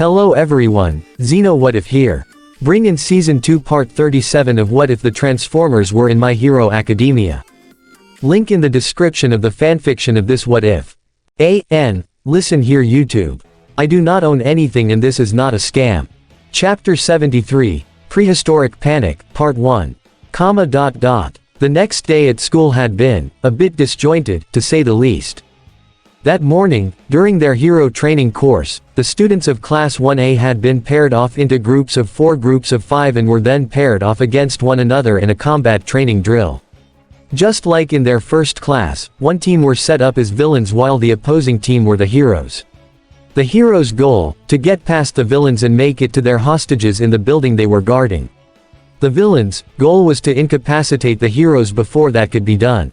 Hello everyone, Xeno What If here. Bring in Season 2 Part 37 of What If the Transformers Were in My Hero Academia. Link in the description of the fanfiction of this What If. Listen here YouTube. I do not own anything and this is not a scam. Chapter 73, Prehistoric Panic, Part 1. The next day at school had been, a bit disjointed, to say the least. That morning, during their hero training course, the students of Class 1A had been paired off into groups of 4 groups of 5 and were then paired off against one another in a combat training drill. Just like in their first class, one team were set up as villains while the opposing team were the heroes. The heroes' goal, to get past the villains and make it to their hostages in the building they were guarding. The villains' goal was to incapacitate the heroes before that could be done.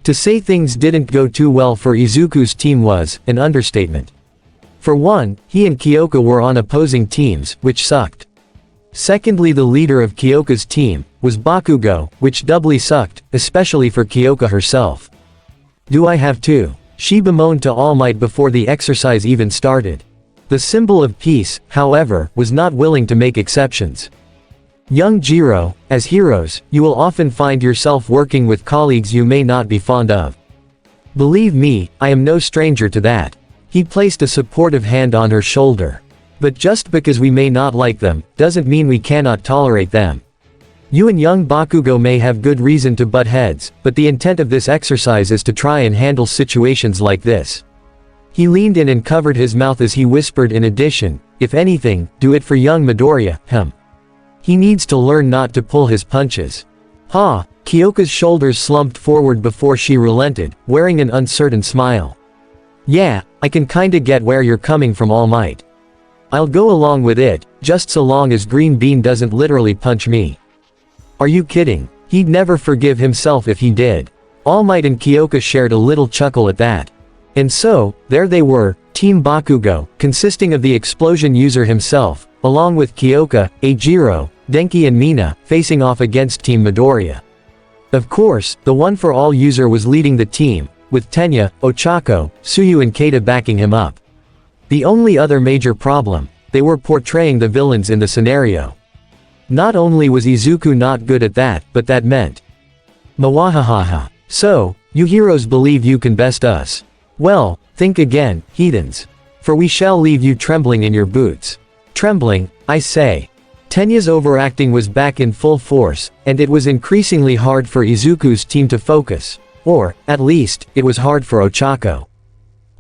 To say things didn't go too well for Izuku's team was an understatement. For one, he and Kyoka were on opposing teams, which sucked. Secondly, the leader of Kyoka's team was Bakugo, which doubly sucked, especially for Kyoka herself. "Do I have to?" she bemoaned to All Might before the exercise even started. The symbol of peace, however, was not willing to make exceptions. Young Jiro, as heroes, you will often find yourself working with colleagues you may not be fond of. Believe me, I am no stranger to that. He placed a supportive hand on her shoulder. But just because we may not like them, doesn't mean we cannot tolerate them. You and young Bakugo may have good reason to butt heads, but the intent of this exercise is to try and handle situations like this. He leaned in and covered his mouth as he whispered in addition, if anything, do it for young Midoriya, He needs to learn not to pull his punches. Kyoka's shoulders slumped forward before she relented, wearing an uncertain smile. Yeah, I can kinda get where you're coming from, All Might. I'll go along with it, just so long as Green Bean doesn't literally punch me. Are you kidding? He'd never forgive himself if he did. All Might and Kyoka shared a little chuckle at that. And so, there they were, Team Bakugo, consisting of the explosion user himself, along with Kyoka, Eijiro, Denki and Mina, facing off against Team Midoriya. Of course, the One for All user was leading the team, with Tenya, Ochako, Tsuyu and Keita backing him up. The only other major problem, they were portraying the villains in the scenario. Not only was Izuku not good at that, but that meant Mwahahaha. So, you heroes believe you can best us. Well, think again, heathens. For we shall leave you trembling in your boots. Trembling, I say. Tenya's overacting was back in full force, and it was increasingly hard for Izuku's team to focus. Or, at least, it was hard for Ochako.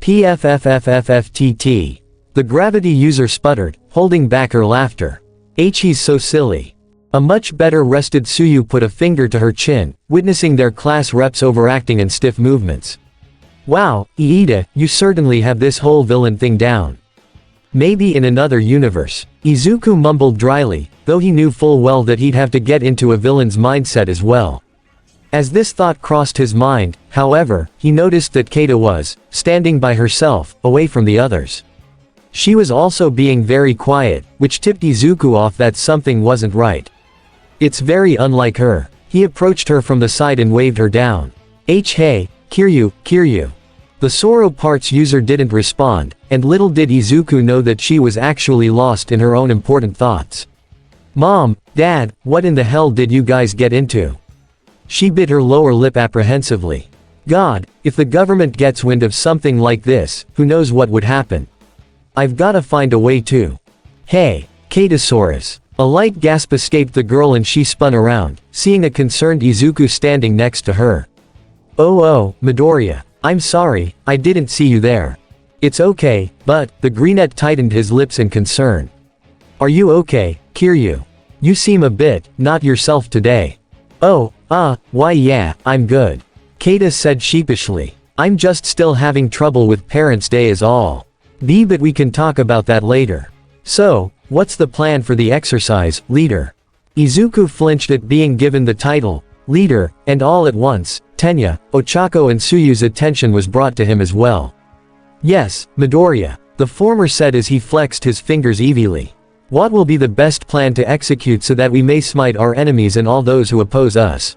PFFFFFTT. The gravity user sputtered, holding back her laughter. He's so silly. A much better rested Tsuyu put a finger to her chin, witnessing their class reps overacting and stiff movements. Wow, Iida, you certainly have this whole villain thing down. Maybe in another universe. Izuku mumbled dryly, though he knew full well that he'd have to get into a villain's mindset as well. As this thought crossed his mind, however, he noticed that Keita was standing by herself, away from the others. She was also being very quiet, which tipped Izuku off that something wasn't right. It's very unlike her. He approached her from the side and waved her down. Hey, Kiryu. The Soro Parts user didn't respond, and little did Izuku know that she was actually lost in her own important thoughts. Mom, Dad, what in the hell did you guys get into? She bit her lower lip apprehensively. God, if the government gets wind of something like this, who knows what would happen? I've gotta find a way to. Hey, Katasaurus. A light gasp escaped the girl and she spun around, seeing a concerned Izuku standing next to her. Oh, Midoriya. I'm sorry, I didn't see you there. It's okay, but, the greenette tightened his lips in concern. Are you okay, Kiryu? You seem a bit, not yourself today. Why yeah, I'm good. Keita said sheepishly. I'm just still having trouble with Parents' Day is all. But we can talk about that later. So, what's the plan for the exercise, leader? Izuku flinched at being given the title, leader, and all at once, Tenya, Ochako and Tsuyu's attention was brought to him as well. Yes, Midoriya, the former said as he flexed his fingers evilly. What will be the best plan to execute so that we may smite our enemies and all those who oppose us?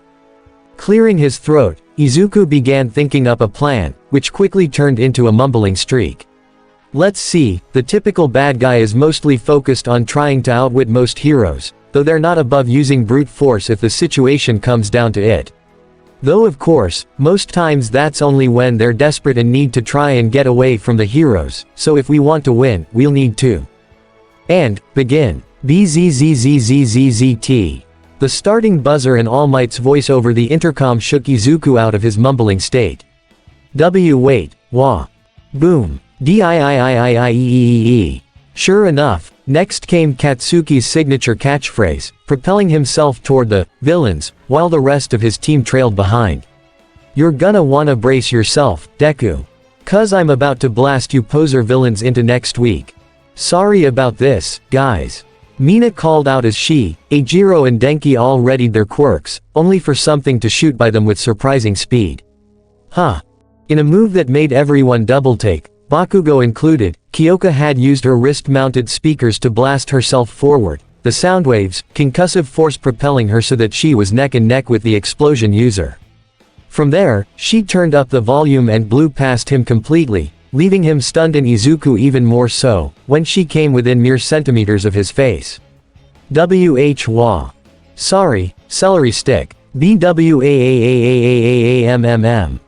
Clearing his throat, Izuku began thinking up a plan, which quickly turned into a mumbling streak. Let's see, the typical bad guy is mostly focused on trying to outwit most heroes, though they're not above using brute force if the situation comes down to it. Though of course, most times that's only when they're desperate and need to try and get away from the heroes, so if we want to win, we'll need to. And, begin. BZZZZZZT. The starting buzzer and All Might's voice over the intercom shook Izuku out of his mumbling state. Wait, wah. Boom. DIIIIIEEE. Sure enough, next came Katsuki's signature catchphrase, propelling himself toward the villains, while the rest of his team trailed behind. You're gonna wanna brace yourself, Deku. 'Cause I'm about to blast you poser villains into next week. Sorry about this, guys. Mina called out as she, Eijiro and Denki all readied their quirks, only for something to shoot by them with surprising speed. Huh. In a move that made everyone double-take, Bakugo included, Kyoka had used her wrist-mounted speakers to blast herself forward, the sound waves, concussive force propelling her so that she was neck and neck with the explosion user. From there, she turned up the volume and blew past him completely, leaving him stunned and Izuku even more so, when she came within mere centimeters of his face. Wah. Sorry, celery stick. BWAAAAAAMMM.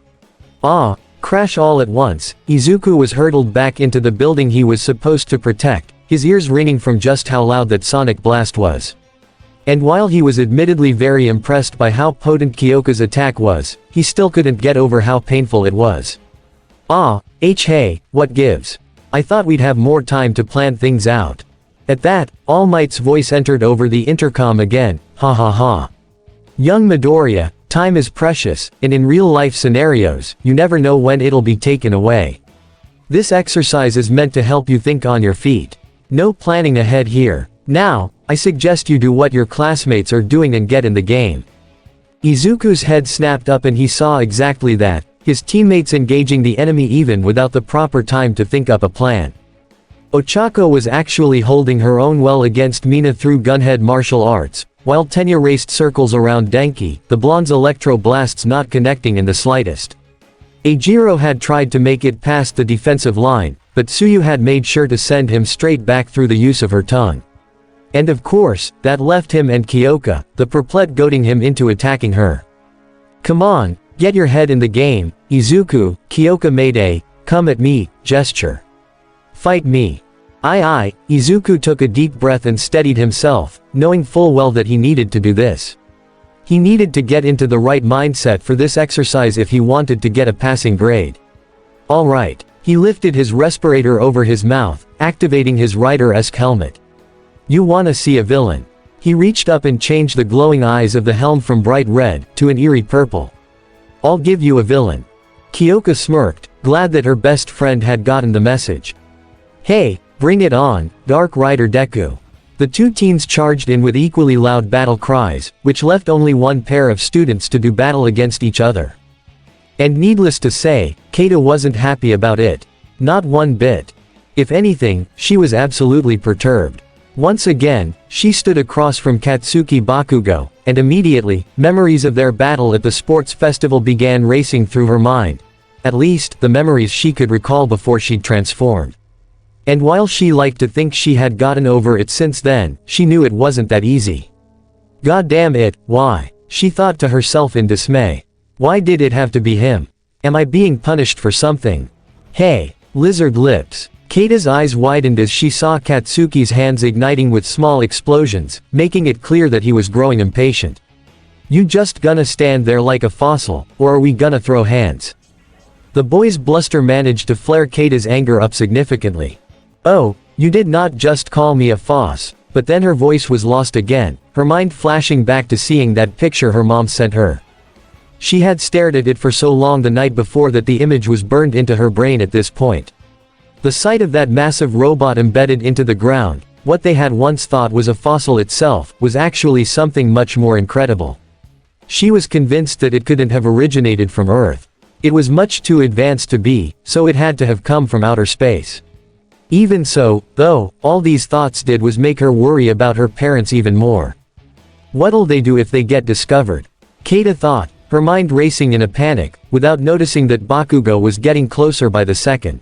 Crash all at once, Izuku was hurtled back into the building he was supposed to protect, his ears ringing from just how loud that sonic blast was. And while he was admittedly very impressed by how potent Kyoka's attack was, he still couldn't get over how painful it was. Hey, what gives? I thought we'd have more time to plan things out. At that, All Might's voice entered over the intercom again, ha ha ha. Young Midoriya, time is precious, and in real-life scenarios, you never know when it'll be taken away. This exercise is meant to help you think on your feet. No planning ahead here. Now, I suggest you do what your classmates are doing and get in the game. Izuku's head snapped up and he saw exactly that, his teammates engaging the enemy even without the proper time to think up a plan. Ochako was actually holding her own well against Mina through gunhead martial arts, while Tenya raced circles around Denki, the blonde's electro blasts not connecting in the slightest. Eijiro had tried to make it past the defensive line, but Tsuyu had made sure to send him straight back through the use of her tongue. And of course, that left him and Kyoka, the perplet goading him into attacking her. Come on, get your head in the game, Izuku, Kyoka made a, come at me, gesture. Fight me. Aye, Izuku took a deep breath and steadied himself, knowing full well that he needed to do this. He needed to get into the right mindset for this exercise if he wanted to get a passing grade. Alright, he lifted his respirator over his mouth, activating his rider-esque helmet. You wanna see a villain? He reached up and changed the glowing eyes of the helm from bright red, to an eerie purple. I'll give you a villain. Kyoka smirked, glad that her best friend had gotten the message. Hey, bring it on, Dark Rider Deku. The two teens charged in with equally loud battle cries, which left only one pair of students to do battle against each other. And needless to say, Keita wasn't happy about it. Not one bit. If anything, she was absolutely perturbed. Once again, she stood across from Katsuki Bakugo, and immediately, memories of their battle at the sports festival began racing through her mind. At least, the memories she could recall before she'd transformed. And while she liked to think she had gotten over it since then, she knew it wasn't that easy. God damn it, why? She thought to herself in dismay. Why did it have to be him? Am I being punished for something? Hey, lizard lips. Keita's eyes widened as she saw Katsuki's hands igniting with small explosions, making it clear that he was growing impatient. You just gonna stand there like a fossil, or are we gonna throw hands? The boy's bluster managed to flare Keita's anger up significantly. Oh, you did not just call me a foss, but then her voice was lost again, her mind flashing back to seeing that picture her mom sent her. She had stared at it for so long the night before that the image was burned into her brain at this point. The sight of that massive robot embedded into the ground, what they had once thought was a fossil itself, was actually something much more incredible. She was convinced that it couldn't have originated from Earth. It was much too advanced to be, so it had to have come from outer space. Even so, though, all these thoughts did was make her worry about her parents even more. What'll they do if they get discovered? Keita thought, her mind racing in a panic, without noticing that Bakugo was getting closer by the second.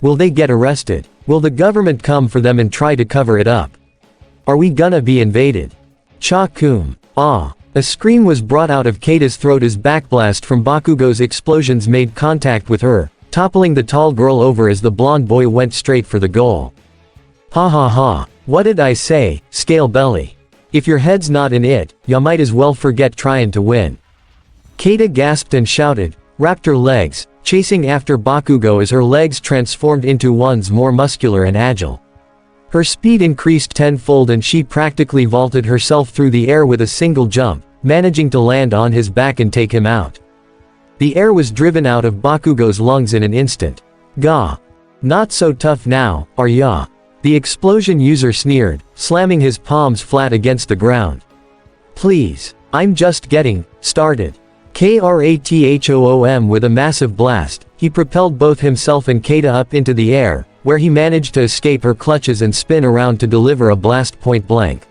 Will they get arrested? Will the government come for them and try to cover it up? Are we gonna be invaded? Cha-kum. Ah. A scream was brought out of Keita's throat as backblast from Bakugo's explosions made contact with her, toppling the tall girl over as the blonde boy went straight for the goal. Ha ha ha. What did I say, scale belly? If your head's not in it, ya might as well forget tryin' to win. Keita gasped and shouted, wrapped her legs, chasing after Bakugo as her legs transformed into ones more muscular and agile. Her speed increased tenfold and she practically vaulted herself through the air with a single jump, managing to land on his back and take him out. The air was driven out of Bakugo's lungs in an instant. Gah. Not so tough now, are ya? The explosion user sneered, slamming his palms flat against the ground. Please. I'm just getting started. Krathom with a massive blast, he propelled both himself and Keita up into the air, where he managed to escape her clutches and spin around to deliver a blast point blank.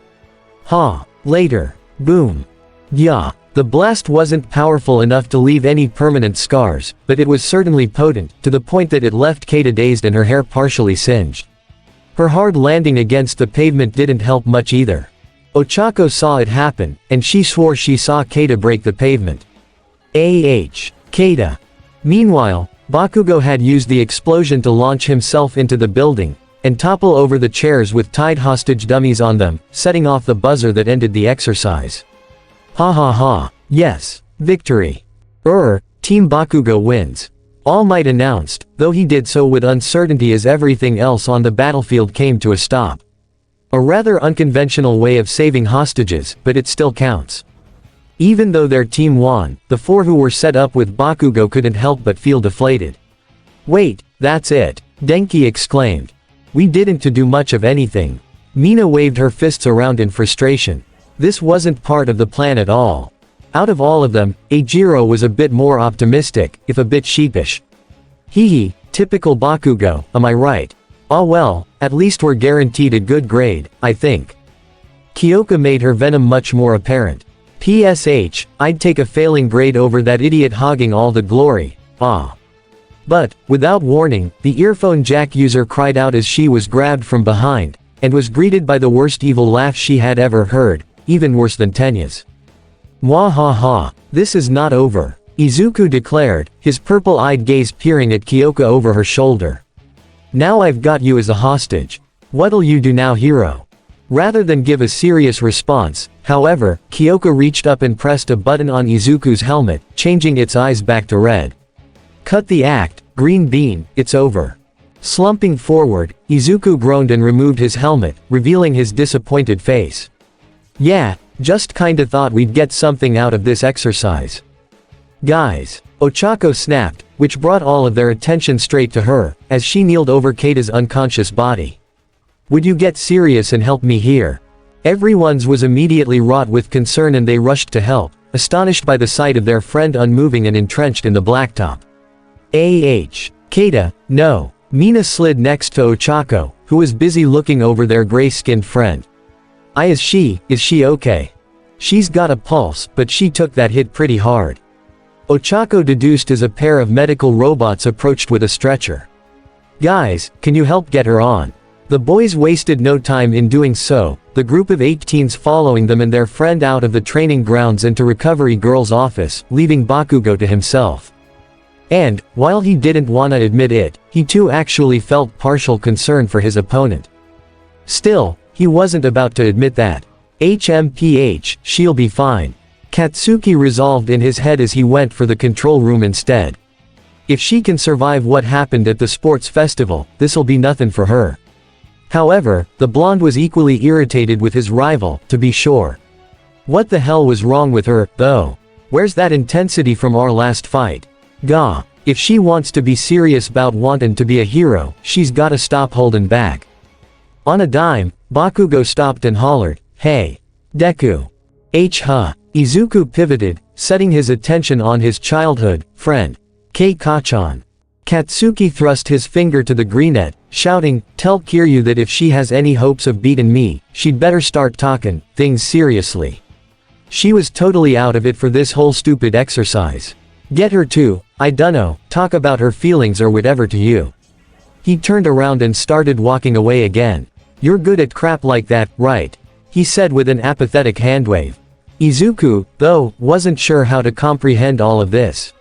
Ha. Later. Boom. Yeah. The blast wasn't powerful enough to leave any permanent scars, but it was certainly potent, to the point that it left Keita dazed and her hair partially singed. Her hard landing against the pavement didn't help much either. Ochako saw it happen, and she swore she saw Keita break the pavement. Keita. Meanwhile, Bakugo had used the explosion to launch himself into the building, and topple over the chairs with tied hostage dummies on them, setting off the buzzer that ended the exercise. Ha ha ha. Yes. Victory. Team Bakugo wins. All Might announced, though he did so with uncertainty as everything else on the battlefield came to a stop. A rather unconventional way of saving hostages, but it still counts. Even though their team won, the four who were set up with Bakugo couldn't help but feel deflated. Wait, that's it, Denki exclaimed. We didn't do much of anything. Mina waved her fists around in frustration. This wasn't part of the plan at all. Out of all of them, Eijiro was a bit more optimistic, if a bit sheepish. Hee, typical Bakugo, am I right? Ah well, at least we're guaranteed a good grade, I think. Kyoka made her venom much more apparent. PSH, I'd take a failing grade over that idiot hogging all the glory, ah. But, without warning, the earphone jack user cried out as she was grabbed from behind, and was greeted by the worst evil laugh she had ever heard, even worse than Tenya's. Mwahaha, this is not over, Izuku declared, his purple-eyed gaze peering at Kyoka over her shoulder. Now I've got you as a hostage. What'll you do now, hero? Rather than give a serious response, however, Kyoka reached up and pressed a button on Izuku's helmet, changing its eyes back to red. Cut the act, green bean, it's over. Slumping forward, Izuku groaned and removed his helmet, revealing his disappointed face. Yeah, just kinda thought we'd get something out of this exercise. Guys, Ochako snapped, which brought all of their attention straight to her, as she kneeled over Keita's unconscious body. Would you get serious and help me here? Everyone's was immediately wrought with concern and they rushed to help, astonished by the sight of their friend unmoving and entrenched in the blacktop. Keita, no. Mina slid next to Ochako, who was busy looking over their gray-skinned friend. Is she okay? She's got a pulse, but she took that hit pretty hard. Ochako deduced as a pair of medical robots approached with a stretcher. Guys, can you help get her on? The boys wasted no time in doing so, the group of 8 teens following them and their friend out of the training grounds into Recovery Girl's office, leaving Bakugo to himself. And, while he didn't wanna admit it, he too actually felt partial concern for his opponent. Still, he wasn't about to admit that. She'll be fine. Katsuki resolved in his head as he went for the control room instead. If she can survive what happened at the sports festival, this'll be nothing for her. However, the blonde was equally irritated with his rival, to be sure. What the hell was wrong with her, though? Where's that intensity from our last fight? Gah, if she wants to be serious about wantin' to be a hero, she's gotta stop holding back. On a dime, Bakugo stopped and hollered, hey. Deku. Izuku pivoted, setting his attention on his childhood friend, Kei-Kachan. Katsuki thrust his finger to the greenette, shouting, tell Kiryu that if she has any hopes of beatin' me, she'd better start talkin' things seriously. She was totally out of it for this whole stupid exercise. Get her to, I dunno, talk about her feelings or whatever to you. He turned around and started walking away again. "You're good at crap like that, right?" he said with an apathetic handwave. Izuku, though, wasn't sure how to comprehend all of this.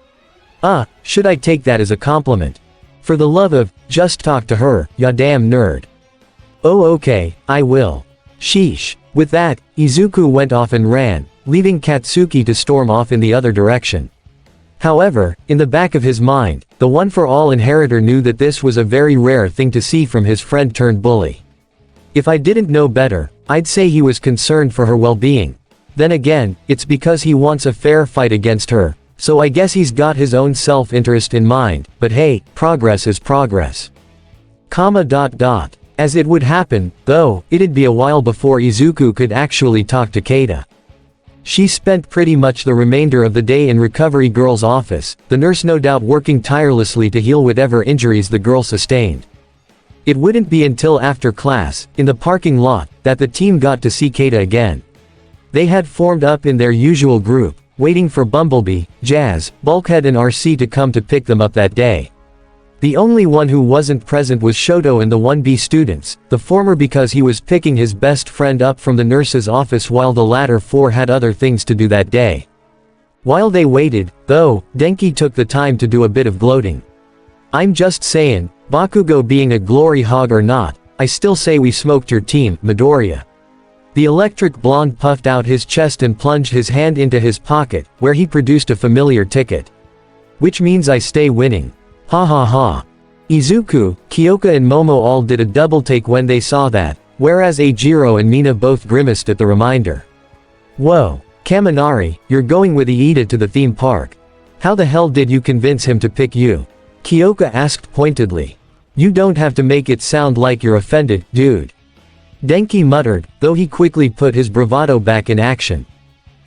Should I take that as a compliment? For the love of, just talk to her, ya damn nerd. Oh okay, I will. Sheesh. With that, Izuku went off and ran, leaving Katsuki to storm off in the other direction. However, in the back of his mind, the one-for-all inheritor knew that this was a very rare thing to see from his friend-turned-bully. If I didn't know better, I'd say he was concerned for her well-being. Then again, it's because he wants a fair fight against her, so I guess he's got his own self-interest in mind, but hey, progress is progress. As it would happen, though, it'd be a while before Izuku could actually talk to Keita. She spent pretty much the remainder of the day in Recovery Girl's office, the nurse no doubt working tirelessly to heal whatever injuries the girl sustained. It wouldn't be until after class, in the parking lot, that the team got to see Keita again. They had formed up in their usual group, waiting for Bumblebee, Jazz, Bulkhead and RC to come to pick them up that day. The only one who wasn't present was Shoto and the 1B students, the former because he was picking his best friend up from the nurse's office while the latter four had other things to do that day. While they waited, though, Denki took the time to do a bit of gloating. "I'm just saying, Bakugo being a glory hog or not, I still say we smoked your team, Midoriya." The electric blonde puffed out his chest and plunged his hand into his pocket, where he produced a familiar ticket. "Which means I stay winning. Ha ha ha." Izuku, Kyoka and Momo all did a double take when they saw that, whereas Eijiro and Mina both grimaced at the reminder. "Whoa, Kaminari, you're going with Iida to the theme park. How the hell did you convince him to pick you?" Kyoka asked pointedly. "You don't have to make it sound like you're offended, dude." Denki muttered, though he quickly put his bravado back in action.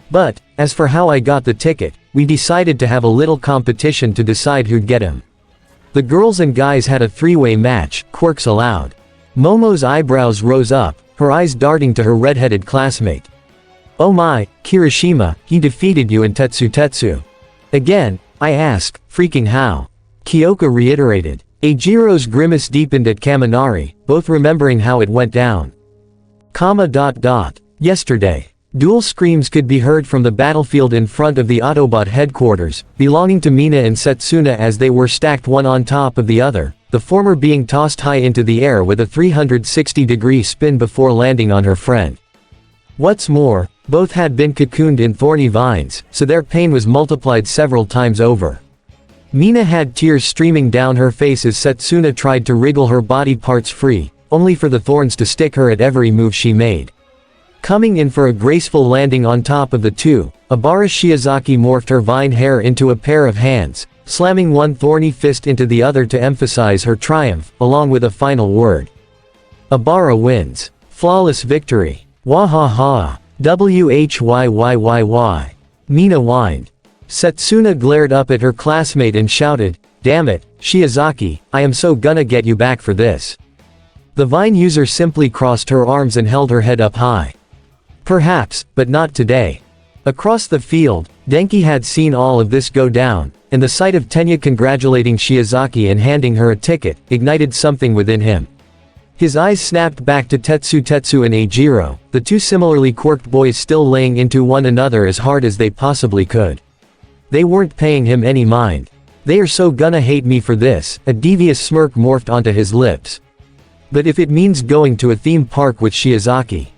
"But, as for how I got the ticket, we decided to have a little competition to decide who'd get him. The girls and guys had a three-way match, quirks allowed." Momo's eyebrows rose up, her eyes darting to her red-headed classmate. "Oh my, Kirishima, he defeated you in Tetsu. Again, I ask, freaking how?" Kyoka reiterated. Eijiro's grimace deepened at Kaminari, both remembering how it went down. Yesterday. Dual screams could be heard from the battlefield in front of the Autobot headquarters, belonging to Mina and Setsuna as they were stacked one on top of the other, the former being tossed high into the air with a 360-degree spin before landing on her friend. What's more, both had been cocooned in thorny vines, so their pain was multiplied several times over. Mina had tears streaming down her face as Setsuna tried to wriggle her body parts free, only for the thorns to stick her at every move she made. Coming in for a graceful landing on top of the two, Abara Shiozaki morphed her vine hair into a pair of hands, slamming one thorny fist into the other to emphasize her triumph, along with a final word. "Abara wins. Flawless victory. Wahaha. Whyyyy. Mina whined. Setsuna glared up at her classmate and shouted, "Damn it, Shiozaki, I am so gonna get you back for this." The vine user simply crossed her arms and held her head up high. Perhaps, but not today. Across the field, Denki had seen all of this go down, and the sight of Tenya congratulating Shiozaki and handing her a ticket, ignited something within him. His eyes snapped back to Tetsu and Eijiro, the two similarly quirked boys still laying into one another as hard as they possibly could. They weren't paying him any mind. "They are so gonna hate me for this," a devious smirk morphed onto his lips. "But if it means going to a theme park with Shiozaki.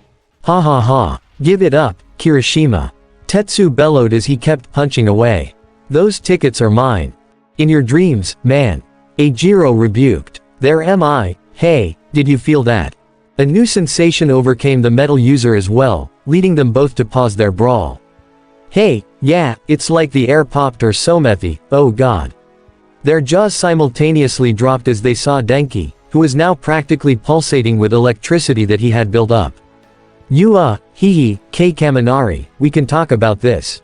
Ha ha ha. Give it up, Kirishima." Tetsu bellowed as he kept punching away. "Those tickets are mine. In your dreams, man." Eijiro rebuked. "There am I. Hey, did you feel that?" A new sensation overcame the metal user as well, leading them both to pause their brawl. "Hey, yeah, it's like the air popped or Somethi, oh god." Their jaws simultaneously dropped as they saw Denki, who was now practically pulsating with electricity that he had built up. Hee K Kaminari, we can talk about this.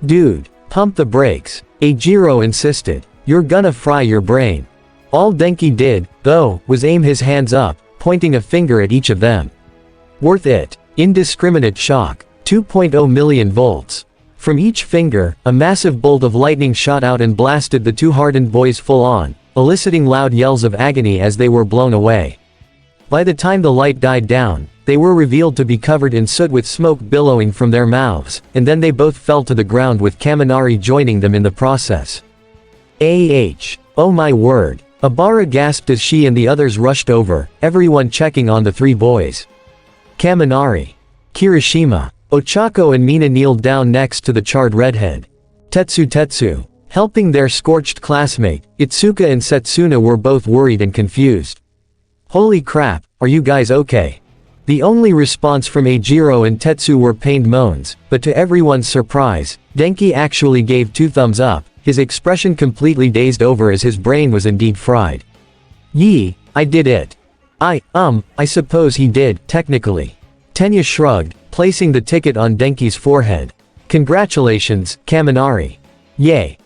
Dude, pump the brakes, Eijiro insisted. You're gonna fry your brain. All Denki did, though, was aim his hands up, pointing a finger at each of them. Worth it. Indiscriminate shock. 2.0 million volts. From each finger, a massive bolt of lightning shot out and blasted the two hardened boys full on, eliciting loud yells of agony as they were blown away. By the time the light died down, they were revealed to be covered in soot with smoke billowing from their mouths, and then they both fell to the ground with Kaminari joining them in the process. Oh my word. Abara gasped as she and the others rushed over, everyone checking on the three boys. Kaminari, Kirishima, Ochako and Mina kneeled down next to the charred redhead. Tetsu, helping their scorched classmate, Itsuka and Setsuna were both worried and confused. Holy crap, are you guys okay? The only response from Eijiro and Tetsu were pained moans, but to everyone's surprise, Denki actually gave 2 thumbs up, his expression completely dazed over as his brain was indeed fried. Yee, I did it. I suppose he did, technically. Tenya shrugged, placing the ticket on Denki's forehead. Congratulations, Kaminari. Yay.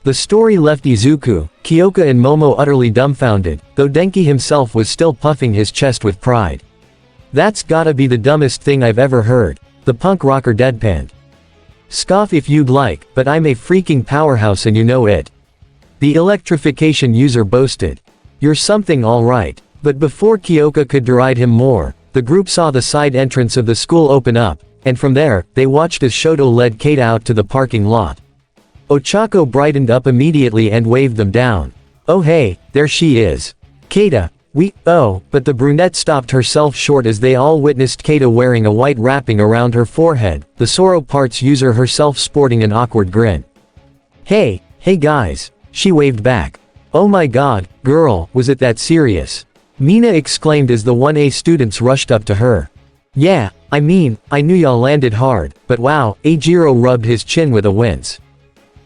The story left Izuku, Kyoka and Momo utterly dumbfounded, though Denki himself was still puffing his chest with pride. That's gotta be the dumbest thing I've ever heard, the punk rocker deadpanned. Scoff if you'd like, but I'm a freaking powerhouse and you know it. The electrification user boasted. You're something alright. But before Kyoka could deride him more, the group saw the side entrance of the school open up, and from there, they watched as Shoto led Keita out to the parking lot. Ochako brightened up immediately and waved them down. Oh hey, there she is. Keita, but the brunette stopped herself short as they all witnessed Keita wearing a white wrapping around her forehead, the Soro Parts user herself sporting an awkward grin. Hey guys, she waved back. Oh my god, girl, was it that serious? Mina exclaimed as the 1A students rushed up to her. Yeah, I mean, I knew y'all landed hard, but wow, Eijiro rubbed his chin with a wince.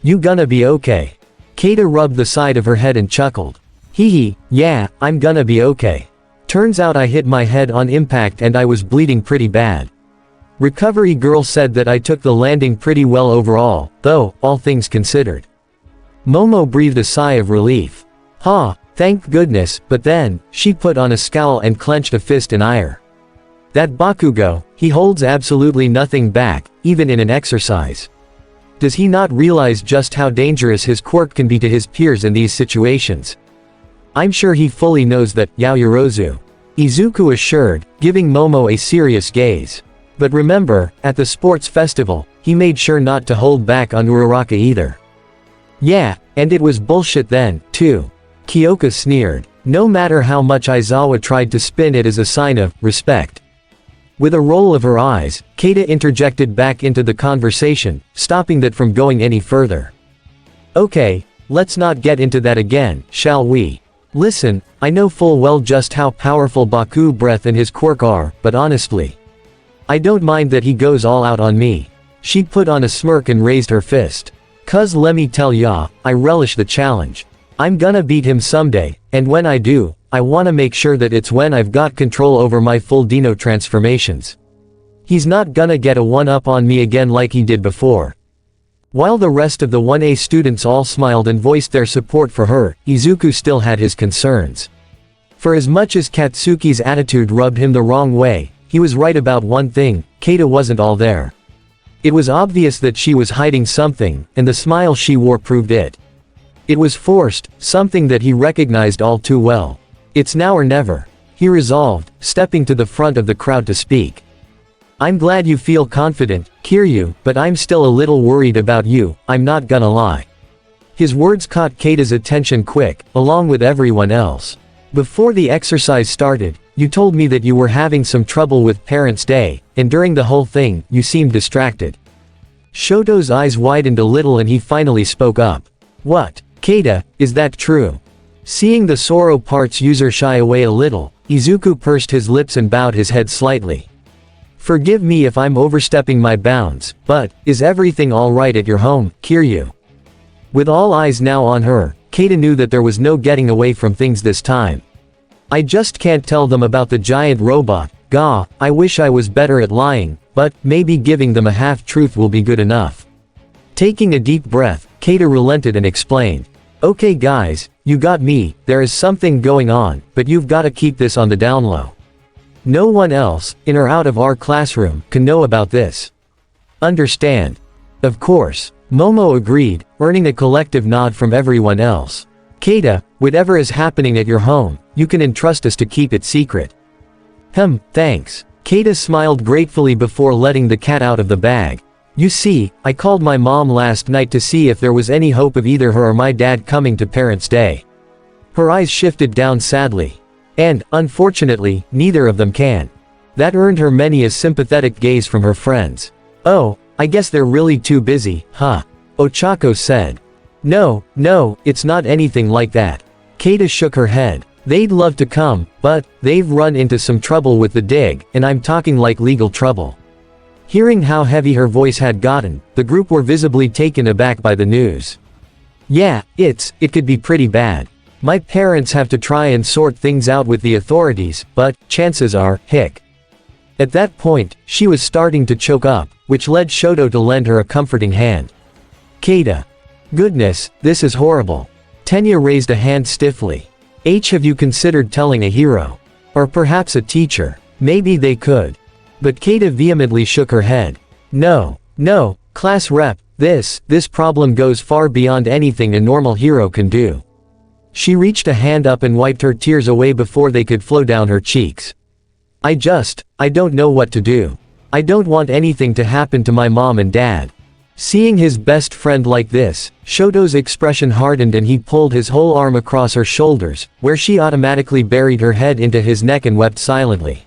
You gonna be okay? Keita rubbed the side of her head and chuckled. Hee, yeah, I'm gonna be okay. Turns out I hit my head on impact and I was bleeding pretty bad. Recovery girl said that I took the landing pretty well overall, though, all things considered. Momo breathed a sigh of relief. Thank goodness, but then, she put on a scowl and clenched a fist in ire. That Bakugo, he holds absolutely nothing back, even in an exercise. Does he not realize just how dangerous his quirk can be to his peers in these situations? I'm sure he fully knows that, Yaoyorozu. Izuku assured, giving Momo a serious gaze. But remember, at the sports festival, he made sure not to hold back on Uraraka either. Yeah, and it was bullshit then, too. Kyoka sneered. No matter how much Aizawa tried to spin it as a sign of respect. With a roll of her eyes, Keita interjected back into the conversation, stopping that from going any further. Okay, let's not get into that again, shall we? Listen, I know full well just how powerful Baku Breath and his quirk are, but honestly, I don't mind that he goes all out on me. She put on a smirk and raised her fist. 'Cause lemme tell ya, I relish the challenge. I'm gonna beat him someday, and when I do, I wanna make sure that it's when I've got control over my full Dino transformations. He's not gonna get a one-up on me again like he did before. While the rest of the 1A students all smiled and voiced their support for her, Izuku still had his concerns. For as much as Katsuki's attitude rubbed him the wrong way, he was right about one thing, Keita wasn't all there. It was obvious that she was hiding something, and the smile she wore proved it. It was forced, something that he recognized all too well. It's now or never, he resolved, stepping to the front of the crowd to speak. I'm glad you feel confident, Kiryu, but I'm still a little worried about you, I'm not gonna lie. His words caught Keita's attention quick, along with everyone else. Before the exercise started, you told me that you were having some trouble with Parents' Day, and during the whole thing, you seemed distracted. Shoto's eyes widened a little and he finally spoke up. What? Keita, is that true? Seeing the Soro Parts user shy away a little, Izuku pursed his lips and bowed his head slightly. Forgive me if I'm overstepping my bounds, but, is everything alright at your home, Kiryu? With all eyes now on her, Keita knew that there was no getting away from things this time. I just can't tell them about the giant robot, I wish I was better at lying, but, maybe giving them a half-truth will be good enough. Taking a deep breath, Keita relented and explained. Okay guys, you got me, there is something going on, but you've gotta keep this on the down low. No one else, in or out of our classroom, can know about this. Understand? Of course. Momo agreed, earning a collective nod from everyone else. Keita, whatever is happening at your home, you can entrust us to keep it secret. Thanks. Keita smiled gratefully before letting the cat out of the bag. You see, I called my mom last night to see if there was any hope of either her or my dad coming to Parents' Day. Her eyes shifted down sadly. And, unfortunately, neither of them can. That earned her many a sympathetic gaze from her friends. Oh, I guess they're really too busy, huh? Ochako said. No, it's not anything like that. Keita shook her head. They'd love to come, but they've run into some trouble with the dig, and I'm talking like legal trouble. Hearing how heavy her voice had gotten, the group were visibly taken aback by the news. Yeah, it could be pretty bad. My parents have to try and sort things out with the authorities, but chances are, hick. At that point, she was starting to choke up, which led Shoto to lend her a comforting hand. Keita. Goodness, this is horrible. Tenya raised a hand stiffly. Have you considered telling a hero? Or perhaps a teacher? Maybe they could. But Keita vehemently shook her head. No, class rep, this problem goes far beyond anything a normal hero can do. She reached a hand up and wiped her tears away before they could flow down her cheeks. I don't know what to do. I don't want anything to happen to my mom and dad. Seeing his best friend like this, Shoto's expression hardened and he pulled his whole arm across her shoulders, where she automatically buried her head into his neck and wept silently.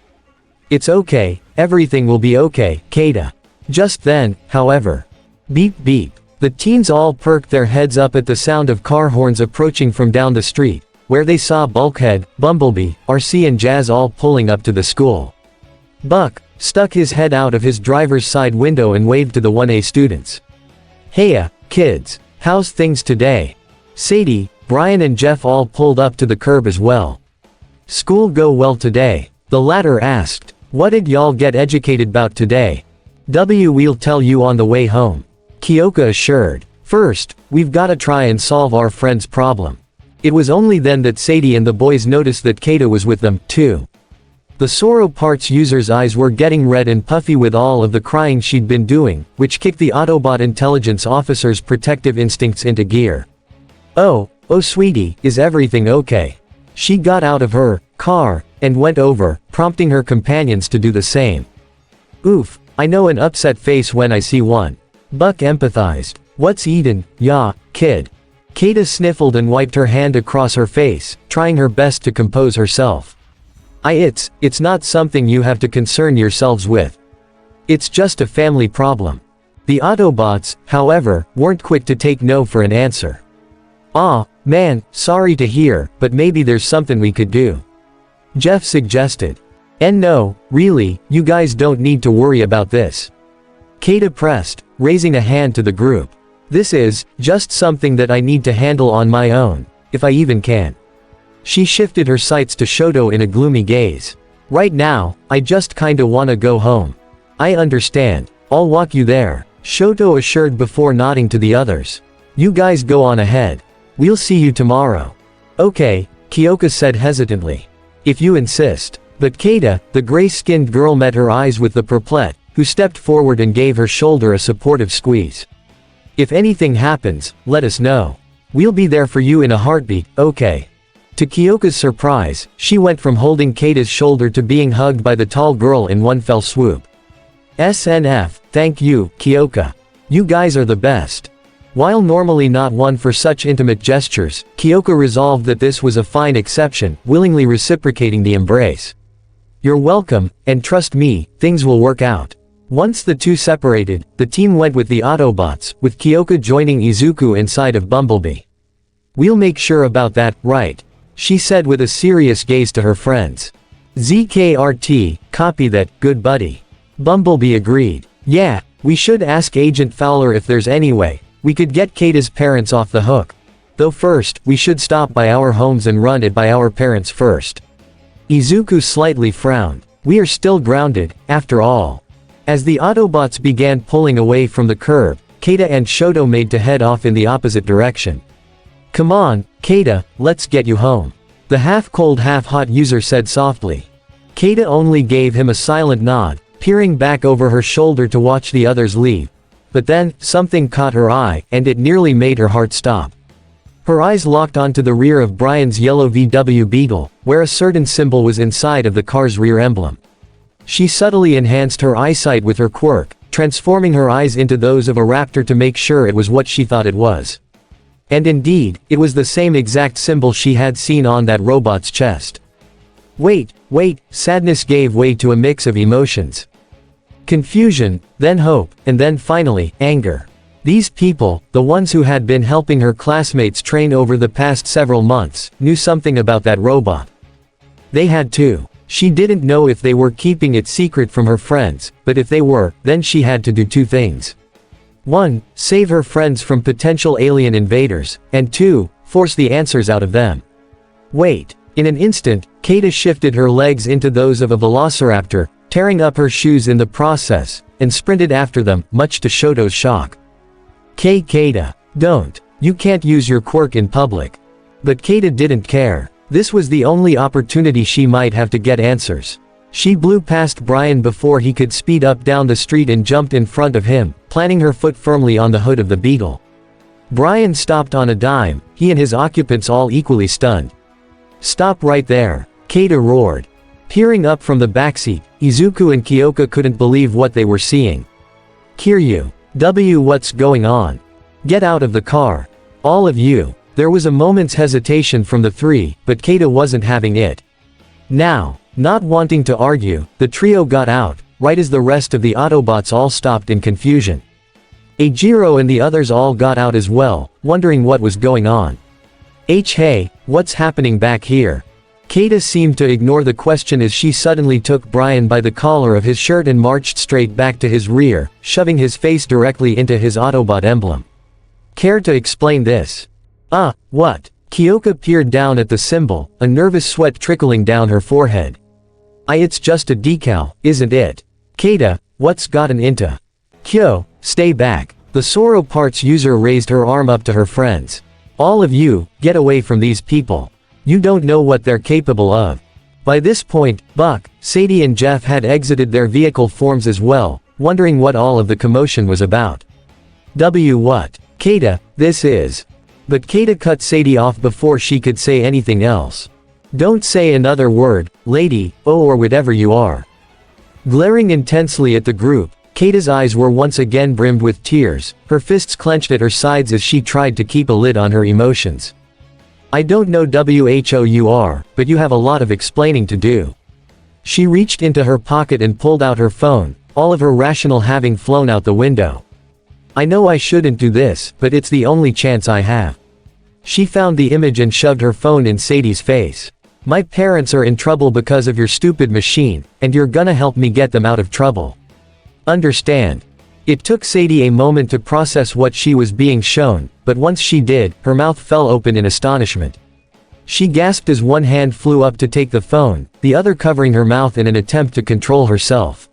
It's okay, everything will be okay, Keita. Just then, however. Beep beep. The teens all perked their heads up at the sound of car horns approaching from down the street, where they saw Bulkhead, Bumblebee, RC and Jazz all pulling up to the school. Buck stuck his head out of his driver's side window and waved to the 1A students. Heya, kids, how's things today? Sadie, Brian and Jeff all pulled up to the curb as well. School go well today? The latter asked. What did y'all get educated about today? We'll tell you on the way home. Kyoka assured. First, we've gotta try and solve our friend's problem. It was only then that Sadie and the boys noticed that Keita was with them, too. The Soro Parts user's eyes were getting red and puffy with all of the crying she'd been doing, which kicked the Autobot intelligence officer's protective instincts into gear. Oh sweetie, is everything okay? She got out of her car and went over, prompting her companions to do the same. Oof, I know an upset face when I see one. Buck empathized. What's eatin', ya, kid? Keita sniffled and wiped her hand across her face, trying her best to compose herself. It's not something you have to concern yourselves with. It's just a family problem. The Autobots, however, weren't quick to take no for an answer. Aw, man, sorry to hear, but maybe there's something we could do. Jeff suggested. And no, really, you guys don't need to worry about this. Keita pressed, raising a hand to the group. This is just something that I need to handle on my own, if I even can. She shifted her sights to Shoto in a gloomy gaze. Right now, I just kinda wanna go home. I understand. I'll walk you there, Shoto assured before nodding to the others. You guys go on ahead. We'll see you tomorrow. Okay, Kyoka said hesitantly. If you insist. But Keita, the gray-skinned girl met her eyes with the perplet, who stepped forward and gave her shoulder a supportive squeeze. If anything happens, let us know. We'll be there for you in a heartbeat, okay? To Kyoka's surprise, she went from holding Keita's shoulder to being hugged by the tall girl in one fell swoop. SNF, thank you, Kyoka. You guys are the best. While normally not one for such intimate gestures, Kyoka resolved that this was a fine exception, willingly reciprocating the embrace. You're welcome, and trust me, things will work out. Once the two separated, the team went with the Autobots, with Kyoka joining Izuku inside of Bumblebee. We'll make sure about that, right? She said with a serious gaze to her friends. ZKRT, copy that, good buddy. Bumblebee agreed. Yeah, we should ask Agent Fowler if there's any way we could get Keita's parents off the hook. Though first, we should stop by our homes and run it by our parents first. Izuku slightly frowned. We are still grounded, after all. As the Autobots began pulling away from the curb, Keita and Shoto made to head off in the opposite direction. Come on, Keita, let's get you home. The half-cold half-hot user said softly. Keita only gave him a silent nod, peering back over her shoulder to watch the others leave. But then, something caught her eye, and it nearly made her heart stop. Her eyes locked onto the rear of Brian's yellow VW Beetle, where a certain symbol was inside of the car's rear emblem. She subtly enhanced her eyesight with her quirk, transforming her eyes into those of a raptor to make sure it was what she thought it was. And indeed, it was the same exact symbol she had seen on that robot's chest. Wait, sadness gave way to a mix of emotions. Confusion, then hope, and then finally, anger. These people, the ones who had been helping her classmates train over the past several months, knew something about that robot. They had too. She didn't know if they were keeping it secret from her friends, but if they were, then she had to do two things. 1. Save her friends from potential alien invaders, and 2. Force the answers out of them. Wait. In an instant, Kata shifted her legs into those of a velociraptor, tearing up her shoes in the process, and sprinted after them, much to Shoto's shock. Kata, don't. You can't use your quirk in public. But Kata didn't care. This was the only opportunity she might have to get answers. She blew past Brian before he could speed up down the street and jumped in front of him, planting her foot firmly on the hood of the Beetle. Brian stopped on a dime, he and his occupants all equally stunned. Stop right there, Kata roared. Peering up from the backseat, Izuku and Kyoka couldn't believe what they were seeing. Kiryu. What's going on? Get out of the car. All of you. There was a moment's hesitation from the three, but Kata wasn't having it. Now, not wanting to argue, the trio got out, right as the rest of the Autobots all stopped in confusion. Eijiro and the others all got out as well, wondering what was going on. Hey, what's happening back here? Kata seemed to ignore the question as she suddenly took Brian by the collar of his shirt and marched straight back to his rear, shoving his face directly into his Autobot emblem. Care to explain this? What? Kyoka peered down at the symbol, a nervous sweat trickling down her forehead. It's just a decal, isn't it? Kata, what's gotten into? Kyo, stay back. The Soro Parts user raised her arm up to her friends. All of you, get away from these people. You don't know what they're capable of. By this point, Buck, Sadie and Jeff had exited their vehicle forms as well, wondering what all of the commotion was about. What? Kata, this is. But Kata cut Sadie off before she could say anything else. Don't say another word, lady, or whatever you are. Glaring intensely at the group, Kata's eyes were once again brimmed with tears, her fists clenched at her sides as she tried to keep a lid on her emotions. I don't know who you are, but you have a lot of explaining to do. She reached into her pocket and pulled out her phone, all of her rationale having flown out the window. I know I shouldn't do this, but it's the only chance I have. She found the image and shoved her phone in Sadie's face. My parents are in trouble because of your stupid machine, and you're gonna help me get them out of trouble. Understand? It took Sadie a moment to process what she was being shown, but once she did, her mouth fell open in astonishment. She gasped as one hand flew up to take the phone, the other covering her mouth in an attempt to control herself.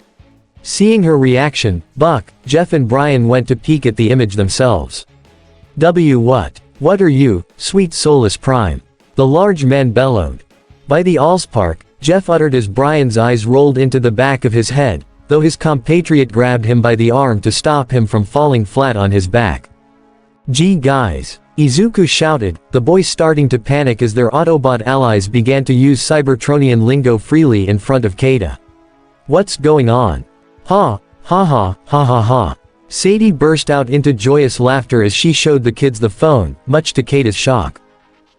Seeing her reaction, Buck, Jeff and Brian went to peek at the image themselves. What are you, sweet soulless prime? The large man bellowed. By the Allspark, Jeff uttered as Brian's eyes rolled into the back of his head, though his compatriot grabbed him by the arm to stop him from falling flat on his back. Gee guys! Izuku shouted, the boys starting to panic as their Autobot allies began to use Cybertronian lingo freely in front of Kata. What's going on? Ha ha. Sadie burst out into joyous laughter as she showed the kids the phone, much to Kata's shock.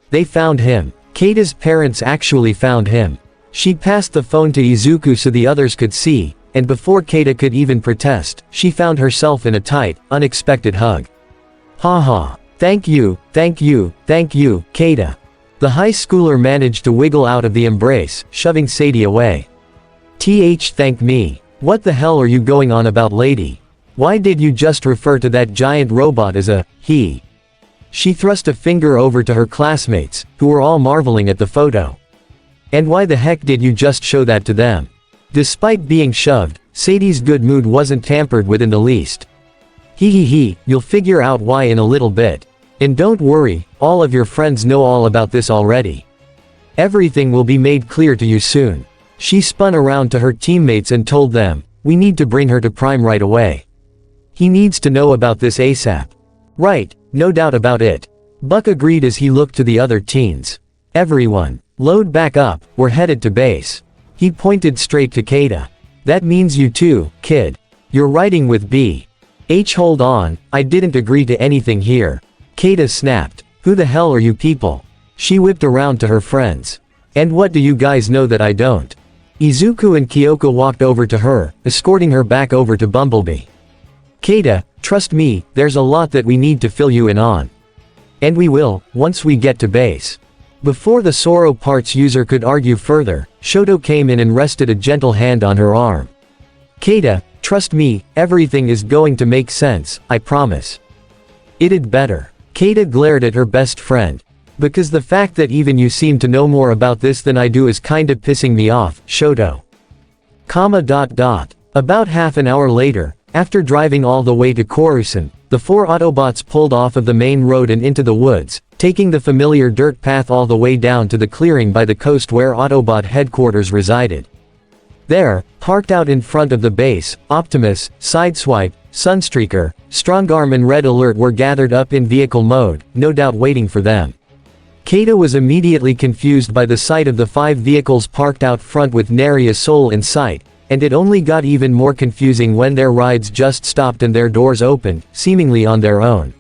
They found him. Kata's parents actually found him. She passed the phone to Izuku so the others could see, and before Kata could even protest, she found herself in a tight, unexpected hug. Ha ha. Thank you, Kata. The high schooler managed to wiggle out of the embrace, shoving Sadie away. Thank me. What the hell are you going on about, lady? Why did you just refer to that giant robot as a he? She thrust a finger over to her classmates, who were all marveling at the photo. And why the heck did you just show that to them? Despite being shoved, Sadie's good mood wasn't tampered with in the least. You'll figure out why in a little bit. And don't worry, all of your friends know all about this already. Everything will be made clear to you soon. She spun around to her teammates and told them, we need to bring her to Prime right away. He needs to know about this ASAP. Right, no doubt about it. Buck agreed as he looked to the other teens. Everyone, load back up, we're headed to base. He pointed straight to Keita. That means you too, kid. You're riding with B.H. Hold on, I didn't agree to anything here. Keita snapped. Who the hell are you people? She whipped around to her friends. And what do you guys know that I don't? Izuku and Kyoko walked over to her, escorting her back over to Bumblebee. Keita, trust me, there's a lot that we need to fill you in on. And we will, once we get to base. Before the Soro parts user could argue further, Shoto came in and rested a gentle hand on her arm. Keita, trust me, everything is going to make sense, I promise. It'd better. Keita glared at her best friend. Because the fact that even you seem to know more about this than I do is kinda pissing me off, Shoto. About half an hour later, after driving all the way to Korusan, the 4 Autobots pulled off of the main road and into the woods, taking the familiar dirt path all the way down to the clearing by the coast where Autobot headquarters resided. There, parked out in front of the base, Optimus, Sideswipe, Sunstreaker, Strongarm and Red Alert were gathered up in vehicle mode, no doubt waiting for them. Keita was immediately confused by the sight of the 5 vehicles parked out front with nary a soul in sight, and it only got even more confusing when their rides just stopped and their doors opened, seemingly on their own.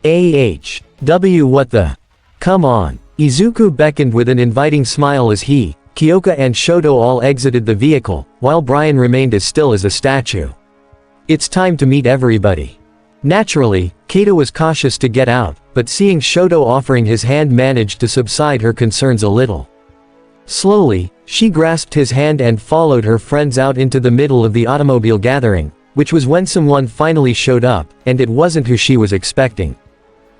AHW what the? Come on. Izuku beckoned with an inviting smile as he, Kyoko and Shoto all exited the vehicle, while Brian remained as still as a statue. It's time to meet everybody. Naturally, Keita was cautious to get out, but seeing Shoto offering his hand managed to subside her concerns a little. Slowly, she grasped his hand and followed her friends out into the middle of the automobile gathering, which was when someone finally showed up, and it wasn't who she was expecting.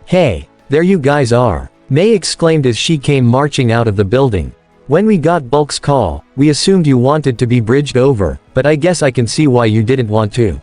Hey, there you guys are, May exclaimed as she came marching out of the building. When we got Bulk's call, we assumed you wanted to be bridged over, but I guess I can see why you didn't want to.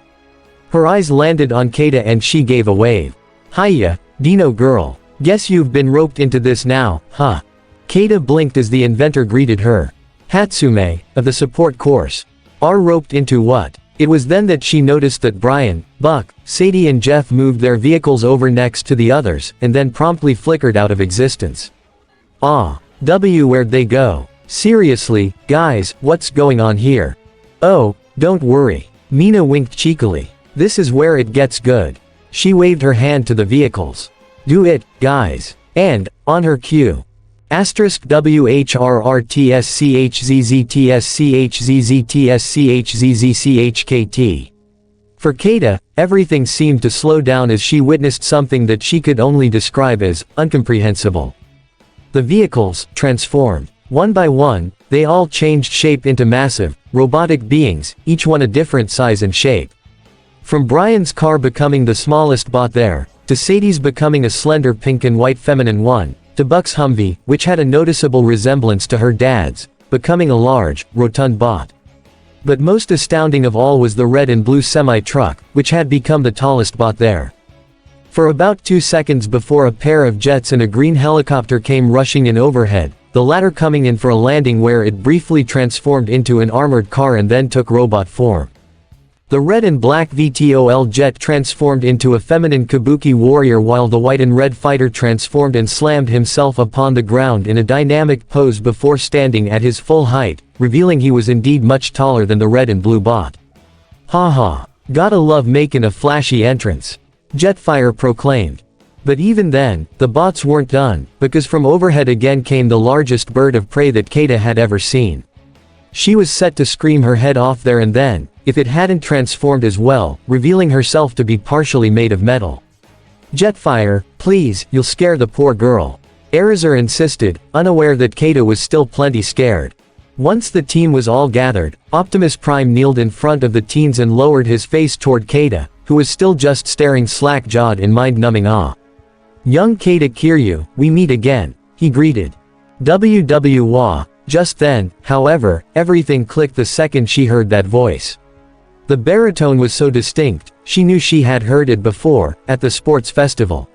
Her eyes landed on Keita and she gave a wave. Hiya, Dino girl. Guess you've been roped into this now, huh? Keita blinked as the inventor greeted her. Hatsume, of the support course. Are roped into what? It was then that she noticed that Brian, Buck, Sadie and Jeff moved their vehicles over next to the others, and then promptly flickered out of existence. Where'd they go? Seriously, guys, what's going on here? Oh, don't worry. Mina winked cheekily. This is where it gets good. She waved her hand to the vehicles. Do it, guys. And, on her cue. *WHRRTSCHZZTSCHZZTSCHZZCHKT. For Keita, everything seemed to slow down as she witnessed something that she could only describe as incomprehensible. The vehicles transformed. One by one, they all changed shape into massive, robotic beings, each one a different size and shape. From Brian's car becoming the smallest bot there, to Sadie's becoming a slender pink and white feminine one, to Buck's Humvee, which had a noticeable resemblance to her dad's, becoming a large, rotund bot. But most astounding of all was the red and blue semi-truck, which had become the tallest bot there. For about 2 seconds before a pair of jets and a green helicopter came rushing in overhead, the latter coming in for a landing where it briefly transformed into an armored car and then took robot form. The red and black VTOL jet transformed into a feminine kabuki warrior while the white and red fighter transformed and slammed himself upon the ground in a dynamic pose before standing at his full height, revealing he was indeed much taller than the red and blue bot. Haha. Gotta love making a flashy entrance. Jetfire proclaimed. But even then, the bots weren't done, because from overhead again came the largest bird of prey that Keita had ever seen. She was set to scream her head off there and then, if it hadn't transformed as well, revealing herself to be partially made of metal. Jetfire, please, you'll scare the poor girl. Eraser insisted, unaware that Keita was still plenty scared. Once the team was all gathered, Optimus Prime kneeled in front of the teens and lowered his face toward Keita, who was still just staring slack-jawed in mind-numbing awe. Young Keita Kiryu, we meet again, he greeted. WWWA. Just then, however, everything clicked the second she heard that voice. The baritone was so distinct, she knew she had heard it before, at the sports festival.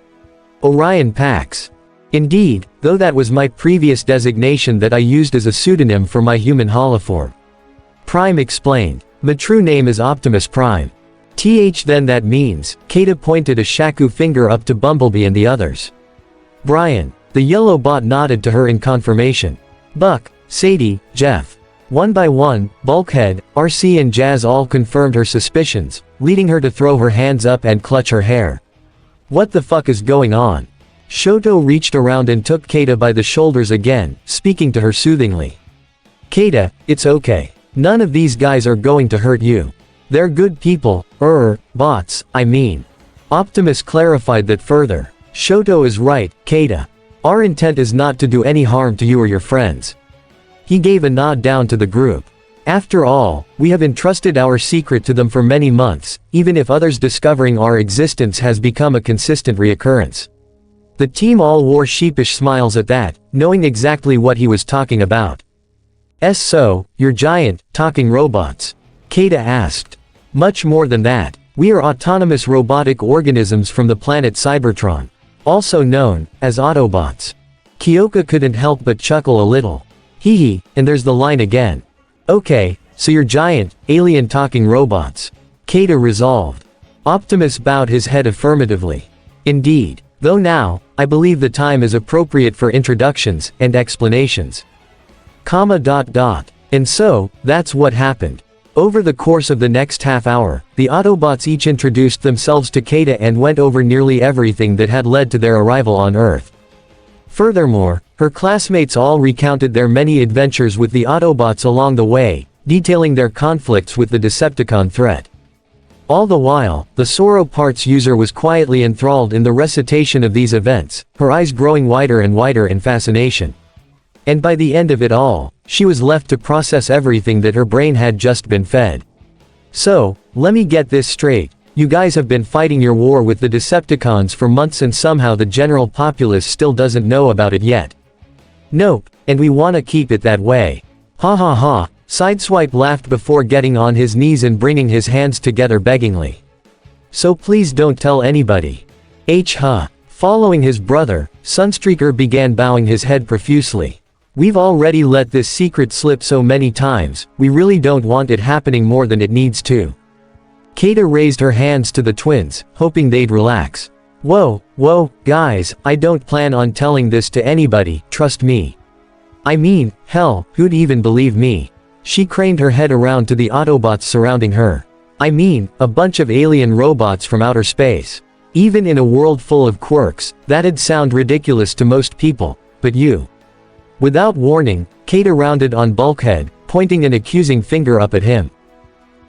Orion Pax. Indeed, though that was my previous designation that I used as a pseudonym for my human holoform. Prime explained. My true name is Optimus Prime. Then that means, Keita pointed a shaku finger up to Bumblebee and the others. Brian. The yellow bot nodded to her in confirmation. Buck, Sadie, Jeff. One by one, Bulkhead, RC and Jazz all confirmed her suspicions, leading her to throw her hands up and clutch her hair. What the fuck is going on? Shoto reached around and took Keita by the shoulders again, speaking to her soothingly. Keita, it's okay. None of these guys are going to hurt you. They're good people, bots, I mean. Optimus clarified that further. Shoto is right, Keita. Our intent is not to do any harm to you or your friends. He gave a nod down to the group. After all, we have entrusted our secret to them for many months, even if others discovering our existence has become a consistent reoccurrence. The team all wore sheepish smiles at that, knowing exactly what he was talking about. So, you're giant, talking robots? Keita asked. Much more than that. We are autonomous robotic organisms from the planet Cybertron, also known as Autobots. Kyoka couldn't help but chuckle a little. Hee hee, and there's the line again. Okay, so you're giant, alien talking robots. Keita resolved. Optimus bowed his head affirmatively. Indeed. Though now, I believe the time is appropriate for introductions and explanations. And so, that's what happened. Over the course of the next half hour, the Autobots each introduced themselves to Keita and went over nearly everything that had led to their arrival on Earth. Furthermore, her classmates all recounted their many adventures with the Autobots along the way, detailing their conflicts with the Decepticon threat. All the while, the Soro Parts user was quietly enthralled in the recitation of these events, her eyes growing wider and wider in fascination. And by the end of it all, she was left to process everything that her brain had just been fed. So, let me get this straight. You guys have been fighting your war with the Decepticons for months and somehow the general populace still doesn't know about it yet. Nope, and we wanna keep it that way. Ha ha ha. Sideswipe laughed before getting on his knees and bringing his hands together beggingly. So please don't tell anybody. MHA. Following his brother, Sunstreaker began bowing his head profusely. We've already let this secret slip so many times, we really don't want it happening more than it needs to. Keita raised her hands to the twins, hoping they'd relax. Whoa, guys, I don't plan on telling this to anybody, trust me. I mean, hell, who'd even believe me? She craned her head around to the Autobots surrounding her. I mean, a bunch of alien robots from outer space. Even in a world full of quirks, that'd sound ridiculous to most people, but you. Without warning, Keita rounded on Bulkhead, pointing an accusing finger up at him.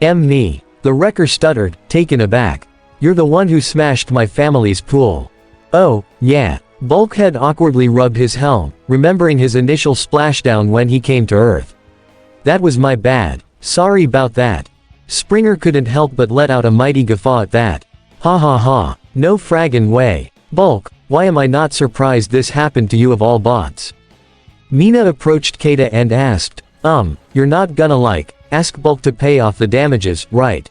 Me. The wrecker stuttered, taken aback. You're the one who smashed my family's pool. Oh, yeah. Bulkhead awkwardly rubbed his helm, remembering his initial splashdown when he came to Earth. That was my bad. Sorry about that. Springer couldn't help but let out a mighty guffaw at that. Ha ha ha. No fraggin' way. Bulk, why am I not surprised this happened to you of all bots? Mina approached Keita and asked, you're not gonna ask Bulk to pay off the damages, right?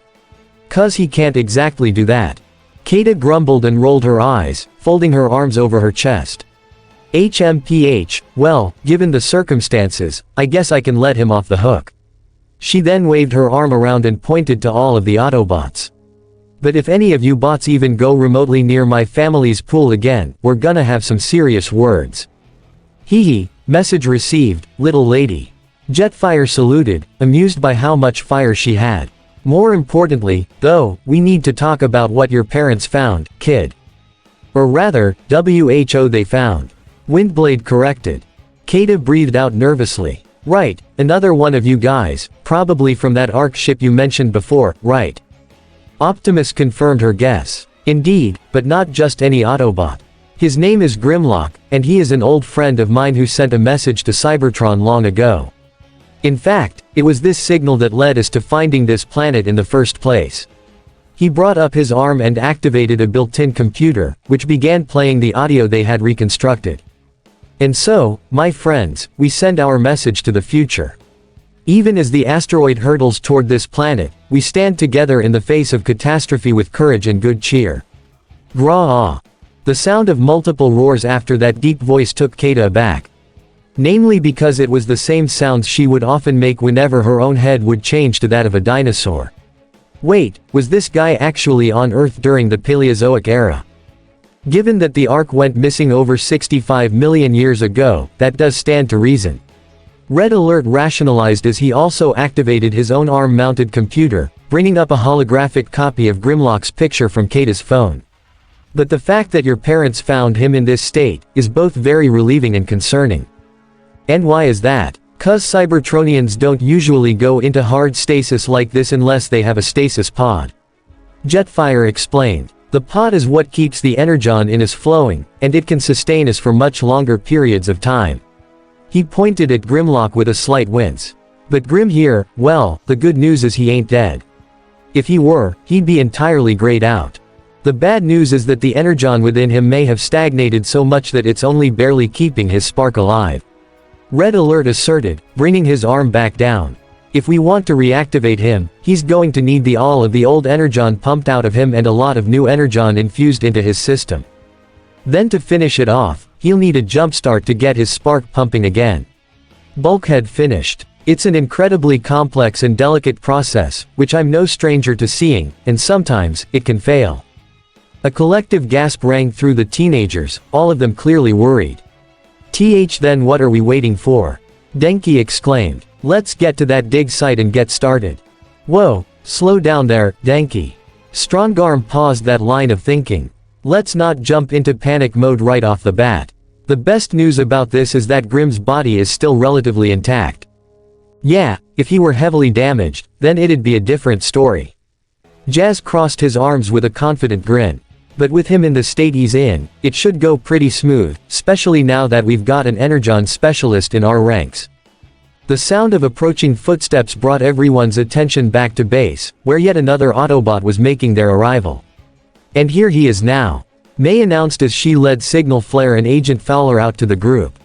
'Cause he can't exactly do that. Keita grumbled and rolled her eyes, folding her arms over her chest. Well, given the circumstances, I guess I can let him off the hook. She then waved her arm around and pointed to all of the Autobots. But if any of you bots even go remotely near my family's pool again, we're gonna have some serious words. Hee hee, message received, little lady. Jetfire saluted, amused by how much fire she had. More importantly, though, we need to talk about what your parents found, kid. Or rather, WHO they found. Windblade corrected. Keita breathed out nervously. Right, another one of you guys, probably from that ARC ship you mentioned before, right? Optimus confirmed her guess. Indeed, but not just any Autobot. His name is Grimlock, and he is an old friend of mine who sent a message to Cybertron long ago. In fact, it was this signal that led us to finding this planet in the first place. He brought up his arm and activated a built-in computer, which began playing the audio they had reconstructed. And so, my friends, we send our message to the future. Even as the asteroid hurtles toward this planet, we stand together in the face of catastrophe with courage and good cheer. Gra-ah. The sound of multiple roars after that deep voice took Keita aback. Namely because it was the same sounds she would often make whenever her own head would change to that of a dinosaur. Wait, was this guy actually on Earth during the Paleozoic era? Given that the Ark went missing over 65 million years ago, that does stand to reason. Red Alert rationalized as he also activated his own ARM-mounted computer, bringing up a holographic copy of Grimlock's picture from Kata's phone. But the fact that your parents found him in this state, is both very relieving and concerning. And why is that? 'Cause Cybertronians don't usually go into hard stasis like this unless they have a stasis pod. Jetfire explained. The pod is what keeps the energon in us flowing, and it can sustain us for much longer periods of time. He pointed at Grimlock with a slight wince. But Grim here, well, the good news is he ain't dead. If he were, he'd be entirely grayed out. The bad news is that the energon within him may have stagnated so much that it's only barely keeping his spark alive. Red Alert asserted, bringing his arm back down. If we want to reactivate him, he's going to need all of the old energon pumped out of him and a lot of new energon infused into his system. Then to finish it off, he'll need a jumpstart to get his spark pumping again. Bulkhead finished. It's an incredibly complex and delicate process, which I'm no stranger to seeing, and sometimes, it can fail. A collective gasp rang through the teenagers, all of them clearly worried. Then what are we waiting for? Denki exclaimed. Let's get to that dig site and get started. Whoa, slow down there, Denki. Strongarm paused that line of thinking. Let's not jump into panic mode right off the bat. The best news about this is that Grim's body is still relatively intact. Yeah, if he were heavily damaged, then it'd be a different story. Jazz crossed his arms with a confident grin. But with him in the state he's in, it should go pretty smooth, especially now that we've got an energon specialist in our ranks. The sound of approaching footsteps brought everyone's attention back to base, where yet another Autobot was making their arrival. And here he is now. May announced as she led Signal Flare and Agent Fowler out to the group.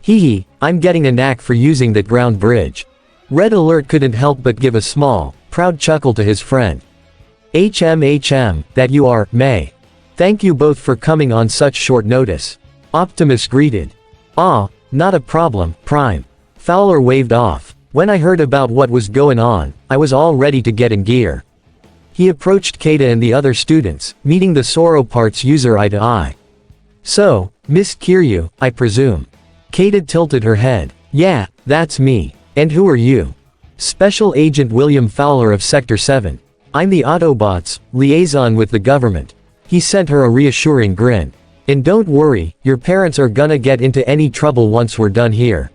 Hee, I'm getting a knack for using that ground bridge. Red Alert couldn't help but give a small, proud chuckle to his friend. HM, that you are, May. Thank you both for coming on such short notice. Optimus greeted. Not a problem, Prime. Fowler waved off. When I heard about what was going on, I was all ready to get in gear. He approached Kata and the other students, meeting the Sauroparts user eye to eye. So, Miss Kiryu, I presume. Kata tilted her head. Yeah, that's me. And who are you? Special Agent William Fowler of Sector 7. I'm the Autobots, liaison with the government. He sent her a reassuring grin. And don't worry, your parents are gonna get into any trouble once we're done here.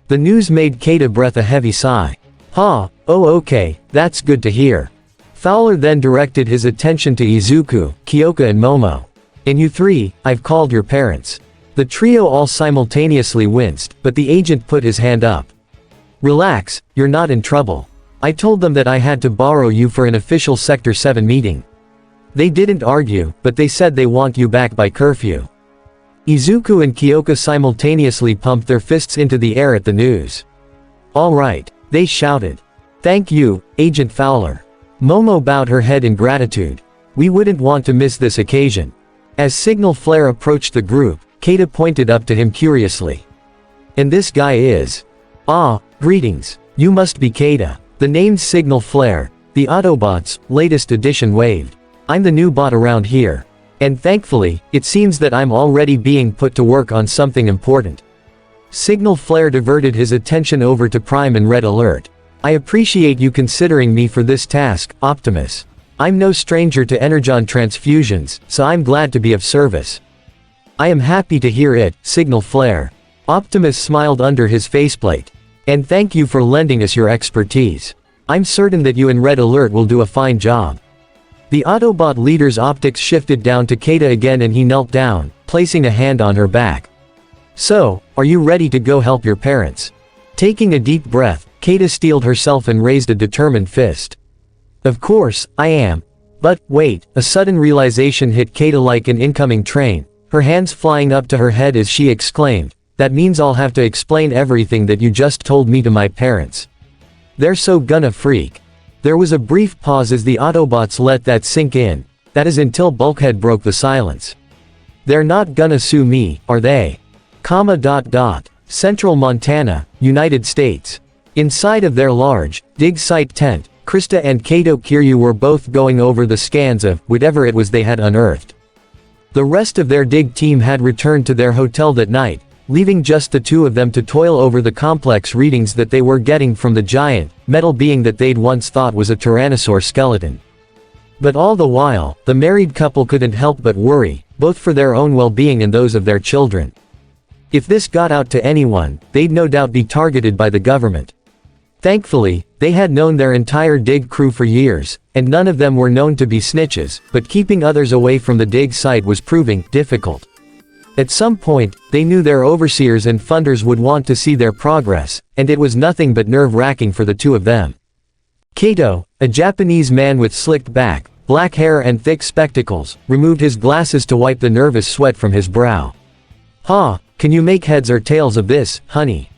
The news made Kata breath a heavy sigh. Okay, that's good to hear. Fowler then directed his attention to Izuku, Kyoka and Momo. And you three, I've called your parents. The trio all simultaneously winced, but the agent put his hand up. Relax, you're not in trouble. I told them that I had to borrow you for an official Sector 7 meeting. They didn't argue, but they said they want you back by curfew. Izuku and Kyoka simultaneously pumped their fists into the air at the news. All right, they shouted. Thank you, Agent Fowler. Momo bowed her head in gratitude. We wouldn't want to miss this occasion. As Signal Flare approached the group, Kata pointed up to him curiously. And this guy is? Greetings. You must be Kata. The name's Signal Flare, the Autobots' latest edition waved. I'm the new bot around here. And thankfully, it seems that I'm already being put to work on something important. Signal Flare diverted his attention over to Prime and Red Alert. I appreciate you considering me for this task, Optimus. I'm no stranger to energon transfusions, so I'm glad to be of service. I am happy to hear it, Signal Flare. Optimus smiled under his faceplate. And thank you for lending us your expertise. I'm certain that you and Red Alert will do a fine job. The Autobot leader's optics shifted down to Kata again and he knelt down, placing a hand on her back. So, are you ready to go help your parents? Taking a deep breath, Kata steeled herself and raised a determined fist. Of course, I am. But, wait, a sudden realization hit Kata like an incoming train, her hands flying up to her head as she exclaimed, that means I'll have to explain everything that you just told me to my parents. They're so gonna freak. There was a brief pause as the Autobots let that sink in, that is until Bulkhead broke the silence. They're not gonna sue me, are they? Central Montana, United States. Inside of their large, dig site tent, Krista and Kato Kiryu were both going over the scans of whatever it was they had unearthed. The rest of their dig team had returned to their hotel that night, leaving just the two of them to toil over the complex readings that they were getting from the giant, metal being that they'd once thought was a tyrannosaur skeleton. But all the while, the married couple couldn't help but worry, both for their own well-being and those of their children. If this got out to anyone, they'd no doubt be targeted by the government. Thankfully, they had known their entire dig crew for years, and none of them were known to be snitches, but keeping others away from the dig site was proving difficult. At some point, they knew their overseers and funders would want to see their progress, and it was nothing but nerve-wracking for the two of them. Kato, a Japanese man with slicked back, black hair and thick spectacles, removed his glasses to wipe the nervous sweat from his brow. Can you make heads or tails of this, honey?"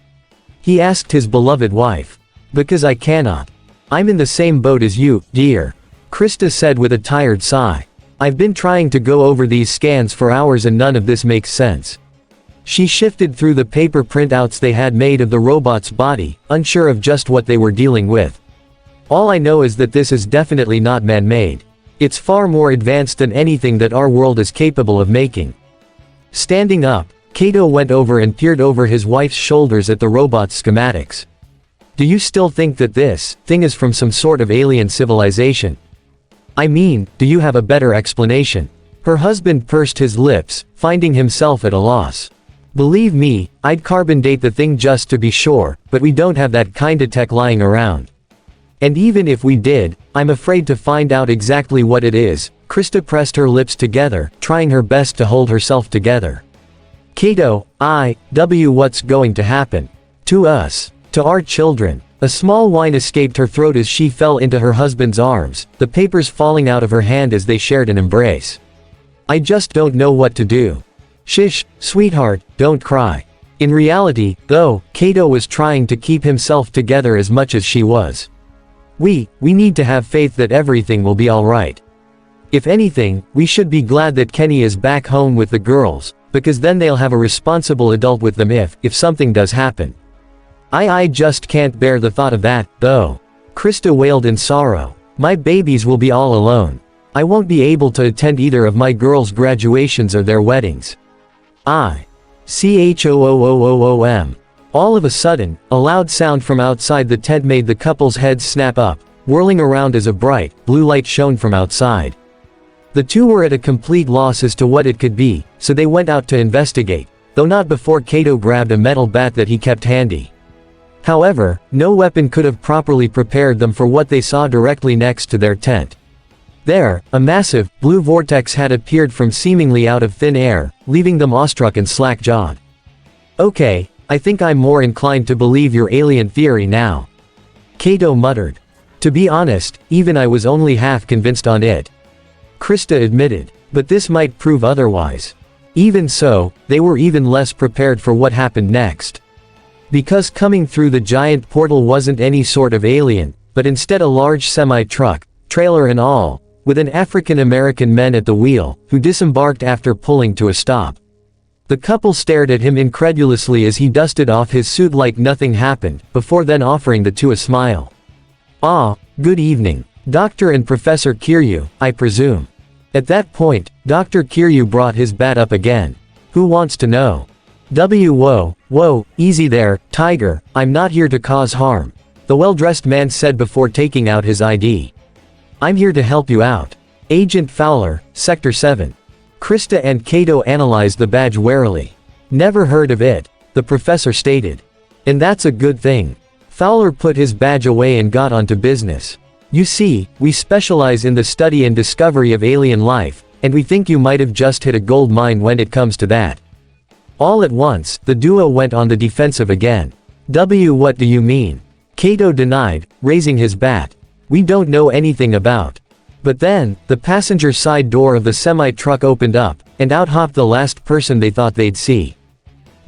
he asked his beloved wife. "Because I cannot. I'm in the same boat as you, dear," Krista said with a tired sigh. "I've been trying to go over these scans for hours and none of this makes sense." She shifted through the paper printouts they had made of the robot's body, unsure of just what they were dealing with. "All I know is that this is definitely not man-made. It's far more advanced than anything that our world is capable of making." Standing up, Kato went over and peered over his wife's shoulders at the robot's schematics. "Do you still think that this thing is from some sort of alien civilization? I mean, do you have a better explanation?" Her husband pursed his lips, finding himself at a loss. "Believe me, I'd carbon date the thing just to be sure, but we don't have that kinda tech lying around. And even if we did, I'm afraid to find out exactly what it is." Krista pressed her lips together, trying her best to hold herself together. "Kato, what's going to happen? To us? To our children?" A small whine escaped her throat as she fell into her husband's arms, the papers falling out of her hand as they shared an embrace. "I just don't know what to do." "Shish, sweetheart, don't cry." In reality, though, Kato was trying to keep himself together as much as she was. We need to have faith that everything will be alright. If anything, we should be glad that Kenny is back home with the girls, because then they'll have a responsible adult with them if something does happen. I just can't bear the thought of that, though." Krista wailed in sorrow. "My babies will be all alone. I won't be able to attend either of my girls' graduations or their weddings. CHOOOOOM. All of a sudden, a loud sound from outside the tent made the couple's heads snap up, whirling around as a bright, blue light shone from outside. The two were at a complete loss as to what it could be, so they went out to investigate, though not before Kato grabbed a metal bat that he kept handy. However, no weapon could have properly prepared them for what they saw directly next to their tent. There, a massive, blue vortex had appeared from seemingly out of thin air, leaving them awestruck and slack-jawed. "Okay, I think I'm more inclined to believe your alien theory now," Kato muttered. "To be honest, even I was only half convinced on it," Krista admitted. "But this might prove otherwise." Even so, they were even less prepared for what happened next. Because coming through the giant portal wasn't any sort of alien, but instead a large semi-truck, trailer and all, with an African-American man at the wheel, who disembarked after pulling to a stop. The couple stared at him incredulously as he dusted off his suit like nothing happened, before then offering the two a smile. Good evening. Dr. and Professor Kiryu, I presume." At that point, Dr. Kiryu brought his bat up again. "Who wants to know?" Whoa, easy there, Tiger, I'm not here to cause harm," the well-dressed man said before taking out his ID. "I'm here to help you out. Agent Fowler, Sector 7. Krista and Kato analyzed the badge warily. "Never heard of it," the professor stated. "And that's a good thing." Fowler put his badge away and got onto business. "You see, we specialize in the study and discovery of alien life, and we think you might have just hit a gold mine when it comes to that." All at once, the duo went on the defensive again. What do you mean?" Kato denied, raising his bat. "We don't know anything about." But then, the passenger side door of the semi-truck opened up, and out hopped the last person they thought they'd see.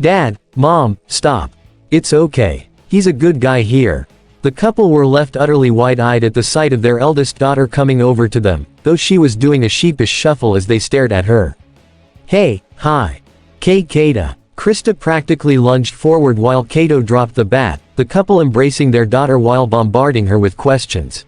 "Dad, Mom, stop. It's okay. He's a good guy here." The couple were left utterly wide-eyed at the sight of their eldest daughter coming over to them, though she was doing a sheepish shuffle as they stared at her. "Hey, hi. Kato." Krista practically lunged forward while Kato dropped the bat, the couple embracing their daughter while bombarding her with questions.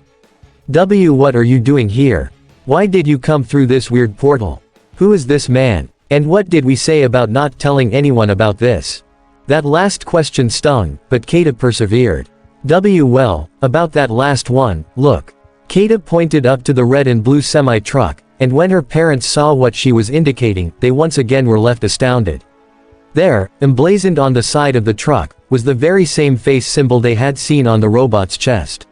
What are you doing here? Why did you come through this weird portal? Who is this man? And what did we say about not telling anyone about this? That last question stung, but Kata persevered. Well, about that last one, look. Kata pointed up to the red and blue semi-truck, and when her parents saw what she was indicating, they once again were left astounded. There, emblazoned on the side of the truck, was the very same face symbol they had seen on the robot's chest.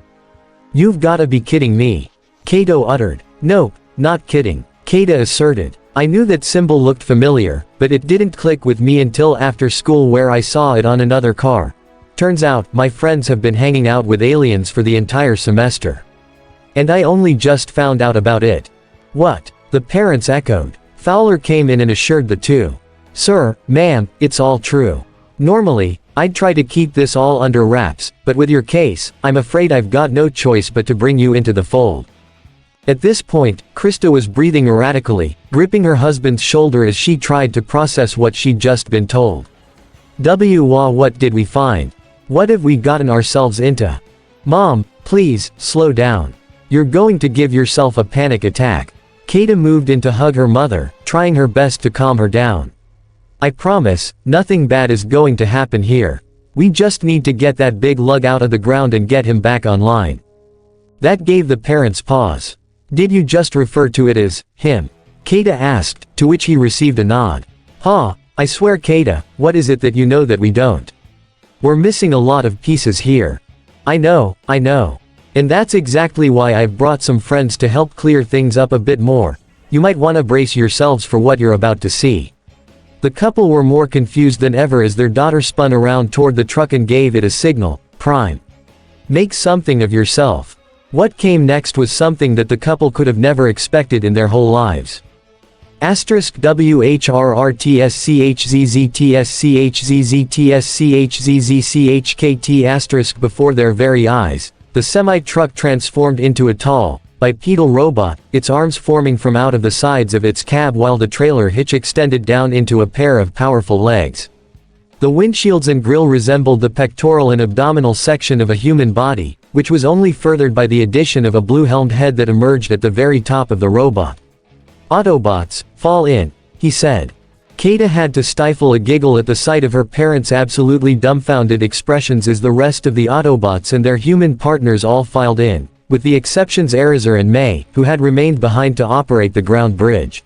You've gotta be kidding me. Kato uttered. Nope, not kidding. Kata asserted. I knew that symbol looked familiar, but it didn't click with me until after school where I saw it on another car. Turns out, my friends have been hanging out with aliens for the entire semester. And I only just found out about it. What? The parents echoed. Fowler came in and assured the two. Sir, ma'am, it's all true. Normally, I'd try to keep this all under wraps, but with your case, I'm afraid I've got no choice but to bring you into the fold. At this point, Krista was breathing erratically, gripping her husband's shoulder as she tried to process what she'd just been told. What did we find? What have we gotten ourselves into? Mom, please, slow down. You're going to give yourself a panic attack. Kata moved in to hug her mother, trying her best to calm her down. I promise, nothing bad is going to happen here. We just need to get that big lug out of the ground and get him back online. That gave the parents pause. Did you just refer to it as him? Kata asked, to which he received a nod. I swear Kata, what is it that you know that we don't? We're missing a lot of pieces here. I know. And that's exactly why I've brought some friends to help clear things up a bit more. You might want to brace yourselves for what you're about to see. The couple were more confused than ever as their daughter spun around toward the truck and gave it a signal. Prime. Make something of yourself. What came next was something that the couple could have never expected in their whole lives. *WHRRTSCHZZTSCHZZTSCHZZCHKT*. Before their very eyes, the semi-truck transformed into a tall, bipedal robot, its arms forming from out of the sides of its cab while the trailer hitch extended down into a pair of powerful legs. The windshields and grille resembled the pectoral and abdominal section of a human body, which was only furthered by the addition of a blue-helmed head that emerged at the very top of the robot. Autobots, fall in, he said. Kata had to stifle a giggle at the sight of her parents' absolutely dumbfounded expressions as the rest of the Autobots and their human partners all filed in, with the exceptions Eraser and May, who had remained behind to operate the ground bridge.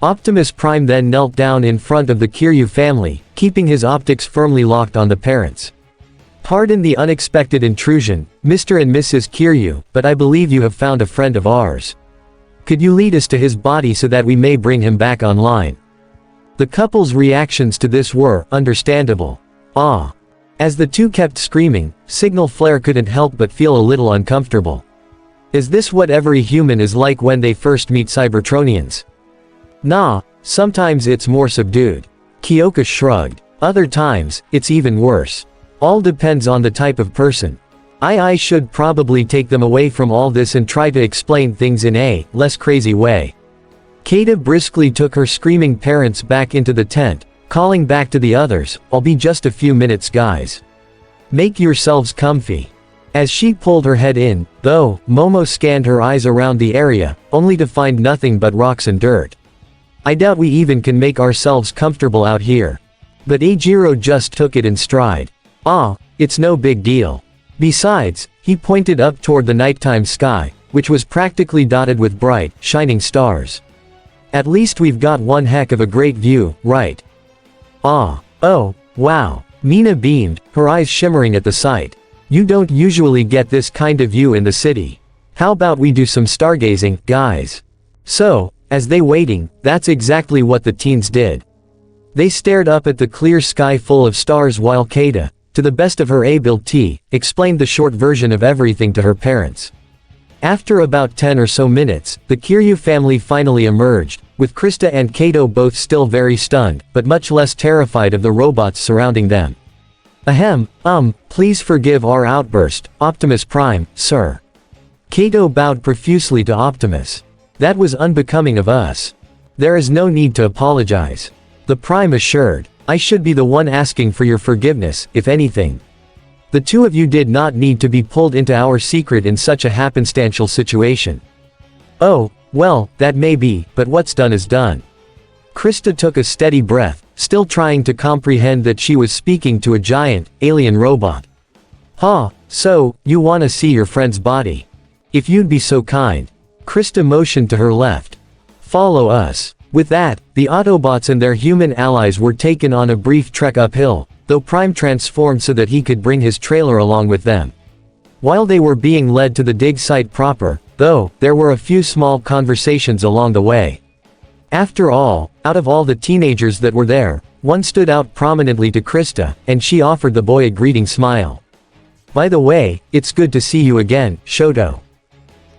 Optimus Prime then knelt down in front of the Kiryu family, keeping his optics firmly locked on the parents. Pardon the unexpected intrusion, Mr. and Mrs. Kiryu, but I believe you have found a friend of ours. Could you lead us to his body so that we may bring him back online? The couple's reactions to this were understandable. As the two kept screaming, Signal Flare couldn't help but feel a little uncomfortable. Is this what every human is like when they first meet Cybertronians? Nah, sometimes it's more subdued. Kyoka shrugged. Other times, it's even worse. All depends on the type of person. I should probably take them away from all this and try to explain things in a less crazy way. Kata briskly took her screaming parents back into the tent, calling back to the others, I'll be just a few minutes guys. Make yourselves comfy. As she pulled her head in, though, Momo scanned her eyes around the area, only to find nothing but rocks and dirt. I doubt we even can make ourselves comfortable out here. But Eijiro just took it in stride. It's no big deal. Besides, he pointed up toward the nighttime sky, which was practically dotted with bright, shining stars. At least we've got one heck of a great view, right? Oh, wow. Mina beamed, her eyes shimmering at the sight. You don't usually get this kind of view in the city. How about we do some stargazing, guys? So, as they waiting, that's exactly what the teens did. They stared up at the clear sky full of stars while Kata, to the best of her ability, explained the short version of everything to her parents. After about 10 or so minutes, the Kiryu family finally emerged, with Krista and Kato both still very stunned, but much less terrified of the robots surrounding them. Please forgive our outburst, Optimus Prime, sir. Kato bowed profusely to Optimus. That was unbecoming of us. There is no need to apologize. The Prime assured. I should be the one asking for your forgiveness, if anything. The two of you did not need to be pulled into our secret in such a happenstantial situation. Oh, well, that may be, but what's done is done. Krista took a steady breath, still trying to comprehend that she was speaking to a giant, alien robot. "Huh, so, you wanna see your friend's body? If you'd be so kind." Krista motioned to her left. "Follow us." With that, the Autobots and their human allies were taken on a brief trek uphill, though Prime transformed so that he could bring his trailer along with them. While they were being led to the dig site proper, though, there were a few small conversations along the way. After all, out of all the teenagers that were there, one stood out prominently to Krista, and she offered the boy a greeting smile. "By the way, it's good to see you again, Shoto."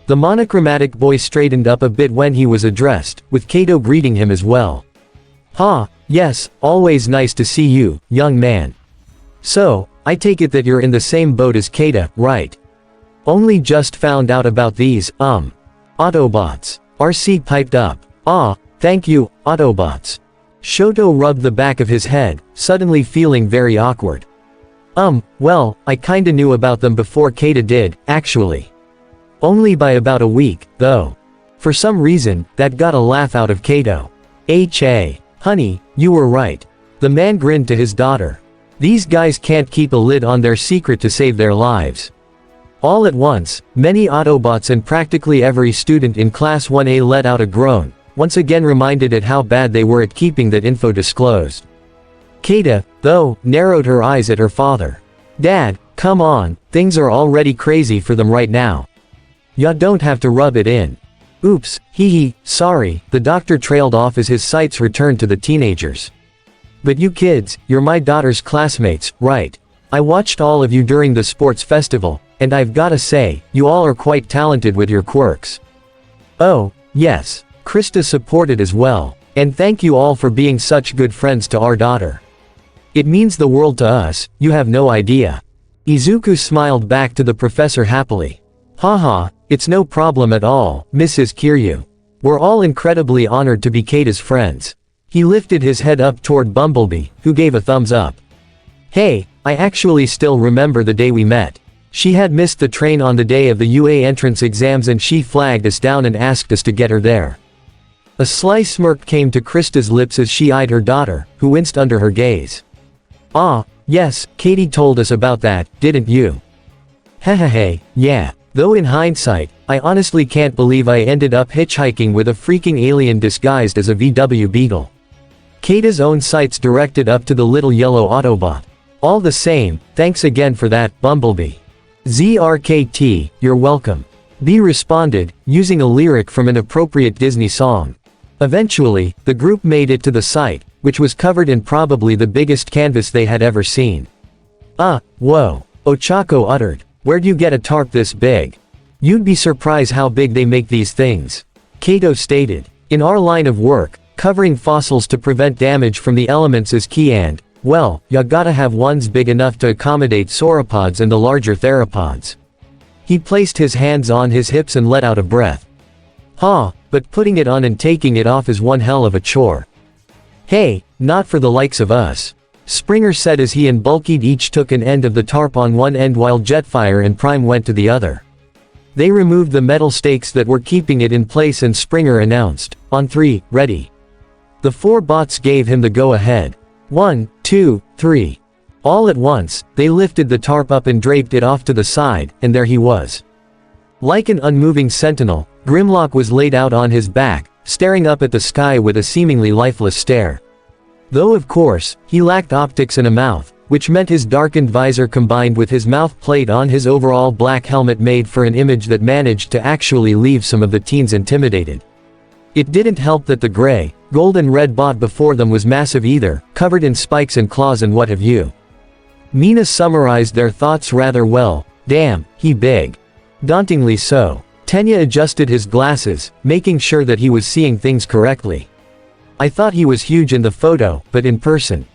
The monochromatic boy straightened up a bit when he was addressed, with Kato greeting him as well. Yes, always nice to see you, young man. So, I take it that you're in the same boat as Kato, right? Only just found out about these, Autobots. RC piped up. Thank you, Autobots. Shoto rubbed the back of his head, suddenly feeling very awkward. Well, I kinda knew about them before Kato did, actually. Only by about a week, though. For some reason, that got a laugh out of Kato. MHA. Honey, you were right. The man grinned to his daughter. These guys can't keep a lid on their secret to save their lives. All at once, many Autobots and practically every student in Class 1A let out a groan, once again reminded at how bad they were at keeping that info disclosed. Kato, though, narrowed her eyes at her father. Dad, come on, things are already crazy for them right now. Ya don't have to rub it in. Oops, sorry, the doctor trailed off as his sights returned to the teenagers. But you kids, you're my daughter's classmates, right? I watched all of you during the sports festival, and I've gotta say, you all are quite talented with your quirks. Oh, yes, Krista supported as well, and thank you all for being such good friends to our daughter. It means the world to us, you have no idea. Izuku smiled back to the professor happily. Haha, it's no problem at all, Mrs. Kiryu. We're all incredibly honored to be Kata's friends. He lifted his head up toward Bumblebee, who gave a thumbs up. Hey, I actually still remember the day we met. She had missed the train on the day of the UA entrance exams and she flagged us down and asked us to get her there. A sly smirk came to Krista's lips as she eyed her daughter, who winced under her gaze. Yes, Katie told us about that, didn't you? Hehehe, yeah. Though in hindsight, I honestly can't believe I ended up hitchhiking with a freaking alien disguised as a VW Beetle. Kata's own sights directed up to the little yellow Autobot. All the same, thanks again for that, Bumblebee. ZRKT, you're welcome. B responded, using a lyric from an appropriate Disney song. Eventually, the group made it to the site, which was covered in probably the biggest canvas they had ever seen. Whoa. Ochako uttered. Where'd you get a tarp this big? You'd be surprised how big they make these things. Kato stated. In our line of work, covering fossils to prevent damage from the elements is key and, well, ya gotta have ones big enough to accommodate sauropods and the larger theropods. He placed his hands on his hips and let out a breath. But putting it on and taking it off is one hell of a chore. Hey, not for the likes of us. Springer said as he and Bulkied each took an end of the tarp on one end while Jetfire and Prime went to the other. They removed the metal stakes that were keeping it in place and Springer announced, on 3, ready. The 4 bots gave him the go-ahead. 1, 2, 3. All at once, they lifted the tarp up and draped it off to the side, and there he was. Like an unmoving sentinel, Grimlock was laid out on his back, staring up at the sky with a seemingly lifeless stare. Though of course, he lacked optics and a mouth, which meant his darkened visor combined with his mouth plate on his overall black helmet made for an image that managed to actually leave some of the teens intimidated. It didn't help that the gray, gold and red bot before them was massive either, covered in spikes and claws and what have you. Mina summarized their thoughts rather well, damn, he big. Dauntingly so. Tenya adjusted his glasses, making sure that he was seeing things correctly. I thought he was huge in the photo, but in person.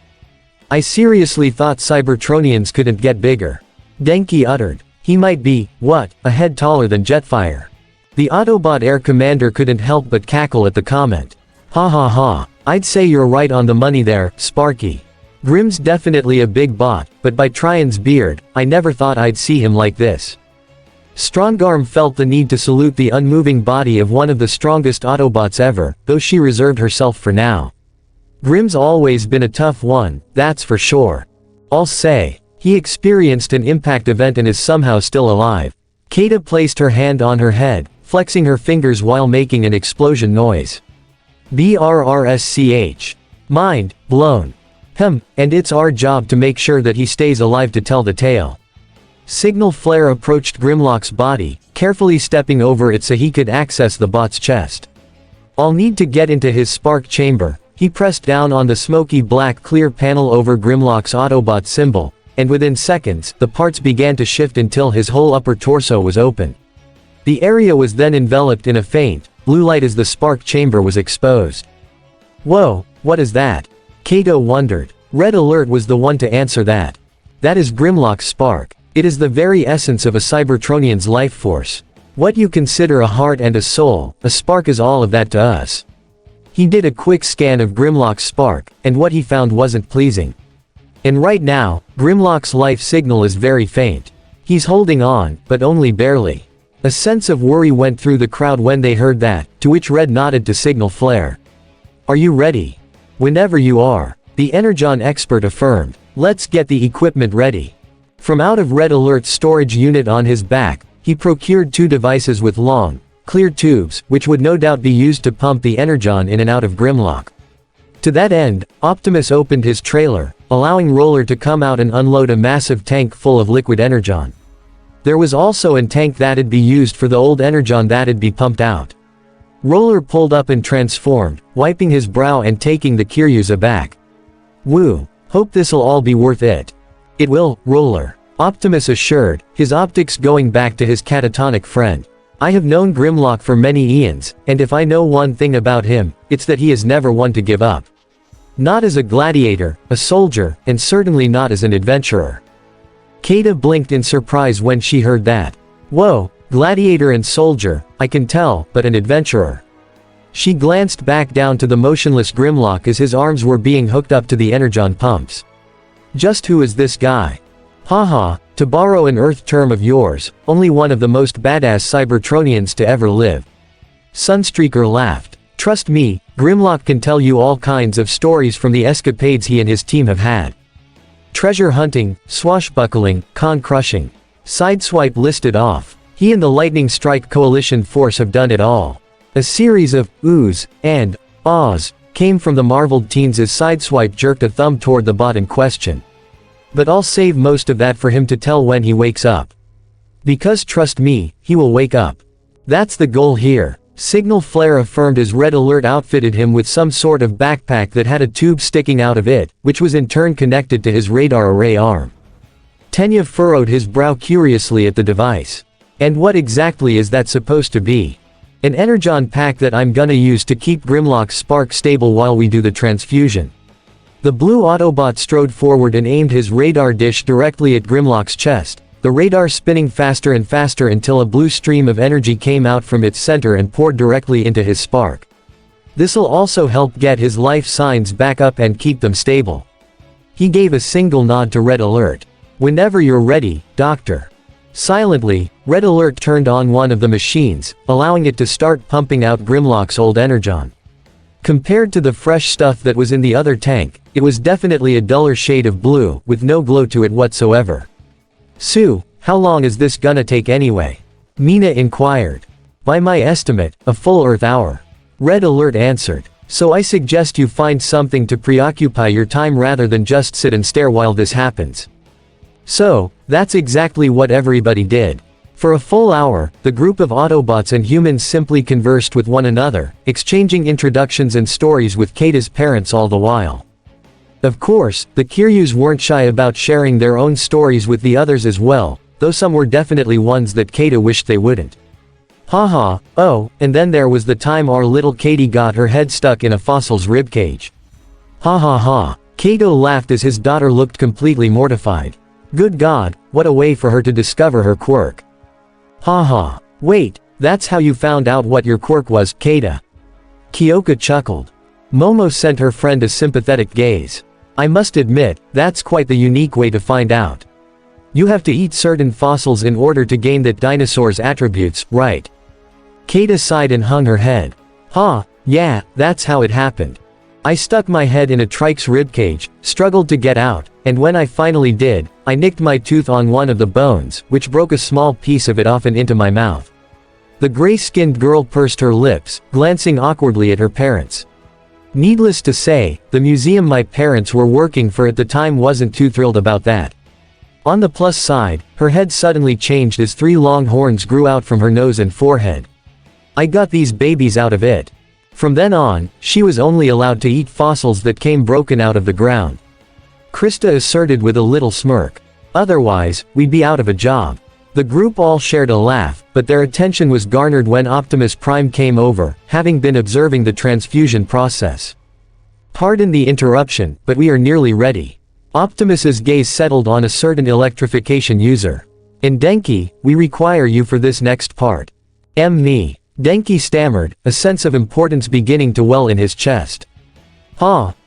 I seriously thought Cybertronians couldn't get bigger. Denki uttered. He might be, a head taller than Jetfire. The Autobot Air Commander couldn't help but cackle at the comment. Ha ha ha, I'd say you're right on the money there, Sparky. Grim's definitely a big bot, but by Trion's beard, I never thought I'd see him like this. Strongarm felt the need to salute the unmoving body of one of the strongest Autobots ever, though she reserved herself for now. Grim's always been a tough one, that's for sure. I'll say. He experienced an impact event and is somehow still alive. Kata placed her hand on her head, flexing her fingers while making an explosion noise. BRRSCH. Mind blown. And it's our job to make sure that he stays alive to tell the tale. Signal Flare approached Grimlock's body, carefully stepping over it so he could access the bot's chest. I'll need to get into his spark chamber. He pressed down on the smoky black clear panel over Grimlock's Autobot symbol, and within seconds, the parts began to shift until his whole upper torso was open. The area was then enveloped in a faint, blue light as the spark chamber was exposed. Whoa, what is that? Kato wondered. Red Alert was the one to answer that. That is Grimlock's spark. It is the very essence of a Cybertronian's life force. What you consider a heart and a soul, a spark is all of that to us. He did a quick scan of Grimlock's spark, and what he found wasn't pleasing. And right now, Grimlock's life signal is very faint. He's holding on, but only barely. A sense of worry went through the crowd when they heard that, to which Red nodded to Signal Flare. Are you ready? Whenever you are, the Energon expert affirmed. Let's get the equipment ready. From out of Red Alert's storage unit on his back, he procured 2 devices with long, clear tubes, which would no doubt be used to pump the Energon in and out of Grimlock. To that end, Optimus opened his trailer, allowing Roller to come out and unload a massive tank full of liquid Energon. There was also a tank that'd be used for the old Energon that'd be pumped out. Roller pulled up and transformed, wiping his brow and taking the Kiryus aback. Woo, hope this'll all be worth it. It will, Roller, Optimus assured, his optics going back to his catatonic friend. I have known Grimlock for many eons, and if I know one thing about him, it's that he is never one to give up. Not as a gladiator, a soldier, and certainly not as an adventurer. Kata blinked in surprise when she heard that. Whoa, gladiator and soldier, I can tell, but an adventurer. She glanced back down to the motionless Grimlock as his arms were being hooked up to the Energon pumps. Just who is this guy? Haha, to borrow an Earth term of yours, only one of the most badass Cybertronians to ever live. Sunstreaker laughed. Trust me, Grimlock can tell you all kinds of stories from the escapades he and his team have had. Treasure hunting, swashbuckling, con-crushing. Sideswipe listed off. He and the Lightning Strike Coalition force have done it all. A series of oohs and ahs came from the marveled teens as Sideswipe jerked a thumb toward the bot in question. But I'll save most of that for him to tell when he wakes up. Because trust me, he will wake up. That's the goal here, Signal Flare affirmed as Red Alert outfitted him with some sort of backpack that had a tube sticking out of it, which was in turn connected to his radar array arm. Tenya furrowed his brow curiously at the device. And what exactly is that supposed to be? An Energon pack that I'm gonna use to keep Grimlock's spark stable while we do the transfusion. The blue Autobot strode forward and aimed his radar dish directly at Grimlock's chest, the radar spinning faster and faster until a blue stream of energy came out from its center and poured directly into his spark. This'll also help get his life signs back up and keep them stable. He gave a single nod to Red Alert. Whenever you're ready, Doctor. Silently, Red Alert turned on one of the machines, allowing it to start pumping out Grimlock's old Energon. Compared to the fresh stuff that was in the other tank, it was definitely a duller shade of blue, with no glow to it whatsoever. Sue, how long is this gonna take anyway? Mina inquired. By my estimate, a full Earth hour. Red Alert answered. So I suggest you find something to preoccupy your time rather than just sit and stare while this happens. So, that's exactly what everybody did. For a full hour, the group of Autobots and humans simply conversed with one another, exchanging introductions and stories with Kata's parents all the while. Of course, the Kiryus weren't shy about sharing their own stories with the others as well, though some were definitely ones that Kata wished they wouldn't. Haha, oh, and then there was the time our little Katie got her head stuck in a fossil's ribcage. Ha ha ha. Kato laughed as his daughter looked completely mortified. Good God, what a way for her to discover her quirk. Ha ha. Wait, that's how you found out what your quirk was, Kata. Kyoka chuckled. Momo sent her friend a sympathetic gaze. I must admit, that's quite the unique way to find out. You have to eat certain fossils in order to gain that dinosaur's attributes, right? Kata sighed and hung her head. Yeah, that's how it happened. I stuck my head in a trike's ribcage, struggled to get out, and when I finally did, I nicked my tooth on one of the bones, which broke a small piece of it off and into my mouth. The gray-skinned girl pursed her lips, glancing awkwardly at her parents. Needless to say, the museum my parents were working for at the time wasn't too thrilled about that. On the plus side, her head suddenly changed as 3 long horns grew out from her nose and forehead. I got these babies out of it. From then on, she was only allowed to eat fossils that came broken out of the ground. Krista asserted with a little smirk. Otherwise, we'd be out of a job. The group all shared a laugh, but their attention was garnered when Optimus Prime came over, having been observing the transfusion process. Pardon the interruption, but we are nearly ready. Optimus's gaze settled on a certain electrification user. In Denki, we require you for this next part. Me. Denki stammered, a sense of importance beginning to well in his chest.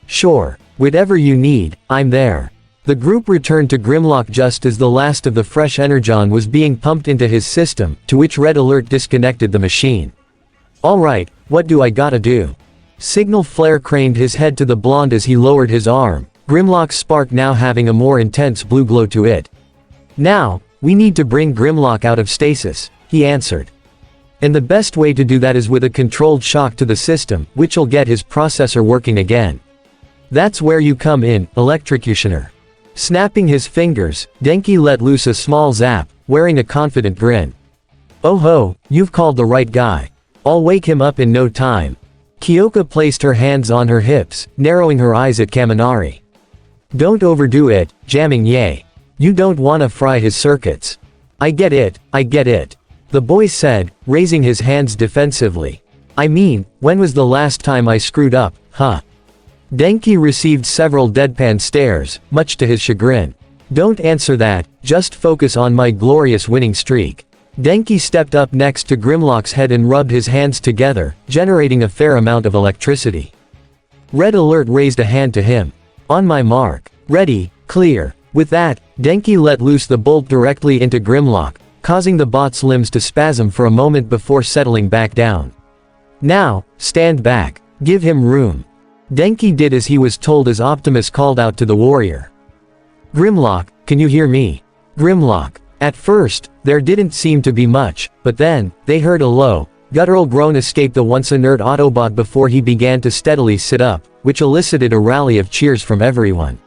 Sure. Whatever you need, I'm there. The group returned to Grimlock just as the last of the fresh energon was being pumped into his system, to which Red Alert disconnected the machine. Alright, what do I gotta do? Signal Flare craned his head to the blonde as he lowered his arm, Grimlock's spark now having a more intense blue glow to it. Now, we need to bring Grimlock out of stasis, he answered. And the best way to do that is with a controlled shock to the system, which'll get his processor working again. That's where you come in, Electrocutioner. Snapping his fingers, Denki let loose a small zap, wearing a confident grin. Oh ho, you've called the right guy. I'll wake him up in no time. Kyoka placed her hands on her hips, narrowing her eyes at Kaminari. Don't overdo it, jamming Ye. You don't wanna fry his circuits. I get it, the boy said, raising his hands defensively. I mean, when was the last time I screwed up, huh? Denki received several deadpan stares, much to his chagrin. Don't answer that, just focus on my glorious winning streak. Denki stepped up next to Grimlock's head and rubbed his hands together, generating a fair amount of electricity. Red Alert raised a hand to him. On my mark. Ready, clear. With that, Denki let loose the bolt directly into Grimlock, causing the bot's limbs to spasm for a moment before settling back down. Now, stand back. Give him room. Denki did as he was told as Optimus called out to the warrior. Grimlock, can you hear me? Grimlock. At first, there didn't seem to be much, but then, they heard a low, guttural groan escape the once inert Autobot before he began to steadily sit up, which elicited a rally of cheers from everyone.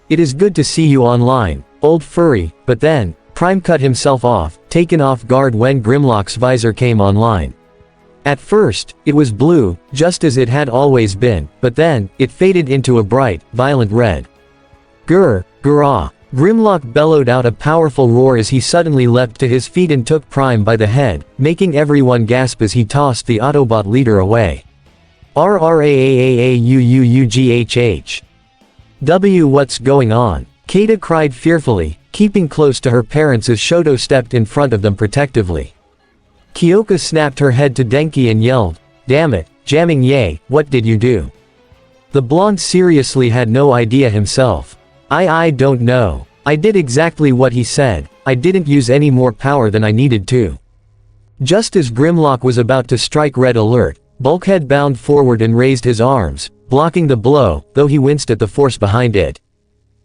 It is good to see you online, old furry, but then, Prime cut himself off, taken off guard when Grimlock's visor came online. At first, it was blue, just as it had always been, but then, it faded into a bright, violent red. Grrrah. Grimlock bellowed out a powerful roar as he suddenly leapt to his feet and took Prime by the head, making everyone gasp as he tossed the Autobot leader away. RRAAAAUUUGHH. What's going on? Kata cried fearfully, keeping close to her parents as Shoto stepped in front of them protectively. Kyoka snapped her head to Denki and yelled, damn it, jamming Ye, what did you do? The blonde seriously had no idea himself. I don't know. I did exactly what he said, I didn't use any more power than I needed to. Just as Grimlock was about to strike Red Alert, Bulkhead bounded forward and raised his arms, blocking the blow, though he winced at the force behind it.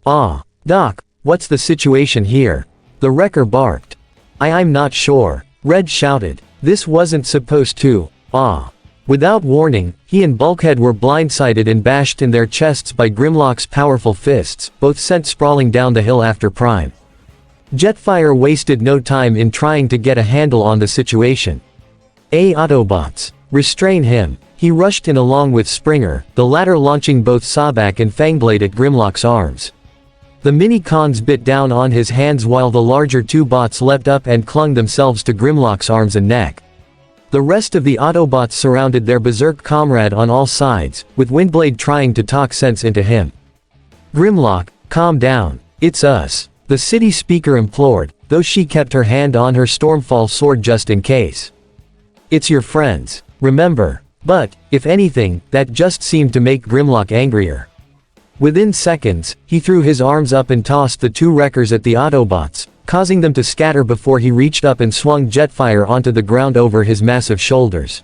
Doc, what's the situation here? The wrecker barked. I'm not sure. Red shouted. This wasn't supposed to. Without warning, he and Bulkhead were blindsided and bashed in their chests by Grimlock's powerful fists, both sent sprawling down the hill after Prime. Jetfire wasted no time in trying to get a handle on the situation. Autobots. Restrain him. He rushed in along with Springer, the latter launching both Sabak and Fangblade at Grimlock's arms. The mini-cons bit down on his hands while the larger two bots leapt up and clung themselves to Grimlock's arms and neck. The rest of the Autobots surrounded their berserk comrade on all sides, with Windblade trying to talk sense into him. Grimlock, calm down. It's us. The city speaker implored, though she kept her hand on her Stormfall sword just in case. It's your friends. Remember. But, if anything, that just seemed to make Grimlock angrier. Within seconds, he threw his arms up and tossed the two wreckers at the Autobots, causing them to scatter before he reached up and swung Jetfire onto the ground over his massive shoulders.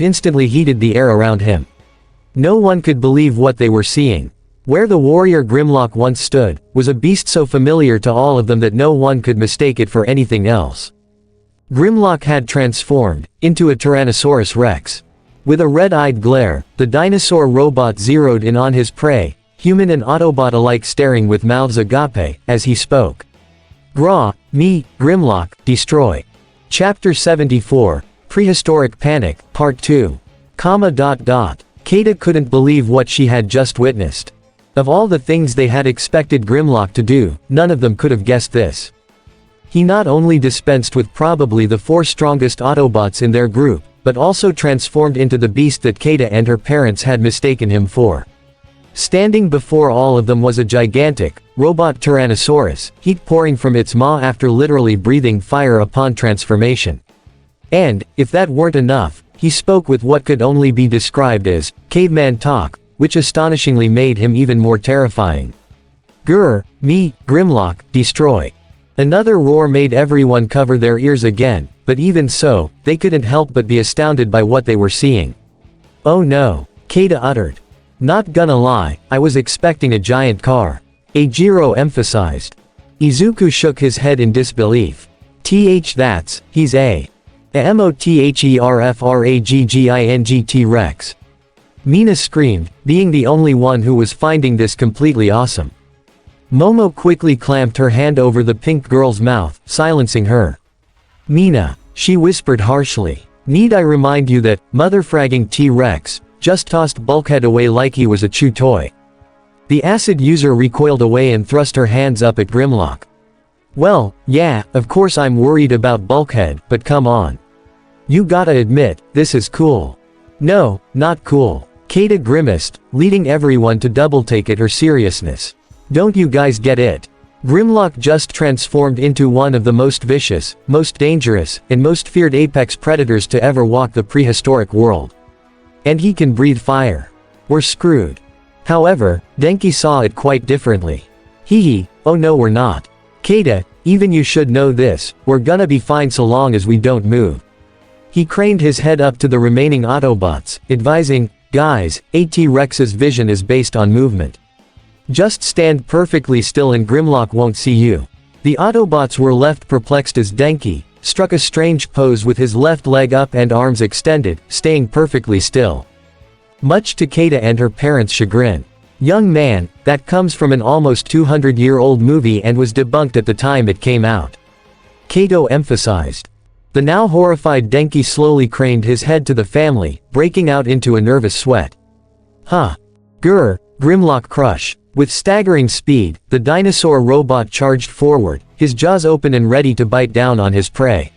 which instantly heated the air around him. No one could believe what they were seeing. Where the warrior Grimlock once stood, was a beast so familiar to all of them that no one could mistake it for anything else. Grimlock had transformed into a Tyrannosaurus Rex. With a red-eyed glare, the dinosaur robot zeroed in on his prey, human and Autobot alike staring with mouths agape, as he spoke. Gra, me, Grimlock, destroy. Chapter 74, Prehistoric Panic, Part 2. Kata couldn't believe what she had just witnessed. Of all the things they had expected Grimlock to do, none of them could have guessed this. He not only dispensed with probably the 4 strongest Autobots in their group, but also transformed into the beast that Kata and her parents had mistaken him for. Standing before all of them was a gigantic, robot Tyrannosaurus, heat pouring from its maw after literally breathing fire upon transformation. And, if that weren't enough, he spoke with what could only be described as caveman talk, which astonishingly made him even more terrifying. Grr, me, Grimlock, destroy. Another roar made everyone cover their ears again, but even so, they couldn't help but be astounded by what they were seeing. Oh no, Kata uttered. Not gonna lie, I was expecting a giant car. Eijiro emphasized. Izuku shook his head in disbelief. He's a MOTHERFRAGGING T-Rex. Mina screamed, being the only one who was finding this completely awesome. Momo quickly clamped her hand over the pink girl's mouth, silencing her. Mina, she whispered harshly. Need I remind you that, motherfragging T-Rex, just tossed Bulkhead away like he was a chew toy. The acid user recoiled away and thrust her hands up at Grimlock. Well, yeah, of course I'm worried about Bulkhead, but come on. You gotta admit, this is cool. No, not cool. Kata grimaced, leading everyone to double-take at her seriousness. Don't you guys get it? Grimlock just transformed into one of the most vicious, most dangerous, and most feared apex predators to ever walk the prehistoric world. And he can breathe fire. We're screwed. However, Denki saw it quite differently. Hee, oh no we're not. Kata, even you should know this, we're gonna be fine so long as we don't move. He craned his head up to the remaining Autobots, advising, guys, T-Rex's vision is based on movement. Just stand perfectly still and Grimlock won't see you. The Autobots were left perplexed as Denki struck a strange pose with his left leg up and arms extended, staying perfectly still. Much to Kata and her parents' chagrin. Young man, that comes from an almost 200-year-old movie and was debunked at the time it came out. Kato emphasized. The now horrified Denki slowly craned his head to the family, breaking out into a nervous sweat. Huh. Grr, Grimlock crush. With staggering speed, the dinosaur robot charged forward, his jaws open and ready to bite down on his prey.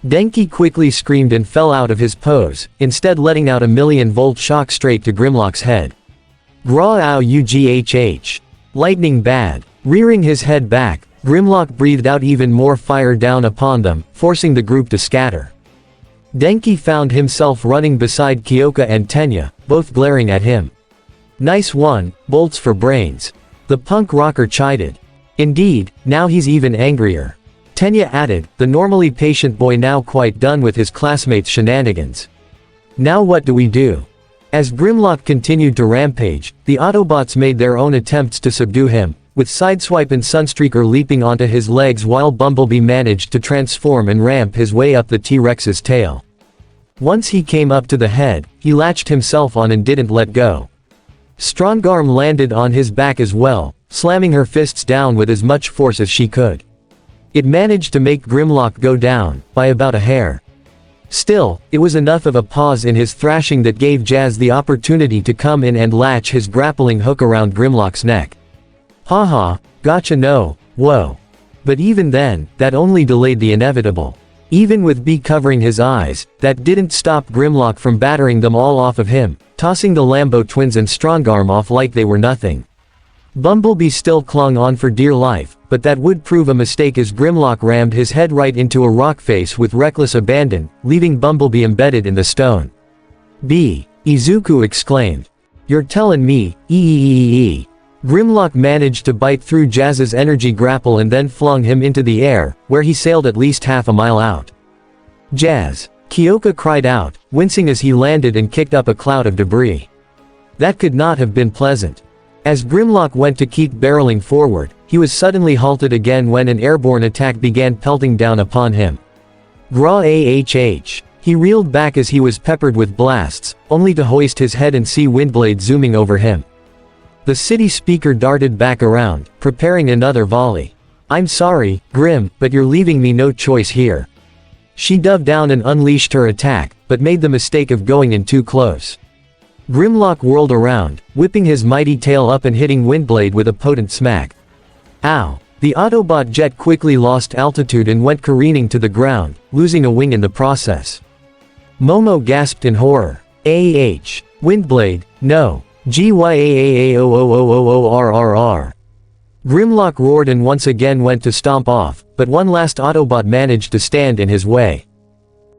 Denki quickly screamed and fell out of his pose, instead letting out a million-volt shock straight to Grimlock's head. Grau-ughh. Lightning bad. Rearing his head back, Grimlock breathed out even more fire down upon them, forcing the group to scatter. Denki found himself running beside Kyoka and Tenya, both glaring at him. Nice one, bolts for brains. The punk rocker chided. Indeed, now he's even angrier. Tenya added, the normally patient boy now quite done with his classmates' shenanigans. Now what do we do? As Grimlock continued to rampage, the Autobots made their own attempts to subdue him, with Sideswipe and Sunstreaker leaping onto his legs while Bumblebee managed to transform and ramp his way up the T-Rex's tail. Once he came up to the head, he latched himself on and didn't let go. Strongarm landed on his back as well, slamming her fists down with as much force as she could. It managed to make Grimlock go down, by about a hair. Still, it was enough of a pause in his thrashing that gave Jazz the opportunity to come in and latch his grappling hook around Grimlock's neck. Haha, gotcha no, whoa. But even then, that only delayed the inevitable. Even with B covering his eyes, that didn't stop Grimlock from battering them all off of him, tossing the Lambo twins and Strongarm off like they were nothing. Bumblebee still clung on for dear life, but that would prove a mistake as Grimlock rammed his head right into a rock face with reckless abandon, leaving Bumblebee embedded in the stone. B. Izuku exclaimed. You're tellin' me, eeeeee. Grimlock managed to bite through Jazz's energy grapple and then flung him into the air, where he sailed at least half a mile out. Jazz! Kyoka cried out, wincing as he landed and kicked up a cloud of debris. That could not have been pleasant. As Grimlock went to keep barreling forward, he was suddenly halted again when an airborne attack began pelting down upon him. Grah-ahh. He reeled back as he was peppered with blasts, only to hoist his head and see Windblade zooming over him. The city speaker darted back around, preparing another volley. I'm sorry, Grim, but you're leaving me no choice here. She dove down and unleashed her attack, but made the mistake of going in too close. Grimlock whirled around, whipping his mighty tail up and hitting Windblade with a potent smack. Ow! The Autobot jet quickly lost altitude and went careening to the ground, losing a wing in the process. Momo gasped in horror. Ah! Windblade, no! Gyaaaaoooorrr. Grimlock roared and once again went to stomp off, but one last Autobot managed to stand in his way.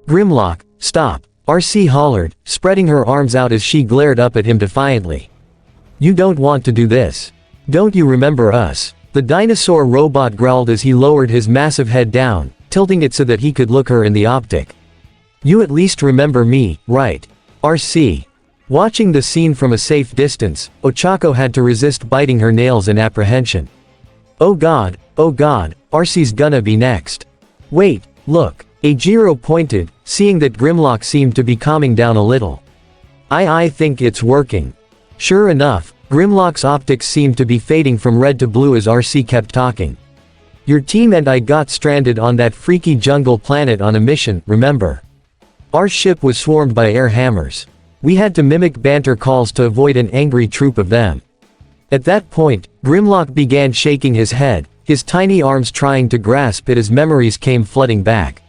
Grimlock, stop! RC hollered, spreading her arms out as she glared up at him defiantly. You don't want to do this. Don't you remember us? The dinosaur robot growled as he lowered his massive head down, tilting it so that he could look her in the optic. You at least remember me, right? RC. Watching the scene from a safe distance, Ochako had to resist biting her nails in apprehension. Oh god, RC's gonna be next. Wait, look. Eijiro pointed, seeing that Grimlock seemed to be calming down a little. I think it's working. Sure enough, Grimlock's optics seemed to be fading from red to blue as RC kept talking. Your team and I got stranded on that freaky jungle planet on a mission, remember? Our ship was swarmed by air hammers. We had to mimic banter calls to avoid an angry troop of them. At that point, Grimlock began shaking his head, his tiny arms trying to grasp it as memories came flooding back.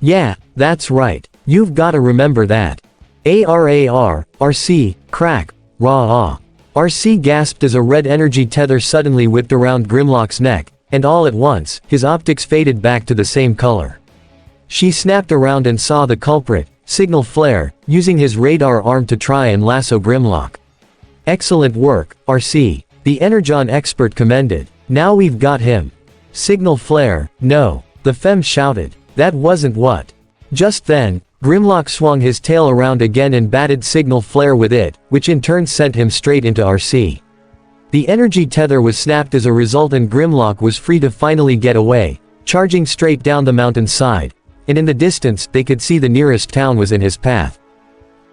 Yeah, that's right. You've gotta remember that. RC, crack, rah. RC gasped as a red energy tether suddenly whipped around Grimlock's neck, and all at once, his optics faded back to the same color. She snapped around and saw the culprit, Signal Flare, using his radar arm to try and lasso Grimlock. Excellent work, RC. The Energon expert commended. Now we've got him. Signal Flare, no. The Femme shouted. That wasn't what. Just then, Grimlock swung his tail around again and batted Signal Flare with it, which in turn sent him straight into RC. The energy tether was snapped as a result and Grimlock was free to finally get away, charging straight down the mountainside, and in the distance, they could see the nearest town was in his path.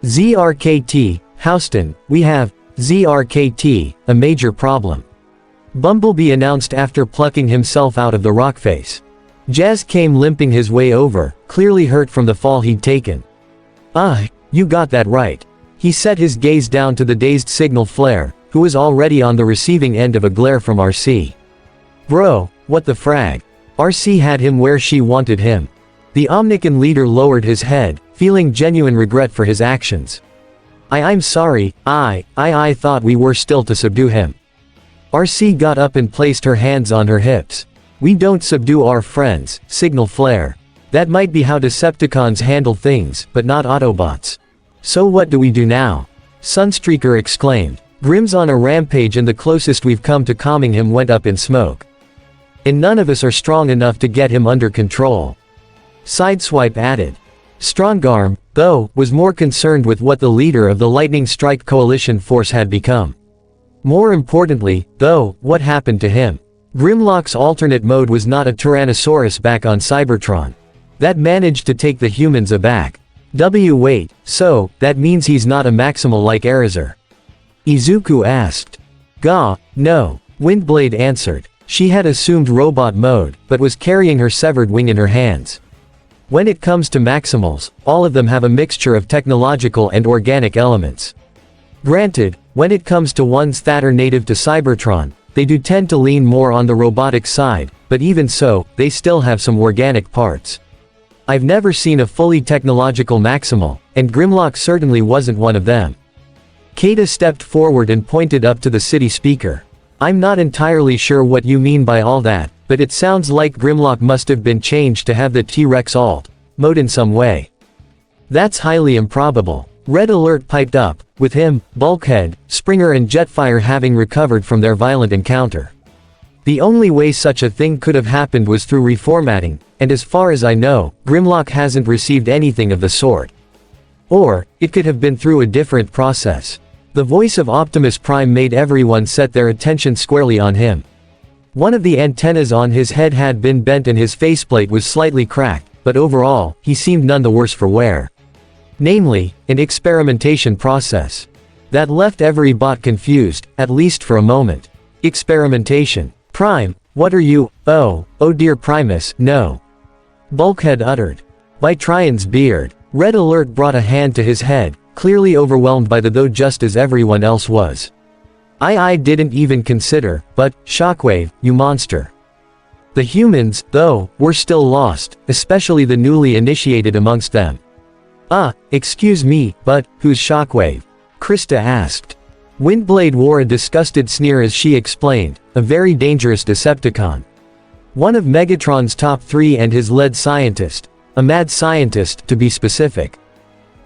ZRKT, Houston, we have, ZRKT, a major problem. Bumblebee announced after plucking himself out of the rock face. Jazz came limping his way over, clearly hurt from the fall he'd taken. You got that right. He set his gaze down to the dazed Signal Flare, who was already on the receiving end of a glare from RC. Bro, what the frag? RC had him where she wanted him. The Omnican leader lowered his head, feeling genuine regret for his actions. I'm sorry, I thought we were still to subdue him. RC got up and placed her hands on her hips. We don't subdue our friends, Signal Flare. That might be how Decepticons handle things, but not Autobots. So what do we do now? Sunstreaker exclaimed. Grim's on a rampage and the closest we've come to calming him went up in smoke. And none of us are strong enough to get him under control. Sideswipe added. Strongarm, though, was more concerned with what the leader of the Lightning Strike Coalition force had become. More importantly, though, what happened to him? Grimlock's alternate mode was not a Tyrannosaurus back on Cybertron. That managed to take the humans aback. Wait, so, that means he's not a Maximal like Eraser? Izuku asked. Gah, no. Windblade answered. She had assumed robot mode, but was carrying her severed wing in her hands. When it comes to Maximals, all of them have a mixture of technological and organic elements. Granted, when it comes to ones that are native to Cybertron, they do tend to lean more on the robotic side, but even so, they still have some organic parts. I've never seen a fully technological Maximal, and Grimlock certainly wasn't one of them. Kata stepped forward and pointed up to the city speaker. I'm not entirely sure what you mean by all that, but it sounds like Grimlock must have been changed to have the T-Rex alt mode in some way. That's highly improbable. Red Alert piped up, with him, Bulkhead, Springer and Jetfire having recovered from their violent encounter. The only way such a thing could have happened was through reformatting, and as far as I know, Grimlock hasn't received anything of the sort. Or, it could have been through a different process. The voice of Optimus Prime made everyone set their attention squarely on him. One of the antennas on his head had been bent and his faceplate was slightly cracked, but overall, he seemed none the worse for wear. Namely, an experimentation process. That left every bot confused, at least for a moment. Experimentation. Prime, what are you? Oh dear Primus, no. Bulkhead uttered. By Trion's beard. Red Alert brought a hand to his head, clearly overwhelmed by the though just as everyone else was. I didn't even consider, but, Shockwave, you monster. The humans, though, were still lost, especially the newly initiated amongst them. Excuse me, but, who's Shockwave? Krista asked. Windblade wore a disgusted sneer as she explained, a very dangerous Decepticon. One of Megatron's top 3 and his lead scientist. A mad scientist, to be specific.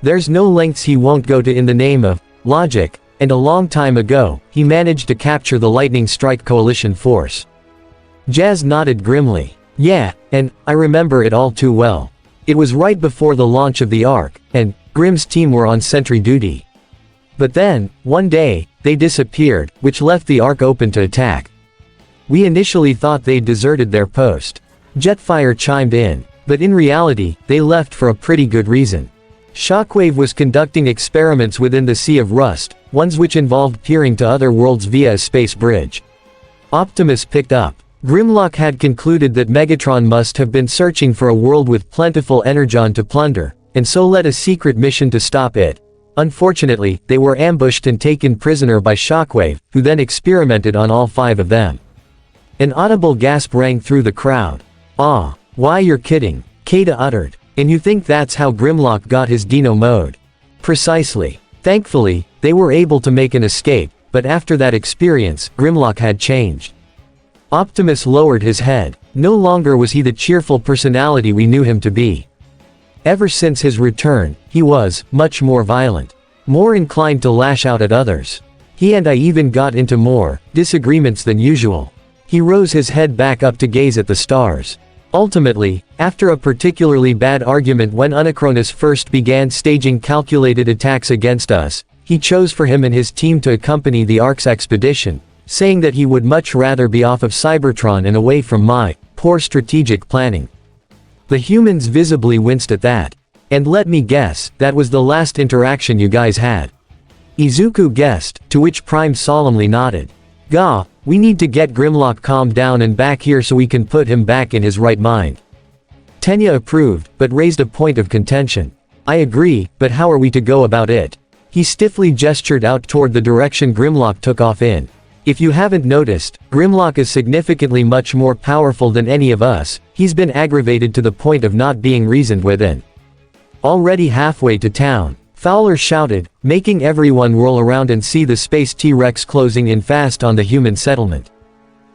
There's no lengths he won't go to in the name of logic, and a long time ago, he managed to capture the Lightning Strike Coalition force. Jazz nodded grimly. Yeah, and I remember it all too well. It was right before the launch of the Ark, and Grimm's team were on sentry duty. But then, one day, they disappeared, which left the Ark open to attack. We initially thought they'd deserted their post. Jetfire chimed in, but in reality, they left for a pretty good reason. Shockwave was conducting experiments within the Sea of Rust, ones which involved peering to other worlds via a space bridge. Optimus picked up. Grimlock had concluded that Megatron must have been searching for a world with plentiful energon to plunder, and so led a secret mission to stop it. Unfortunately, they were ambushed and taken prisoner by Shockwave, who then experimented on all 5 of them. An audible gasp rang through the crowd. Why you're kidding, Kata uttered. And you think that's how Grimlock got his Dino mode? Precisely. Thankfully, they were able to make an escape, but after that experience, Grimlock had changed. Optimus lowered his head. No longer was he the cheerful personality we knew him to be. Ever since his return, he was much more violent. More inclined to lash out at others. He and I even got into more disagreements than usual. He rose his head back up to gaze at the stars. Ultimately, after a particularly bad argument when Unicronus first began staging calculated attacks against us, he chose for him and his team to accompany the Ark's expedition, saying that he would much rather be off of Cybertron and away from my poor strategic planning. The humans visibly winced at that. And let me guess, that was the last interaction you guys had. Izuku guessed, to which Prime solemnly nodded. Gah, we need to get Grimlock calmed down and back here so we can put him back in his right mind. Tenya approved, but raised a point of contention. I agree, but how are we to go about it? He stiffly gestured out toward the direction Grimlock took off in. If you haven't noticed, Grimlock is significantly much more powerful than any of us. He's been aggravated to the point of not being reasoned with. Already halfway to town, Fowler shouted, making everyone whirl around and see the space T-Rex closing in fast on the human settlement.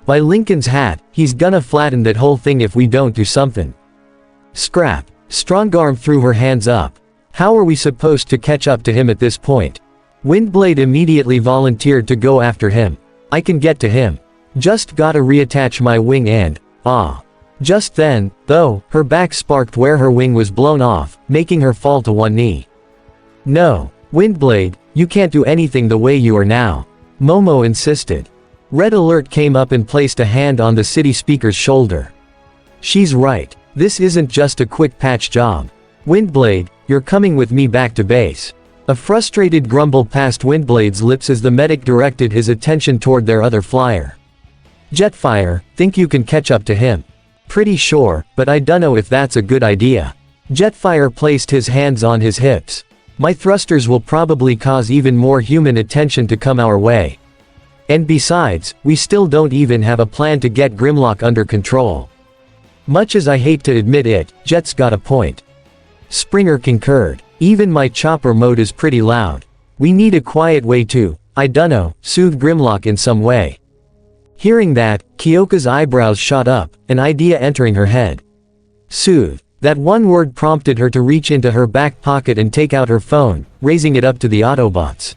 By Lincoln's hat, he's gonna flatten that whole thing if we don't do something. Scrap. Strongarm threw her hands up. How are we supposed to catch up to him at this point? Windblade immediately volunteered to go after him. I can get to him. Just gotta reattach my wing and, Just then, though, her back sparked where her wing was blown off, making her fall to one knee. No, Windblade, you can't do anything the way you are now, Momo insisted. Red Alert came up and placed a hand on the city speaker's shoulder. She's right. This isn't just a quick patch job. Windblade, you're coming with me back to base. A frustrated grumble passed Windblade's lips as the medic directed his attention toward their other flyer. Jetfire, think you can catch up to him? Pretty sure, but I dunno if that's a good idea. Jetfire placed his hands on his hips. My thrusters will probably cause even more human attention to come our way. And besides, we still don't even have a plan to get Grimlock under control. Much as I hate to admit it, Jet's got a point. Springer concurred. Even my chopper mode is pretty loud. We need a quiet way to, I dunno, soothe Grimlock in some way. Hearing that, Kyoka's eyebrows shot up, an idea entering her head. Soothe. That one word prompted her to reach into her back pocket and take out her phone, raising it up to the Autobots.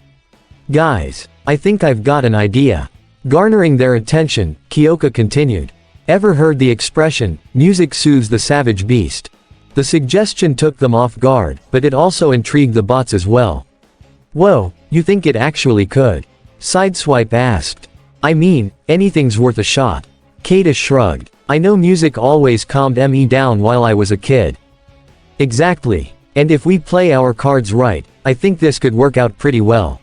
Guys, I think I've got an idea. Garnering their attention, Kyoka continued. Ever heard the expression, music soothes the savage beast? The suggestion took them off guard, but it also intrigued the bots as well. Whoa, you think it actually could? Sideswipe asked. I mean, anything's worth a shot. Kata shrugged. I know music always calmed me down while I was a kid. Exactly. And if we play our cards right, I think this could work out pretty well.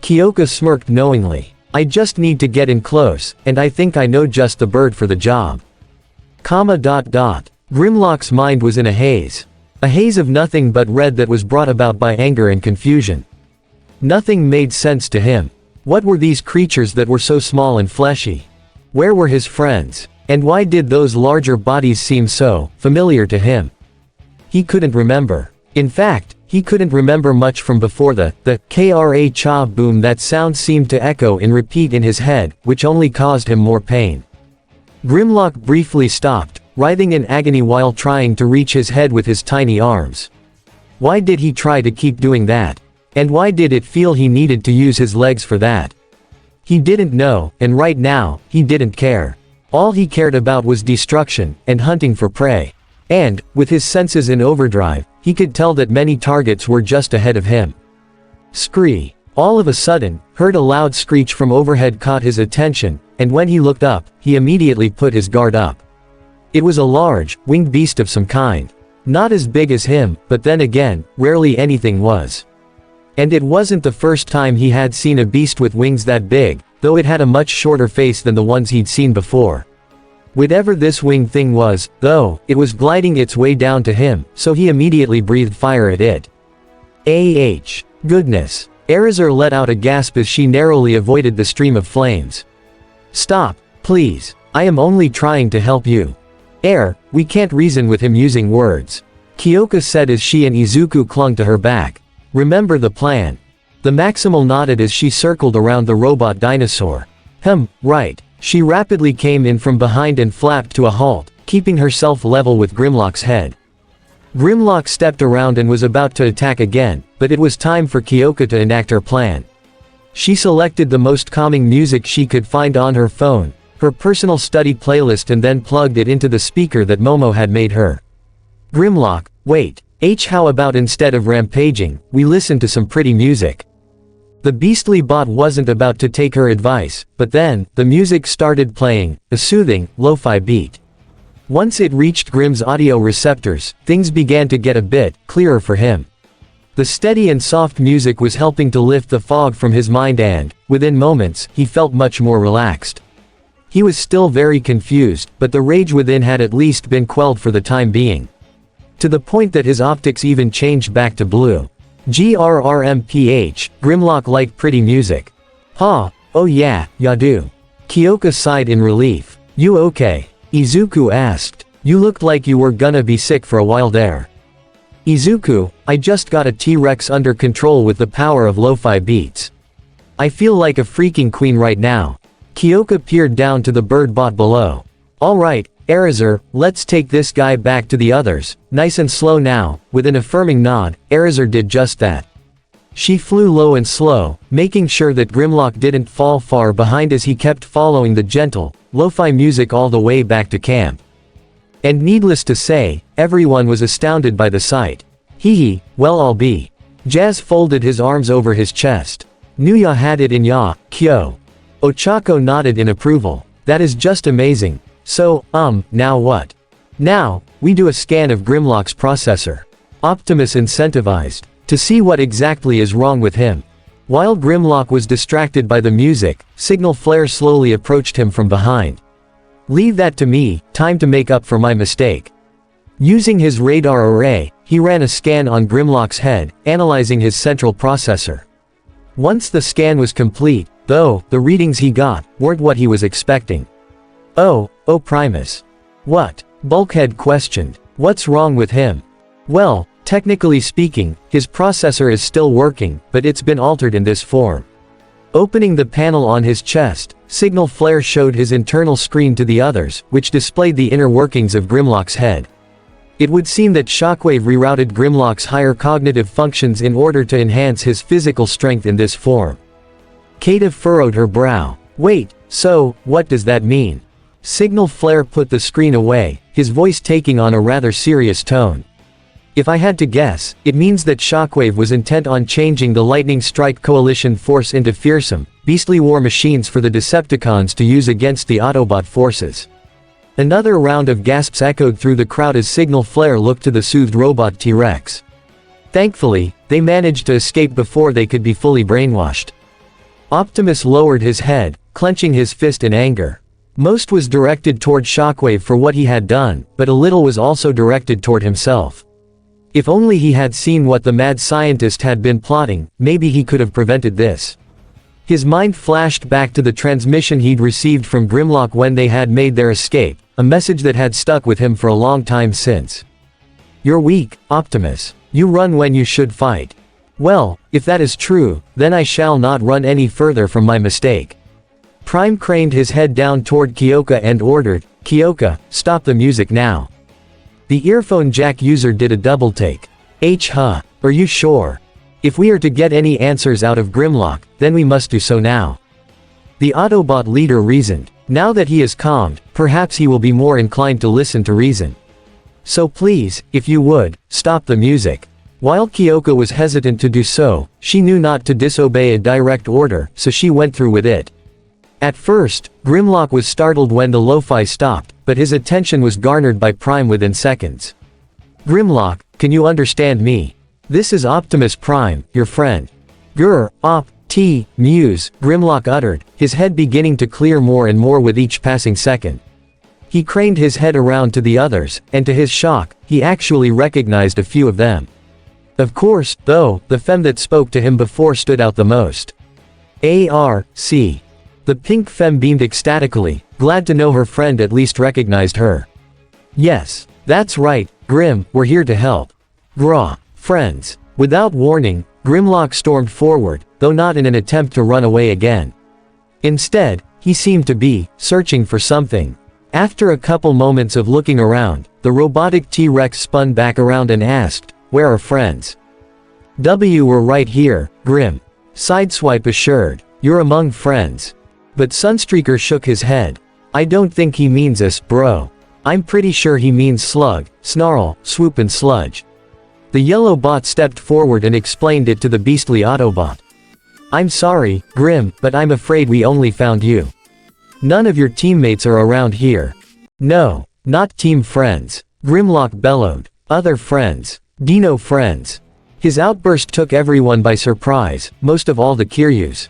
Kyoka smirked knowingly. I just need to get in close, and I think I know just the bird for the job. Grimlock's mind was in a haze. A haze of nothing but red that was brought about by anger and confusion. Nothing made sense to him. What were these creatures that were so small and fleshy? Where were his friends? And why did those larger bodies seem so familiar to him? He couldn't remember. In fact, he couldn't remember much from before the Kra cha boom. That sound seemed to echo and repeat in his head, which only caused him more pain. Grimlock briefly stopped, writhing in agony while trying to reach his head with his tiny arms. Why did he try to keep doing that? And why did it feel he needed to use his legs for that? He didn't know, and right now, he didn't care. All he cared about was destruction, and hunting for prey. And, with his senses in overdrive, he could tell that many targets were just ahead of him. Scree. All of a sudden, heard a loud screech from overhead caught his attention, and when he looked up, he immediately put his guard up. It was a large, winged beast of some kind. Not as big as him, but then again, rarely anything was. And it wasn't the first time he had seen a beast with wings that big, though it had a much shorter face than the ones he'd seen before. Whatever this winged thing was, though, it was gliding its way down to him, so he immediately breathed fire at it. Goodness. Erizur let out a gasp as she narrowly avoided the stream of flames. Stop, please. I am only trying to help you. We can't reason with him using words. Kyoka said as she and Izuku clung to her back. Remember the plan. The Maximal nodded as she circled around the robot dinosaur. Right. She rapidly came in from behind and flapped to a halt, keeping herself level with Grimlock's head. Grimlock stepped around and was about to attack again, but it was time for Kyoka to enact her plan. She selected the most calming music she could find on her phone, her personal study playlist, and then plugged it into the speaker that Momo had made her. Grimlock, wait. How about instead of rampaging, we listen to some pretty music? The beastly bot wasn't about to take her advice, but then, the music started playing, a soothing, lo-fi beat. Once it reached Grim's audio receptors, things began to get a bit clearer for him. The steady and soft music was helping to lift the fog from his mind and, within moments, he felt much more relaxed. He was still very confused, but the rage within had at least been quelled for the time being. To the point that his optics even changed back to blue. Grimlock liked pretty music. Oh yeah, ya do. Kyoka sighed in relief. You okay? Izuku asked. You looked like you were gonna be sick for a while there. Izuku, I just got a T-Rex under control with the power of lo-fi beats. I feel like a freaking queen right now. Kyoka peered down to the bird bot below. Alright, Eraser, let's take this guy back to the others, nice and slow now." With an affirming nod, Eraser did just that. She flew low and slow, making sure that Grimlock didn't fall far behind as he kept following the gentle, lo-fi music all the way back to camp. And needless to say, everyone was astounded by the sight. Hee, well I'll be. Jazz folded his arms over his chest. Nuya had it in ya, kyo. Ochako nodded in approval. That is just amazing. So, now what? Now, we do a scan of Grimlock's processor. Optimus incentivized, to see what exactly is wrong with him. While Grimlock was distracted by the music, Signal Flare slowly approached him from behind. "Leave that to me, time to make up for my mistake." Using his radar array, he ran a scan on Grimlock's head, analyzing his central processor. Once the scan was complete, though, the readings he got weren't what he was expecting. Oh Primus. What? Bulkhead questioned. What's wrong with him? Well, technically speaking, his processor is still working, but it's been altered in this form. Opening the panel on his chest, Signal Flare showed his internal screen to the others, which displayed the inner workings of Grimlock's head. It would seem that Shockwave rerouted Grimlock's higher cognitive functions in order to enhance his physical strength in this form. Kata furrowed her brow. Wait, so, what does that mean? Signal Flare put the screen away, his voice taking on a rather serious tone. If I had to guess, it means that Shockwave was intent on changing the Lightning Strike Coalition force into fearsome, beastly war machines for the Decepticons to use against the Autobot forces. Another round of gasps echoed through the crowd as Signal Flare looked to the soothed robot T-Rex. Thankfully, they managed to escape before they could be fully brainwashed. Optimus lowered his head, clenching his fist in anger. Most was directed toward Shockwave for what he had done, but a little was also directed toward himself. If only he had seen what the mad scientist had been plotting, maybe he could have prevented this. His mind flashed back to the transmission he'd received from Grimlock when they had made their escape, a message that had stuck with him for a long time since. "You're weak, Optimus. You run when you should fight." Well, if that is true, then I shall not run any further from my mistake. Prime craned his head down toward Kyoka and ordered, "Kyoka, stop the music now." The earphone jack user did a double take. MHA, are you sure? If we are to get any answers out of Grimlock, then we must do so now. The Autobot leader reasoned. Now that he is calmed, perhaps he will be more inclined to listen to reason. So please, if you would, stop the music. While Kyoka was hesitant to do so, she knew not to disobey a direct order, so she went through with it. At first, Grimlock was startled when the lo-fi stopped, but his attention was garnered by Prime within seconds. "Grimlock, can you understand me? This is Optimus Prime, your friend." Muse, Grimlock uttered, his head beginning to clear more and more with each passing second. He craned his head around to the others, and to his shock, he actually recognized a few of them. Of course, though, the femme that spoke to him before stood out the most. "ARC. The pink femme beamed ecstatically, glad to know her friend at least recognized her. "Yes, that's right, Grim, we're here to help. Friends." Without warning, Grimlock stormed forward, though not in an attempt to run away again. Instead, he seemed to be searching for something. After a couple moments of looking around, the robotic T-Rex spun back around and asked, "Where are friends?" "We're right here, Grim." Sideswipe assured, "You're among friends." But Sunstreaker shook his head. "I don't think he means us, bro. I'm pretty sure he means Slug, Snarl, Swoop and Sludge." The yellow bot stepped forward and explained it to the beastly Autobot. "I'm sorry, Grim, but I'm afraid we only found you. None of your teammates are around here." "No, not team friends," Grimlock bellowed. "Other friends. Dino friends." His outburst took everyone by surprise, most of all the Kiryus.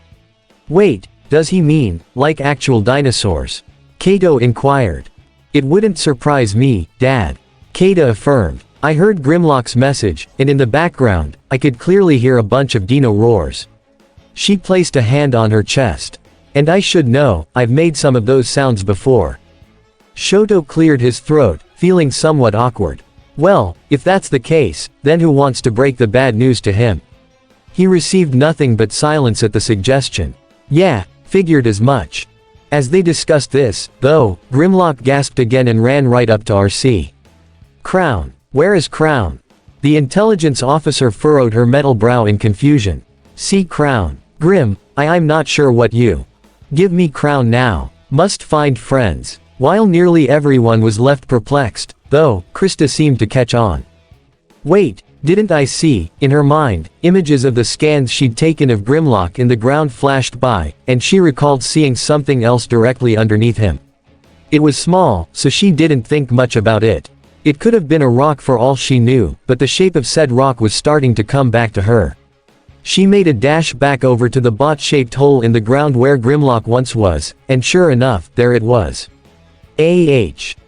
"Wait, does he mean, like actual dinosaurs?" Kato inquired. "It wouldn't surprise me, Dad," Kata affirmed. "I heard Grimlock's message, and in the background, I could clearly hear a bunch of dino roars." She placed a hand on her chest. "And I should know, I've made some of those sounds before." Shoto cleared his throat, feeling somewhat awkward. Well, if that's the case, then who wants to break the bad news to him? He received nothing but silence at the suggestion. "Yeah, figured as much." As they discussed this, though, Grimlock gasped again and ran right up to RC. Crown. Where is Crown? The intelligence officer furrowed her metal brow in confusion. See Crown. Grim, I'm not sure what you. Give me Crown now. Must find friends. While nearly everyone was left perplexed, though, Krista seemed to catch on. Wait, didn't I see, in her mind, images of the scans she'd taken of Grimlock in the ground flashed by, and she recalled seeing something else directly underneath him. It was small, so she didn't think much about it. It could have been a rock for all she knew, but the shape of said rock was starting to come back to her. She made a dash back over to the bot-shaped hole in the ground where Grimlock once was, and sure enough, there it was.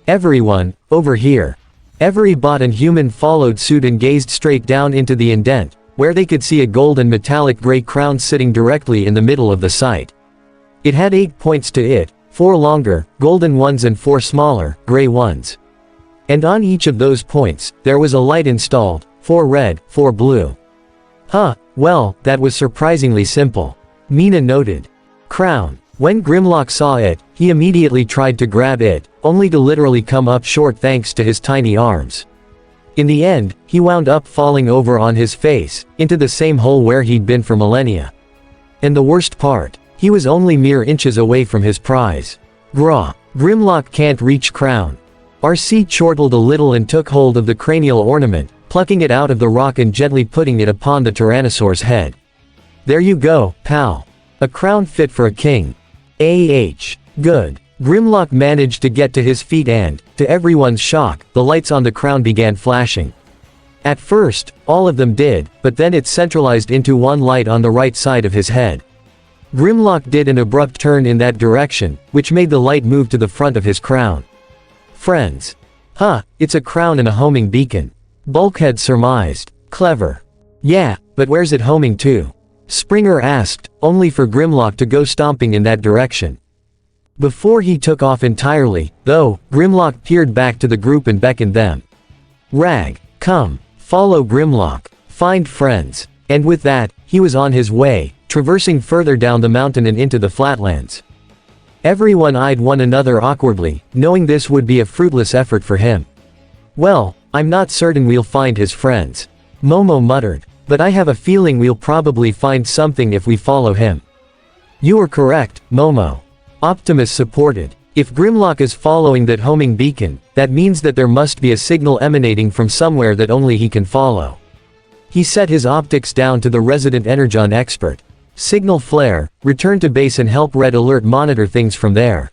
Everyone, over here. Every bot and human followed suit and gazed straight down into the indent, where they could see a golden metallic gray crown sitting directly in the middle of the site. It had 8 points to it, 4 longer, golden ones and 4 smaller, gray ones. And on each of those points, there was a light installed, 4 red, 4 blue. Huh, well, that was surprisingly simple. Mina noted. Crown. When Grimlock saw it, he immediately tried to grab it, only to literally come up short thanks to his tiny arms. In the end, he wound up falling over on his face, into the same hole where he'd been for millennia. And the worst part, he was only mere inches away from his prize. Grah. Grimlock can't reach Crown. RC chortled a little and took hold of the cranial ornament, plucking it out of the rock and gently putting it upon the Tyrannosaur's head. There you go, pal. A crown fit for a king. Good. Grimlock managed to get to his feet and, to everyone's shock, the lights on the crown began flashing. At first, all of them did, but then it centralized into one light on the right side of his head. Grimlock did an abrupt turn in that direction, which made the light move to the front of his crown. Friends. Huh, it's a crown and a homing beacon. Bulkhead surmised. Clever. Yeah, but where's it homing to? Springer asked, only for Grimlock to go stomping in that direction. Before he took off entirely, though, Grimlock peered back to the group and beckoned them. Rag, come, follow Grimlock, find friends. And with that, he was on his way, traversing further down the mountain and into the flatlands. Everyone eyed one another awkwardly, knowing this would be a fruitless effort for him. Well, I'm not certain we'll find his friends. Momo muttered. But I have a feeling we'll probably find something if we follow him. You are correct, Momo. Optimus supported. If Grimlock is following that homing beacon, that means that there must be a signal emanating from somewhere that only he can follow. He set his optics down to the resident Energon expert. Signal flare, return to base and help Red Alert monitor things from there.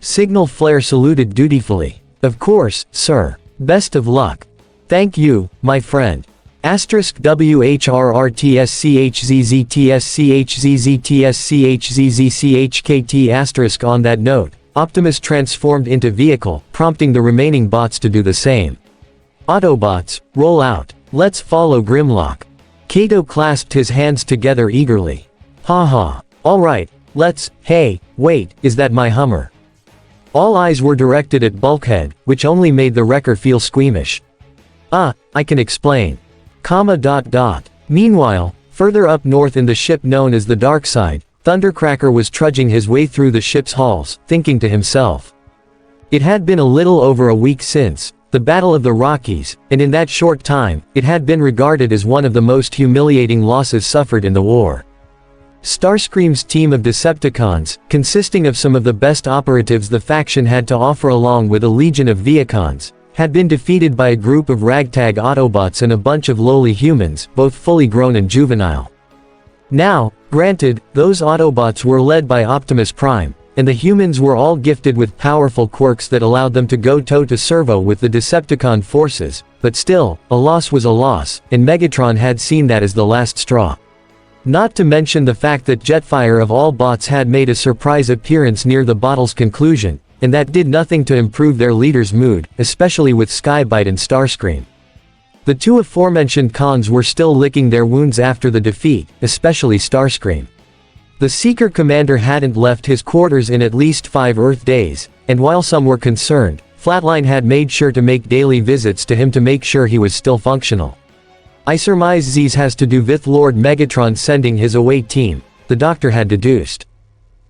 Signal flare saluted dutifully. Of course, sir. Best of luck. Thank you, my friend. *WHRRTSCHZZTSCHZZTSCHZZCHKT*. On that note, Optimus transformed into vehicle, prompting the remaining bots to do the same. Autobots, roll out. Let's follow Grimlock. Kato clasped his hands together eagerly. Haha. Alright, let's. Hey, wait, is that my Hummer? All eyes were directed at Bulkhead, which only made the wrecker feel squeamish. I can explain. Meanwhile, further up north in the ship known as the Dark Side, Thundercracker was trudging his way through the ship's halls, thinking to himself. It had been a little over a week since the Battle of the Rockies, and in that short time, it had been regarded as one of the most humiliating losses suffered in the war. Starscream's team of Decepticons, consisting of some of the best operatives the faction had to offer along with a legion of Viacons, had been defeated by a group of ragtag Autobots and a bunch of lowly humans, both fully grown and juvenile. Now, granted, those Autobots were led by Optimus Prime, and the humans were all gifted with powerful quirks that allowed them to go toe-to-servo with the Decepticon forces, but still, a loss was a loss, and Megatron had seen that as the last straw. Not to mention the fact that Jetfire of all bots had made a surprise appearance near the battle's conclusion, and that did nothing to improve their leader's mood, especially with Skybite and Starscream. The two aforementioned cons were still licking their wounds after the defeat, especially Starscream. The Seeker commander hadn't left his quarters in at least 5 Earth days, and while some were concerned, Flatline had made sure to make daily visits to him to make sure he was still functional. I surmise Z's has to do with Lord Megatron sending his away team, the doctor had deduced.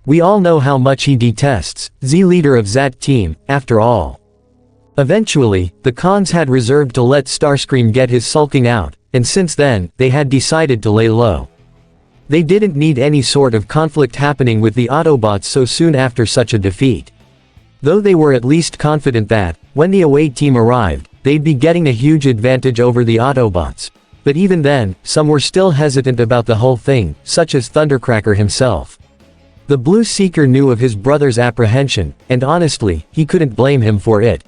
We all know how much he detests Z, leader of that team, after all. Eventually, the cons had reserved to let Starscream get his sulking out, and since then, they had decided to lay low. They didn't need any sort of conflict happening with the Autobots so soon after such a defeat. Though they were at least confident that, when the away team arrived, they'd be getting a huge advantage over the Autobots. But even then, some were still hesitant about the whole thing, such as Thundercracker himself. The Blue Seeker knew of his brother's apprehension, and honestly, he couldn't blame him for it.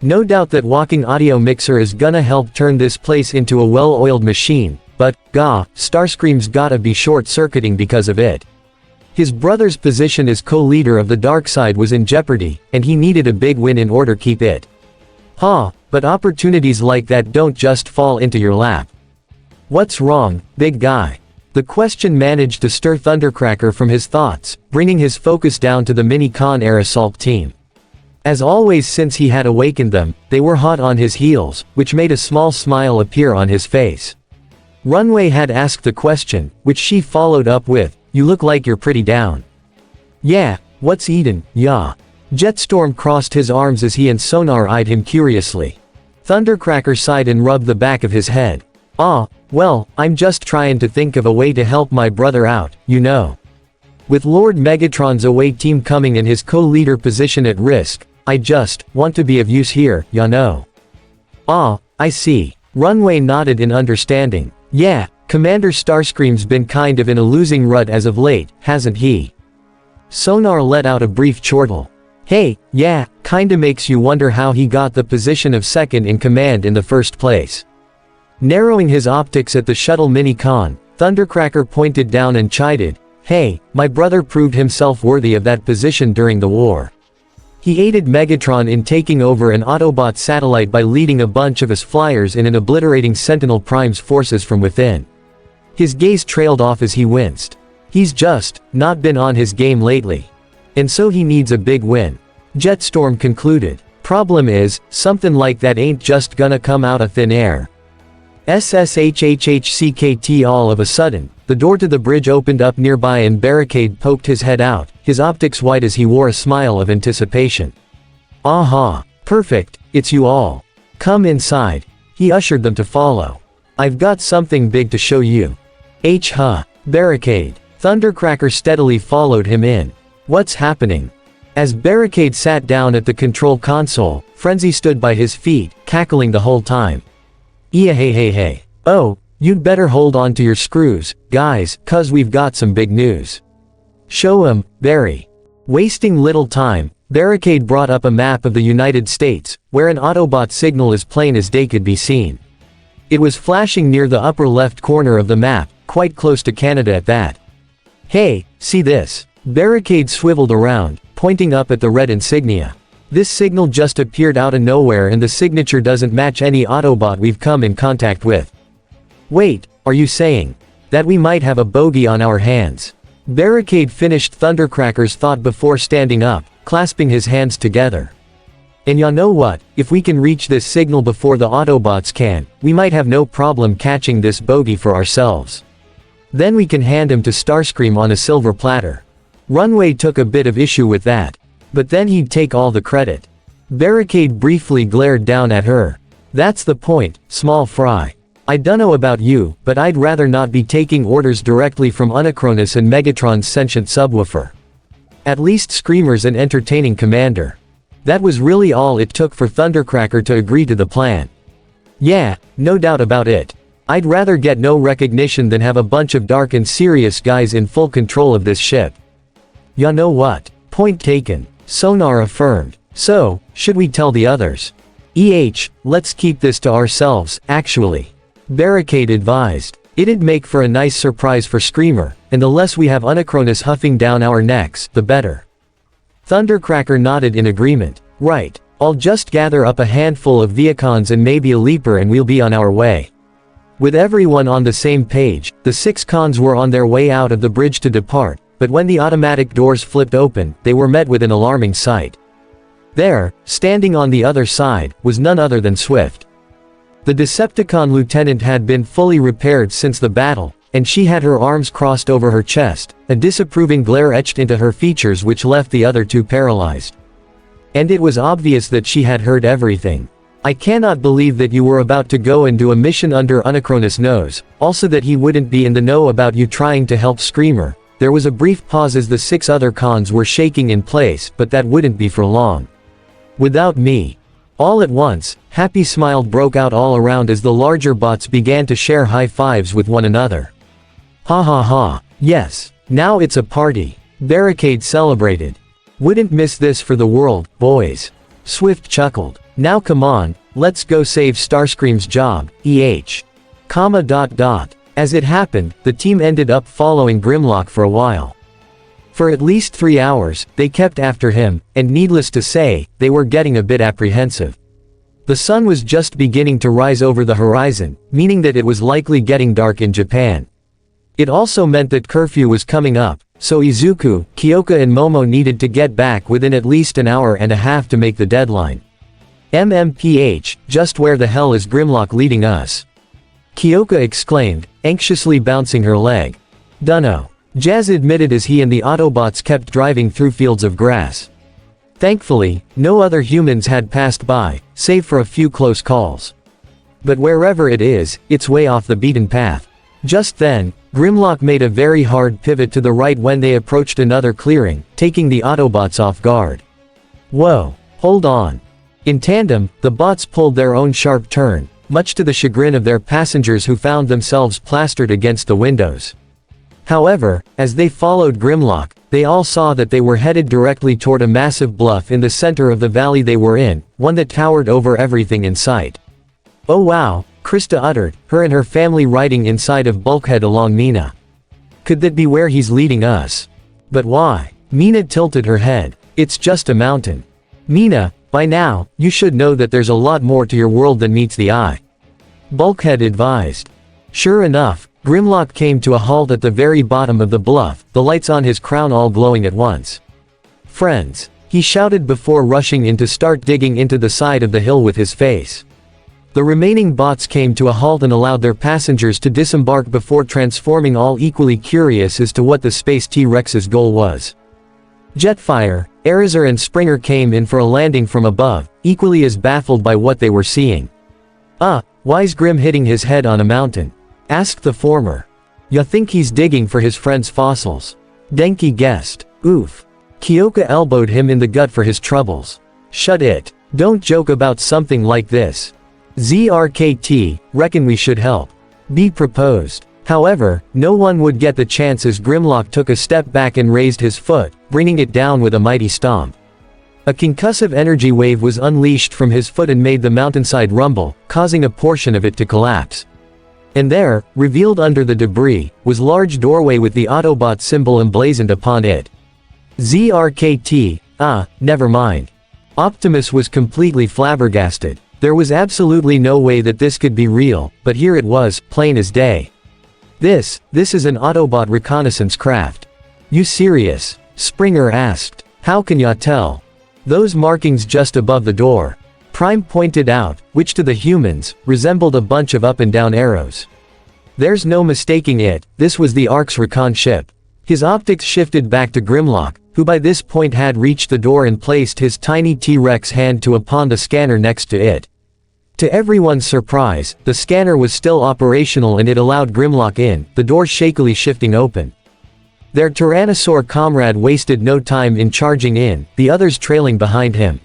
No doubt that walking audio mixer is gonna help turn this place into a well-oiled machine, but, Starscream's gotta be short-circuiting because of it. His brother's position as co-leader of the dark side was in jeopardy, and he needed a big win in order to keep it. But opportunities like that don't just fall into your lap. What's wrong, big guy? The question managed to stir Thundercracker from his thoughts, bringing his focus down to the mini-Con era Sulk team. As always since he had awakened them, they were hot on his heels, which made a small smile appear on his face. Runway had asked the question, which she followed up with, "You look like you're pretty down." "Yeah, what's eatin', yeah?" Jetstorm crossed his arms as he and Sonar eyed him curiously. Thundercracker sighed and rubbed the back of his head. Well, I'm just trying to think of a way to help my brother out, you know. With Lord Megatron's away team coming and his co-leader position at risk, I just want to be of use here, ya know." I see." Runway nodded in understanding. "Yeah, Commander Starscream's been kind of in a losing rut as of late, hasn't he?" Sonar let out a brief chortle. "Hey, yeah, kinda makes you wonder how he got the position of second in command in the first place." Narrowing his optics at the shuttle mini-Con, Thundercracker pointed down and chided, "Hey, my brother proved himself worthy of that position during the war. He aided Megatron in taking over an Autobot satellite by leading a bunch of his flyers in and obliterating Sentinel Prime's forces from within." His gaze trailed off as he winced. "He's just not been on his game lately. And so he needs a big win." Jetstorm concluded. "Problem is, something like that ain't just gonna come out of thin air." SSHHHCKT. All of a sudden, the door to the bridge opened up nearby and Barricade poked his head out, his optics wide as he wore a smile of anticipation. "Aha! Perfect, it's you all. Come inside." He ushered them to follow. "I've got something big to show you." MHA. Barricade. Thundercracker steadily followed him in. "What's happening?" As Barricade sat down at the control console, Frenzy stood by his feet, cackling the whole time. "Yeah, hey. Oh, you'd better hold on to your screws, guys, 'cause we've got some big news." "Show 'em, Barry." Wasting little time, Barricade brought up a map of the United States, where an Autobot signal as plain as day could be seen. It was flashing near the upper left corner of the map, quite close to Canada at that. "Hey, see this?" Barricade swiveled around, pointing up at the red insignia. "This signal just appeared out of nowhere and the signature doesn't match any Autobot we've come in contact with." "Wait, are you saying that we might have a bogey on our hands?" Barricade finished Thundercracker's thought before standing up, clasping his hands together. "And ya know what, if we can reach this signal before the Autobots can, we might have no problem catching this bogey for ourselves. Then we can hand him to Starscream on a silver platter." Runway took a bit of issue with that. But then he'd take all the credit. Barricade briefly glared down at her. "That's the point, small fry. I dunno about you, but I'd rather not be taking orders directly from Unicronus and Megatron's sentient subwoofer. At least Screamer's an entertaining commander." That was really all it took for Thundercracker to agree to the plan. "Yeah, no doubt about it. I'd rather get no recognition than have a bunch of dark and serious guys in full control of this ship." "Ya know what? Point taken," Sonar affirmed. "So, should we tell the others?" Let's keep this to ourselves, actually," Barricade advised. "It'd make for a nice surprise for Screamer, and the less we have Unicronus huffing down our necks, the better." Thundercracker nodded in agreement. "Right, I'll just gather up a handful of Viacons and maybe a Leaper and we'll be on our way." With everyone on the same page, the 6 cons were on their way out of the bridge to depart. But when the automatic doors flipped open, they were met with an alarming sight. There, standing on the other side, was none other than Swift. The Decepticon lieutenant had been fully repaired since the battle, and she had her arms crossed over her chest, a disapproving glare etched into her features which left the other two paralyzed. And it was obvious that she had heard everything. I cannot believe that you were about to go and do a mission under Unicronus' nose, also that he wouldn't be in the know about you trying to help Screamer. There was a brief pause as the 6 other cons were shaking in place, but that wouldn't be for long. Without me. All at once, happy smile broke out all around as the larger bots began to share high fives with one another. Ha ha ha, yes, now it's a party. Barricade celebrated. Wouldn't miss this for the world, boys. Swift chuckled. Now come on, let's go save Starscream's job, As it happened, the team ended up following Grimlock for a while. For at least 3 hours, they kept after him, and needless to say, they were getting a bit apprehensive. The sun was just beginning to rise over the horizon, meaning that it was likely getting dark in Japan. It also meant that curfew was coming up, so Izuku, Kyoka and Momo needed to get back within at least an hour and a half to make the deadline. MMPH, just where the hell is Grimlock leading us? Kyoka exclaimed, anxiously bouncing her leg. Dunno. Jazz admitted as he and the Autobots kept driving through fields of grass. Thankfully, no other humans had passed by, save for a few close calls. But wherever it is, it's way off the beaten path. Just then, Grimlock made a very hard pivot to the right when they approached another clearing, taking the Autobots off guard. Whoa, hold on. In tandem, the bots pulled their own sharp turn, much to the chagrin of their passengers who found themselves plastered against the windows. However, as they followed Grimlock, they all saw that they were headed directly toward a massive bluff in the center of the valley they were in, one that towered over everything in sight. Oh wow, Krista uttered, her and her family riding inside of Bulkhead along Mina. Could that be where he's leading us? But why? Mina tilted her head. It's just a mountain. Mina, by now, you should know that there's a lot more to your world than meets the eye. Bulkhead advised. Sure enough, Grimlock came to a halt at the very bottom of the bluff, the lights on his crown all glowing at once. Friends, he shouted before rushing in to start digging into the side of the hill with his face. The remaining bots came to a halt and allowed their passengers to disembark before transforming, all equally curious as to what the Space T-Rex's goal was. Jetfire, Eraser and Springer came in for a landing from above, equally as baffled by what they were seeing. Why's Grim hitting his head on a mountain? Asked the former. Ya think he's digging for his friend's fossils? Denki guessed. Oof. Kyoka elbowed him in the gut for his troubles. Shut it. Don't joke about something like this. ZRKT, reckon we should help. B proposed. However, no one would get the chance as Grimlock took a step back and raised his foot, bringing it down with a mighty stomp. A concussive energy wave was unleashed from his foot and made the mountainside rumble, causing a portion of it to collapse. And there, revealed under the debris, was large doorway with the Autobot symbol emblazoned upon it. ZRKT, never mind. Optimus was completely flabbergasted. There was absolutely no way that this could be real, but here it was, plain as day. This is an Autobot reconnaissance craft. You serious? Springer asked. How can ya tell? Those markings just above the door. Prime pointed out, which to the humans, resembled a bunch of up and down arrows. There's no mistaking it, this was the Ark's recon ship. His optics shifted back to Grimlock, who by this point had reached the door and placed his tiny T-Rex hand upon the scanner next to it. To everyone's surprise, the scanner was still operational and it allowed Grimlock in, the door shakily shifting open. Their Tyrannosaur comrade wasted no time in charging in, the others trailing behind him.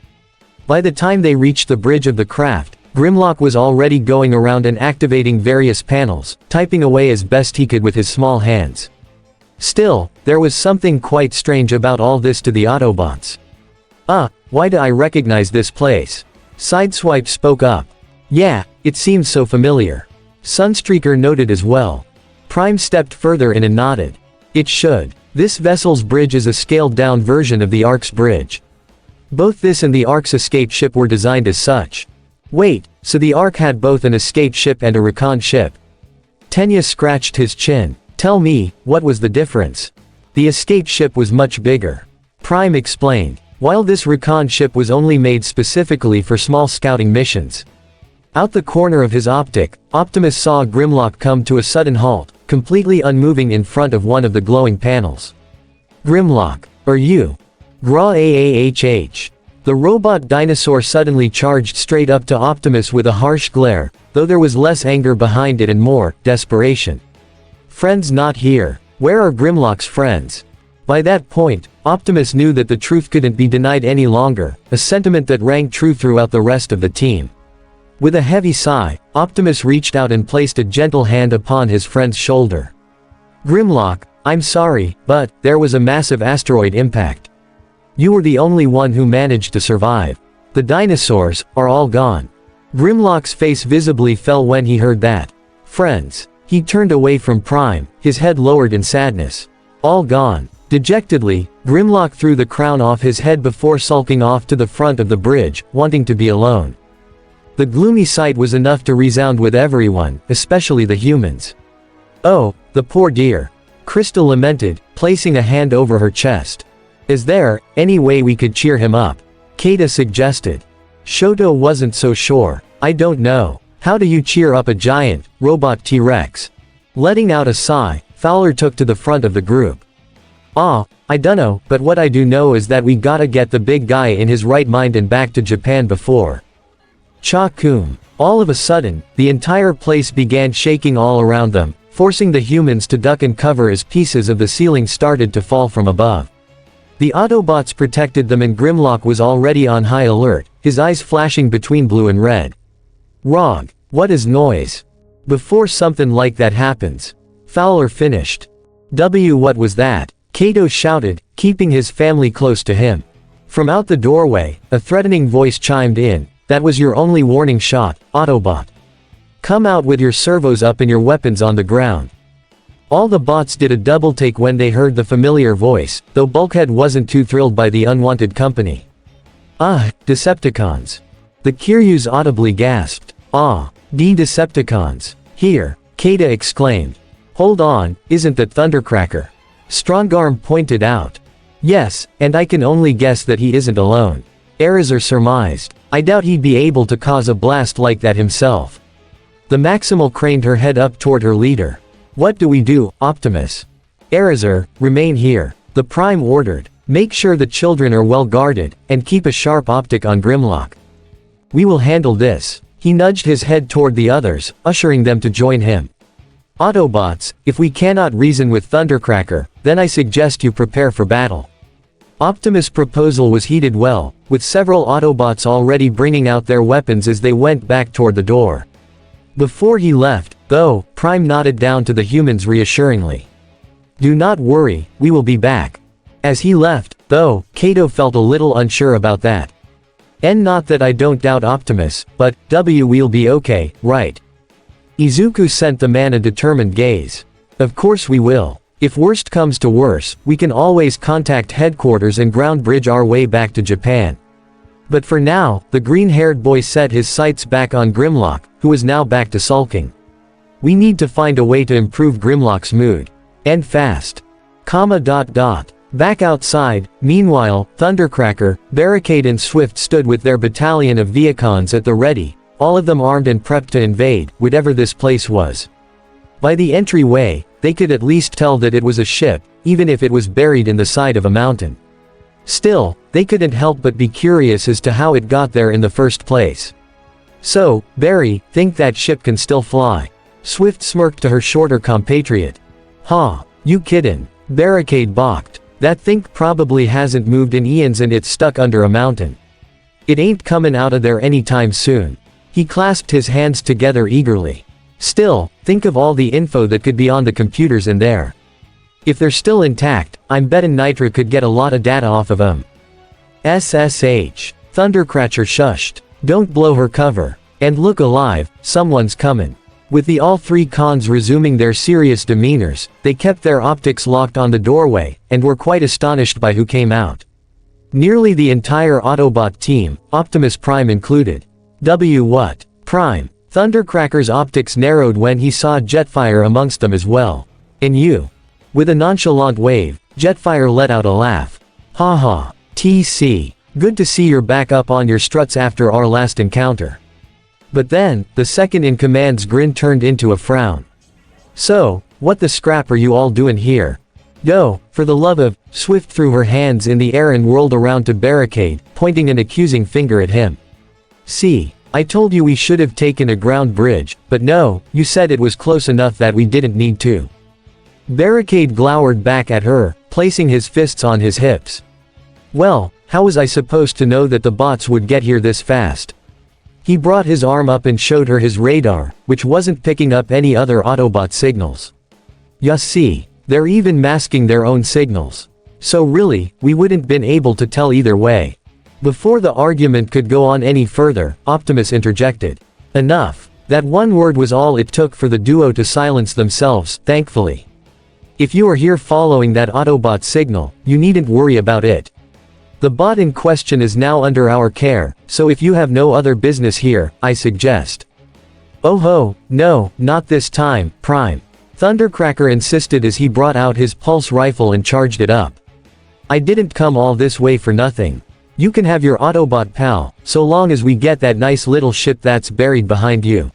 By the time they reached the bridge of the craft, Grimlock was already going around and activating various panels, typing away as best he could with his small hands. Still, there was something quite strange about all this to the Autobots. Why do I recognize this place? Sideswipe spoke up. Yeah, it seems so familiar. Sunstreaker noted as well. Prime stepped further in and nodded. It should. This vessel's bridge is a scaled-down version of the Ark's bridge. Both this and the Ark's escape ship were designed as such. Wait, so the Ark had both an escape ship and a recon ship? Tenya scratched his chin. Tell me, what was the difference? The escape ship was much bigger. Prime explained. While this recon ship was only made specifically for small scouting missions. Out the corner of his optic, Optimus saw Grimlock come to a sudden halt, completely unmoving in front of one of the glowing panels. Grimlock, are you? Grah. The robot dinosaur suddenly charged straight up to Optimus with a harsh glare, though there was less anger behind it and more desperation. Friends not here. Where are Grimlock's friends? By that point, Optimus knew that the truth couldn't be denied any longer, a sentiment that rang true throughout the rest of the team. With a heavy sigh, Optimus reached out and placed a gentle hand upon his friend's shoulder. Grimlock, I'm sorry, but there was a massive asteroid impact. You were the only one who managed to survive. The dinosaurs are all gone. Grimlock's face visibly fell when he heard that. Friends. He turned away from Prime, his head lowered in sadness. All gone. Dejectedly, Grimlock threw the crown off his head before sulking off to the front of the bridge, wanting to be alone. The gloomy sight was enough to resound with everyone, especially the humans. Oh, the poor dear. Crystal lamented, placing a hand over her chest. Is there any way we could cheer him up? Kata suggested. Shoto wasn't so sure. I don't know. How do you cheer up a giant, robot T-Rex? Letting out a sigh, Fowler took to the front of the group. I dunno, but what I do know is that we gotta get the big guy in his right mind and back to Japan before. Cha-kun. All of a sudden, the entire place began shaking all around them, forcing the humans to duck and cover as pieces of the ceiling started to fall from above. The Autobots protected them and Grimlock was already on high alert, his eyes flashing between blue and red. Rog, what is noise? Before something like that happens. Fowler finished. What was that? Kato shouted, keeping his family close to him. From out the doorway, a threatening voice chimed in, that was your only warning shot, Autobot. Come out with your servos up and your weapons on the ground. All the bots did a double take when they heard the familiar voice, though Bulkhead wasn't too thrilled by the unwanted company. Decepticons. The Kiryus audibly gasped. Decepticons. Here, Kata exclaimed. Hold on, isn't that Thundercracker? Strongarm pointed out. Yes, and I can only guess that he isn't alone. Erizar surmised. I doubt he'd be able to cause a blast like that himself. The Maximal craned her head up toward her leader. What do we do, Optimus? Erizar, remain here. The Prime ordered. Make sure the children are well guarded, and keep a sharp optic on Grimlock. We will handle this. He nudged his head toward the others, ushering them to join him. Autobots, if we cannot reason with Thundercracker, then I suggest you prepare for battle. Optimus' proposal was heeded well, with several Autobots already bringing out their weapons as they went back toward the door. Before he left, though, Prime nodded down to the humans reassuringly. Do not worry, we will be back. As he left, though, Kato felt a little unsure about that. And not that I don't doubt Optimus, but, we'll be okay, right? Izuku sent the man a determined gaze. Of course we will. If worst comes to worst, we can always contact headquarters and ground bridge our way back to Japan. But for now, the green-haired boy set his sights back on Grimlock, who was now back to sulking. We need to find a way to improve Grimlock's mood. And fast. Back outside, meanwhile, Thundercracker, Barricade and Swift stood with their battalion of Viacons at the ready, all of them armed and prepped to invade, whatever this place was. By the entryway, they could at least tell that it was a ship, even if it was buried in the side of a mountain. Still, they couldn't help but be curious as to how it got there in the first place. So, Barry, think that ship can still fly? Swift smirked to her shorter compatriot. You kiddin'? Barricade balked. That thing probably hasn't moved in eons and it's stuck under a mountain. It ain't comin' out of there anytime soon. He clasped his hands together eagerly. Still, think of all the info that could be on the computers in there. If they're still intact, I'm bettin' Nitra could get a lot of data off of them. SSH. Thundercratcher shushed. Don't blow her cover. And look alive, someone's comin'. With the all three cons resuming their serious demeanors, they kept their optics locked on the doorway, and were quite astonished by who came out. Nearly the entire Autobot team, Optimus Prime included. What? Prime. Thundercracker's optics narrowed when he saw Jetfire amongst them as well. And you? With a nonchalant wave, Jetfire let out a laugh. TC. Good to see you're back up on your struts after our last encounter. But then, the second-in-command's grin turned into a frown. "So, what the scrap are you all doing here? Go, for the love of—" Swift threw her hands in the air and whirled around to Barricade, pointing an accusing finger at him. "See, I told you we should have taken a ground bridge, but no, you said it was close enough that we didn't need to." Barricade glowered back at her, placing his fists on his hips. "Well, how was I supposed to know that the bots would get here this fast?" He brought his arm up and showed her his radar, which wasn't picking up any other Autobot signals. "Ya see, they're even masking their own signals. So really, we wouldn't been able to tell either way." Before the argument could go on any further, Optimus interjected. "Enough." That one word was all it took for the duo to silence themselves, thankfully. "If you are here following that Autobot signal, you needn't worry about it. The bot in question is now under our care, so if you have no other business here, I suggest—" "Oh ho, no, not this time, Prime," Thundercracker insisted as he brought out his pulse rifle and charged it up. "I didn't come all this way for nothing. You can have your Autobot pal, so long as we get that nice little ship that's buried behind you."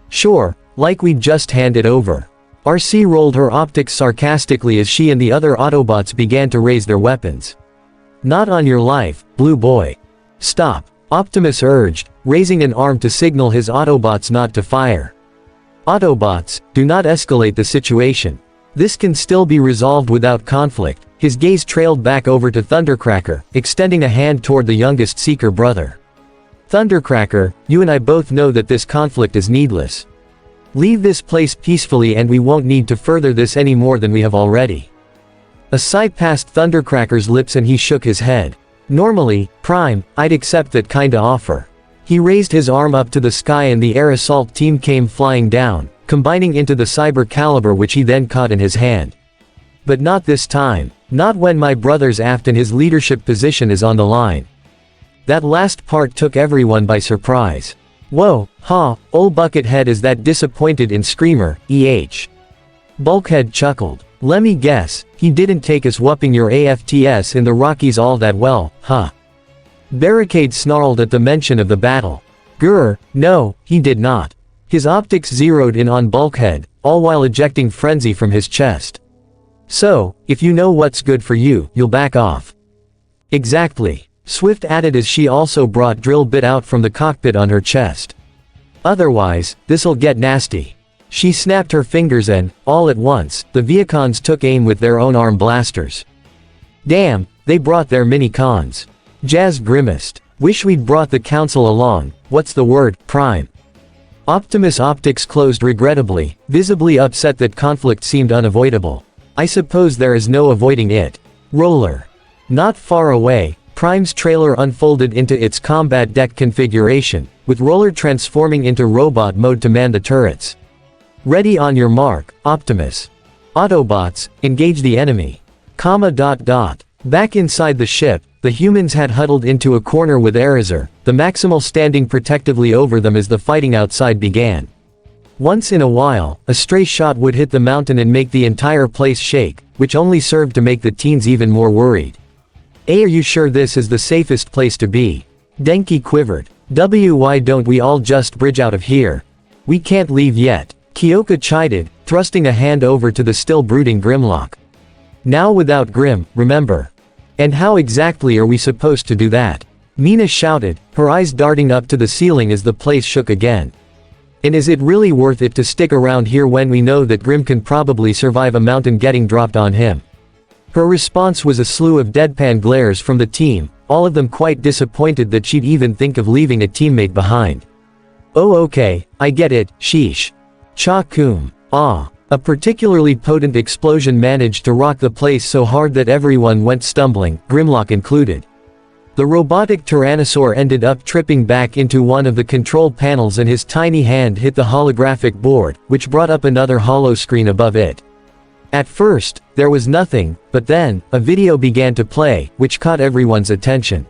"Sure, like we'd just hand it over." RC rolled her optics sarcastically as she and the other Autobots began to raise their weapons. "Not on your life, Blue Boy." "Stop," Optimus urged, raising an arm to signal his Autobots not to fire. "Autobots, do not escalate the situation. This can still be resolved without conflict." His gaze trailed back over to Thundercracker, extending a hand toward the youngest Seeker brother. "Thundercracker, you and I both know that this conflict is needless. Leave this place peacefully and we won't need to further this any more than we have already." A sigh passed Thundercracker's lips and he shook his head. "Normally, Prime, I'd accept that kinda offer." He raised his arm up to the sky and the air assault team came flying down, combining into the cyber caliber which he then caught in his hand. "But not this time. Not when my brother's aft and his leadership position is on the line." That last part took everyone by surprise. "Whoa, ol' Buckethead is that disappointed in Screamer, eh?" Bulkhead chuckled. "Lemme guess, he didn't take us whooping your AFTS in the Rockies all that well, huh?" Barricade snarled at the mention of the battle. "Grr, no, he did not." His optics zeroed in on Bulkhead, all while ejecting frenzy from his chest. "So, if you know what's good for you, you'll back off." "Exactly," Swift added as she also brought drill bit out from the cockpit on her chest. "Otherwise, this'll get nasty." She snapped her fingers and, all at once, the Viacons took aim with their own arm blasters. "Damn, they brought their mini-cons." Jazz grimaced. "Wish we'd brought the council along. What's the word, Prime?" Optimus' optics closed regrettably, visibly upset that conflict seemed unavoidable. "I suppose there is no avoiding it." Roller. Not far away, Prime's trailer unfolded into its combat deck configuration, with Roller transforming into robot mode to man the turrets. "Ready on your mark, Optimus. Autobots, engage the enemy." Back inside the ship, the humans had huddled into a corner with Erizar, the Maximal standing protectively over them as the fighting outside began. Once in a while, a stray shot would hit the mountain and make the entire place shake, which only served to make the teens even more worried. Are you sure this is the safest place to be?" Denki quivered. Why don't we all just bridge out of here? We can't leave yet." Kyoka chided, thrusting a hand over to the still brooding Grimlock. "Now without Grim, remember. And how exactly are we supposed to do that?" Mina shouted, her eyes darting up to the ceiling as the place shook again. "And is it really worth it to stick around here when we know that Grim can probably survive a mountain getting dropped on him?" Her response was a slew of deadpan glares from the team, all of them quite disappointed that she'd even think of leaving a teammate behind. "Oh okay, I get it, sheesh. Cha-kum. Ah." A particularly potent explosion managed to rock the place so hard that everyone went stumbling, Grimlock included. The robotic Tyrannosaur ended up tripping back into one of the control panels and his tiny hand hit the holographic board, which brought up another holo screen above it. At first, there was nothing, but then, a video began to play, which caught everyone's attention.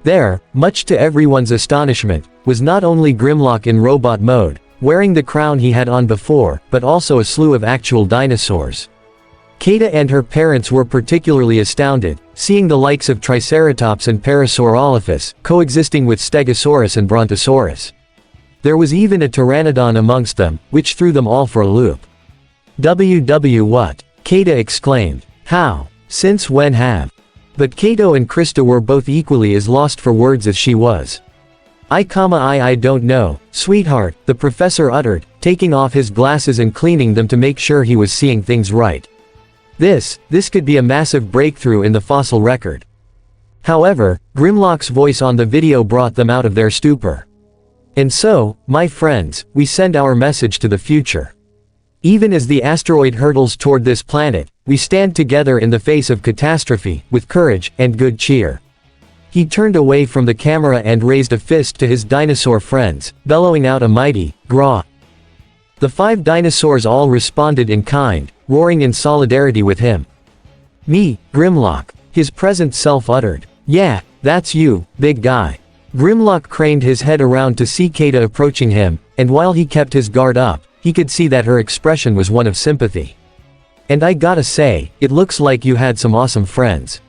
There, much to everyone's astonishment, was not only Grimlock in robot mode, wearing the crown he had on before, but also a slew of actual dinosaurs. Kata and her parents were particularly astounded, seeing the likes of Triceratops and Parasaurolophus, coexisting with Stegosaurus and Brontosaurus. There was even a pteranodon amongst them, which threw them all for a loop. What? Keita exclaimed. How? Since when have? But Kato and Krista were both equally as lost for words as she was. I don't know, sweetheart, the professor uttered, taking off his glasses and cleaning them to make sure he was seeing things right. This could be a massive breakthrough in the fossil record. However, Grimlock's voice on the video brought them out of their stupor. And so, my friends, we send our message to the future. Even as the asteroid hurtles toward this planet, we stand together in the face of catastrophe, with courage and good cheer. He turned away from the camera and raised a fist to his dinosaur friends, bellowing out a mighty, "Grah!" The 5 dinosaurs all responded in kind, roaring in solidarity with him. Me, Grimlock, his present self uttered. Yeah, that's you, big guy. Grimlock craned his head around to see Keita approaching him, and while he kept his guard up, he could see that her expression was one of sympathy. And I gotta say, it looks like you had some awesome friends.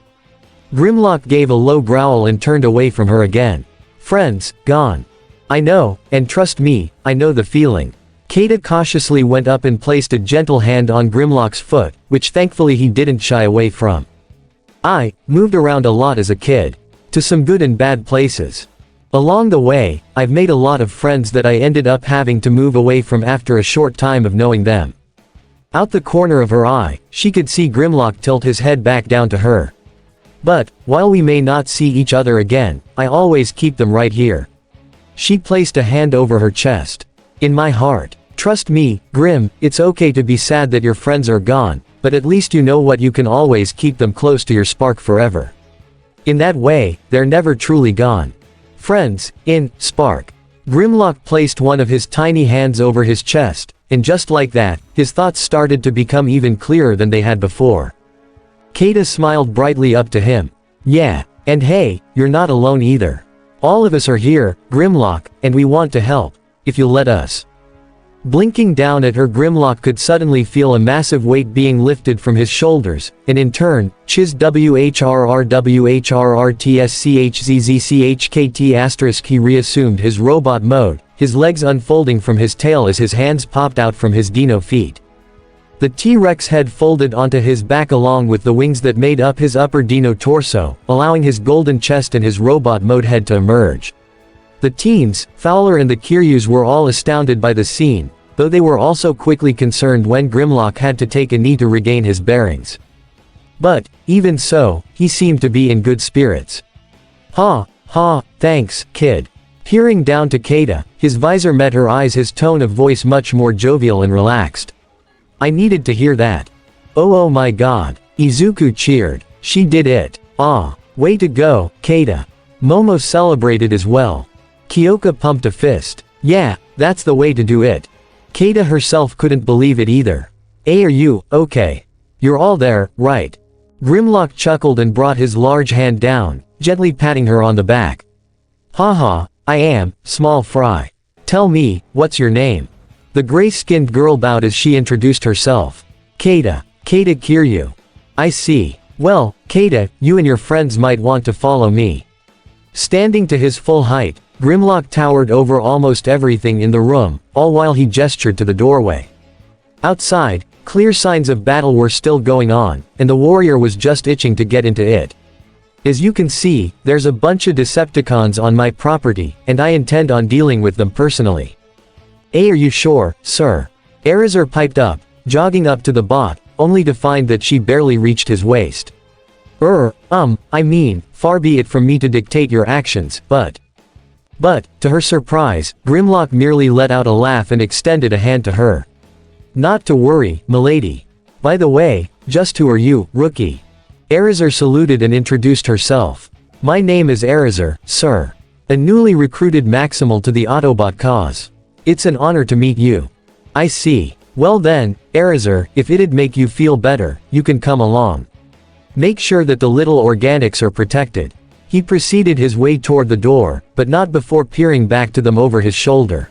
Grimlock gave a low growl and turned away from her again. Friends, gone. I know, and trust me, I know the feeling. Keita cautiously went up and placed a gentle hand on Grimlock's foot, which thankfully he didn't shy away from. I moved around a lot as a kid. To some good and bad places. Along the way, I've made a lot of friends that I ended up having to move away from after a short time of knowing them. Out the corner of her eye, she could see Grimlock tilt his head back down to her. But, while we may not see each other again, I always keep them right here. She placed a hand over her chest. In my heart. Trust me, Grim, it's okay to be sad that your friends are gone, but at least you know what, you can always keep them close to your spark forever. In that way, they're never truly gone. Friends, in Spark. Grimlock placed one of his tiny hands over his chest, and just like that, his thoughts started to become even clearer than they had before. Keita smiled brightly up to him. Yeah, and hey, you're not alone either. All of us are here, Grimlock, and we want to help, if you'll let us. Blinking down at her, Grimlock could suddenly feel a massive weight being lifted from his shoulders, and in turn, chiz WHRRWHRRTSCHZZCHKT*. He reassumed his robot mode, his legs unfolding from his tail as his hands popped out from his dino feet. The T-Rex head folded onto his back along with the wings that made up his upper dino torso, allowing his golden chest and his robot mode head to emerge. The teens, Fowler and the Kiryus, were all astounded by the scene, though they were also quickly concerned when Grimlock had to take a knee to regain his bearings. But, even so, he seemed to be in good spirits. Thanks, kid. Peering down to Keita, his visor met her eyes, his tone of voice much more jovial and relaxed. I needed to hear that. Oh my god. Izuku cheered. She did it. Way to go, Keita. Momo celebrated as well. Kyoka pumped a fist. Yeah, that's the way to do it. Keita herself couldn't believe it either. Are you okay? You're all there, right? Grimlock chuckled and brought his large hand down, gently patting her on the back. I am, Small Fry. Tell me, what's your name? The gray-skinned girl bowed as she introduced herself. Keita Kiryu. I see. Well, Keita, you and your friends might want to follow me. Standing to his full height, Grimlock towered over almost everything in the room, all while he gestured to the doorway. Outside, clear signs of battle were still going on, and the warrior was just itching to get into it. As you can see, there's a bunch of Decepticons on my property, and I intend on dealing with them personally. Are you sure, sir? Erazur piped up, jogging up to the bot, only to find that she barely reached his waist. I mean, far be it from me to dictate your actions, but, to her surprise, Grimlock merely let out a laugh and extended a hand to her. Not to worry, milady. By the way, just who are you, rookie? Erazur saluted and introduced herself. My name is Erazur, sir. A newly recruited Maximal to the Autobot cause. It's an honor to meet you. I see. Well then, Erazur, if it'd make you feel better, you can come along. Make sure that the little organics are protected. He proceeded his way toward the door, but not before peering back to them over his shoulder.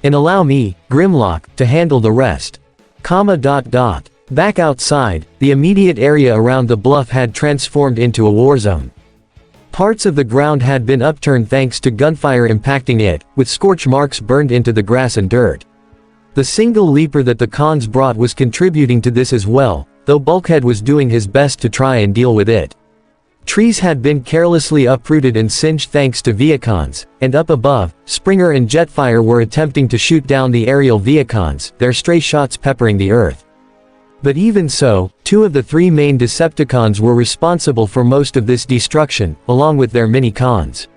And allow me, Grimlock, to handle the rest. Back outside, the immediate area around the bluff had transformed into a war zone. Parts of the ground had been upturned thanks to gunfire impacting it, with scorch marks burned into the grass and dirt. The single leaper that the cons brought was contributing to this as well, though Bulkhead was doing his best to try and deal with it. Trees had been carelessly uprooted and singed thanks to Viacons, and up above, Springer and Jetfire were attempting to shoot down the aerial Viacons, their stray shots peppering the earth. But even so, 2 of the 3 main Decepticons were responsible for most of this destruction, along with their mini-cons.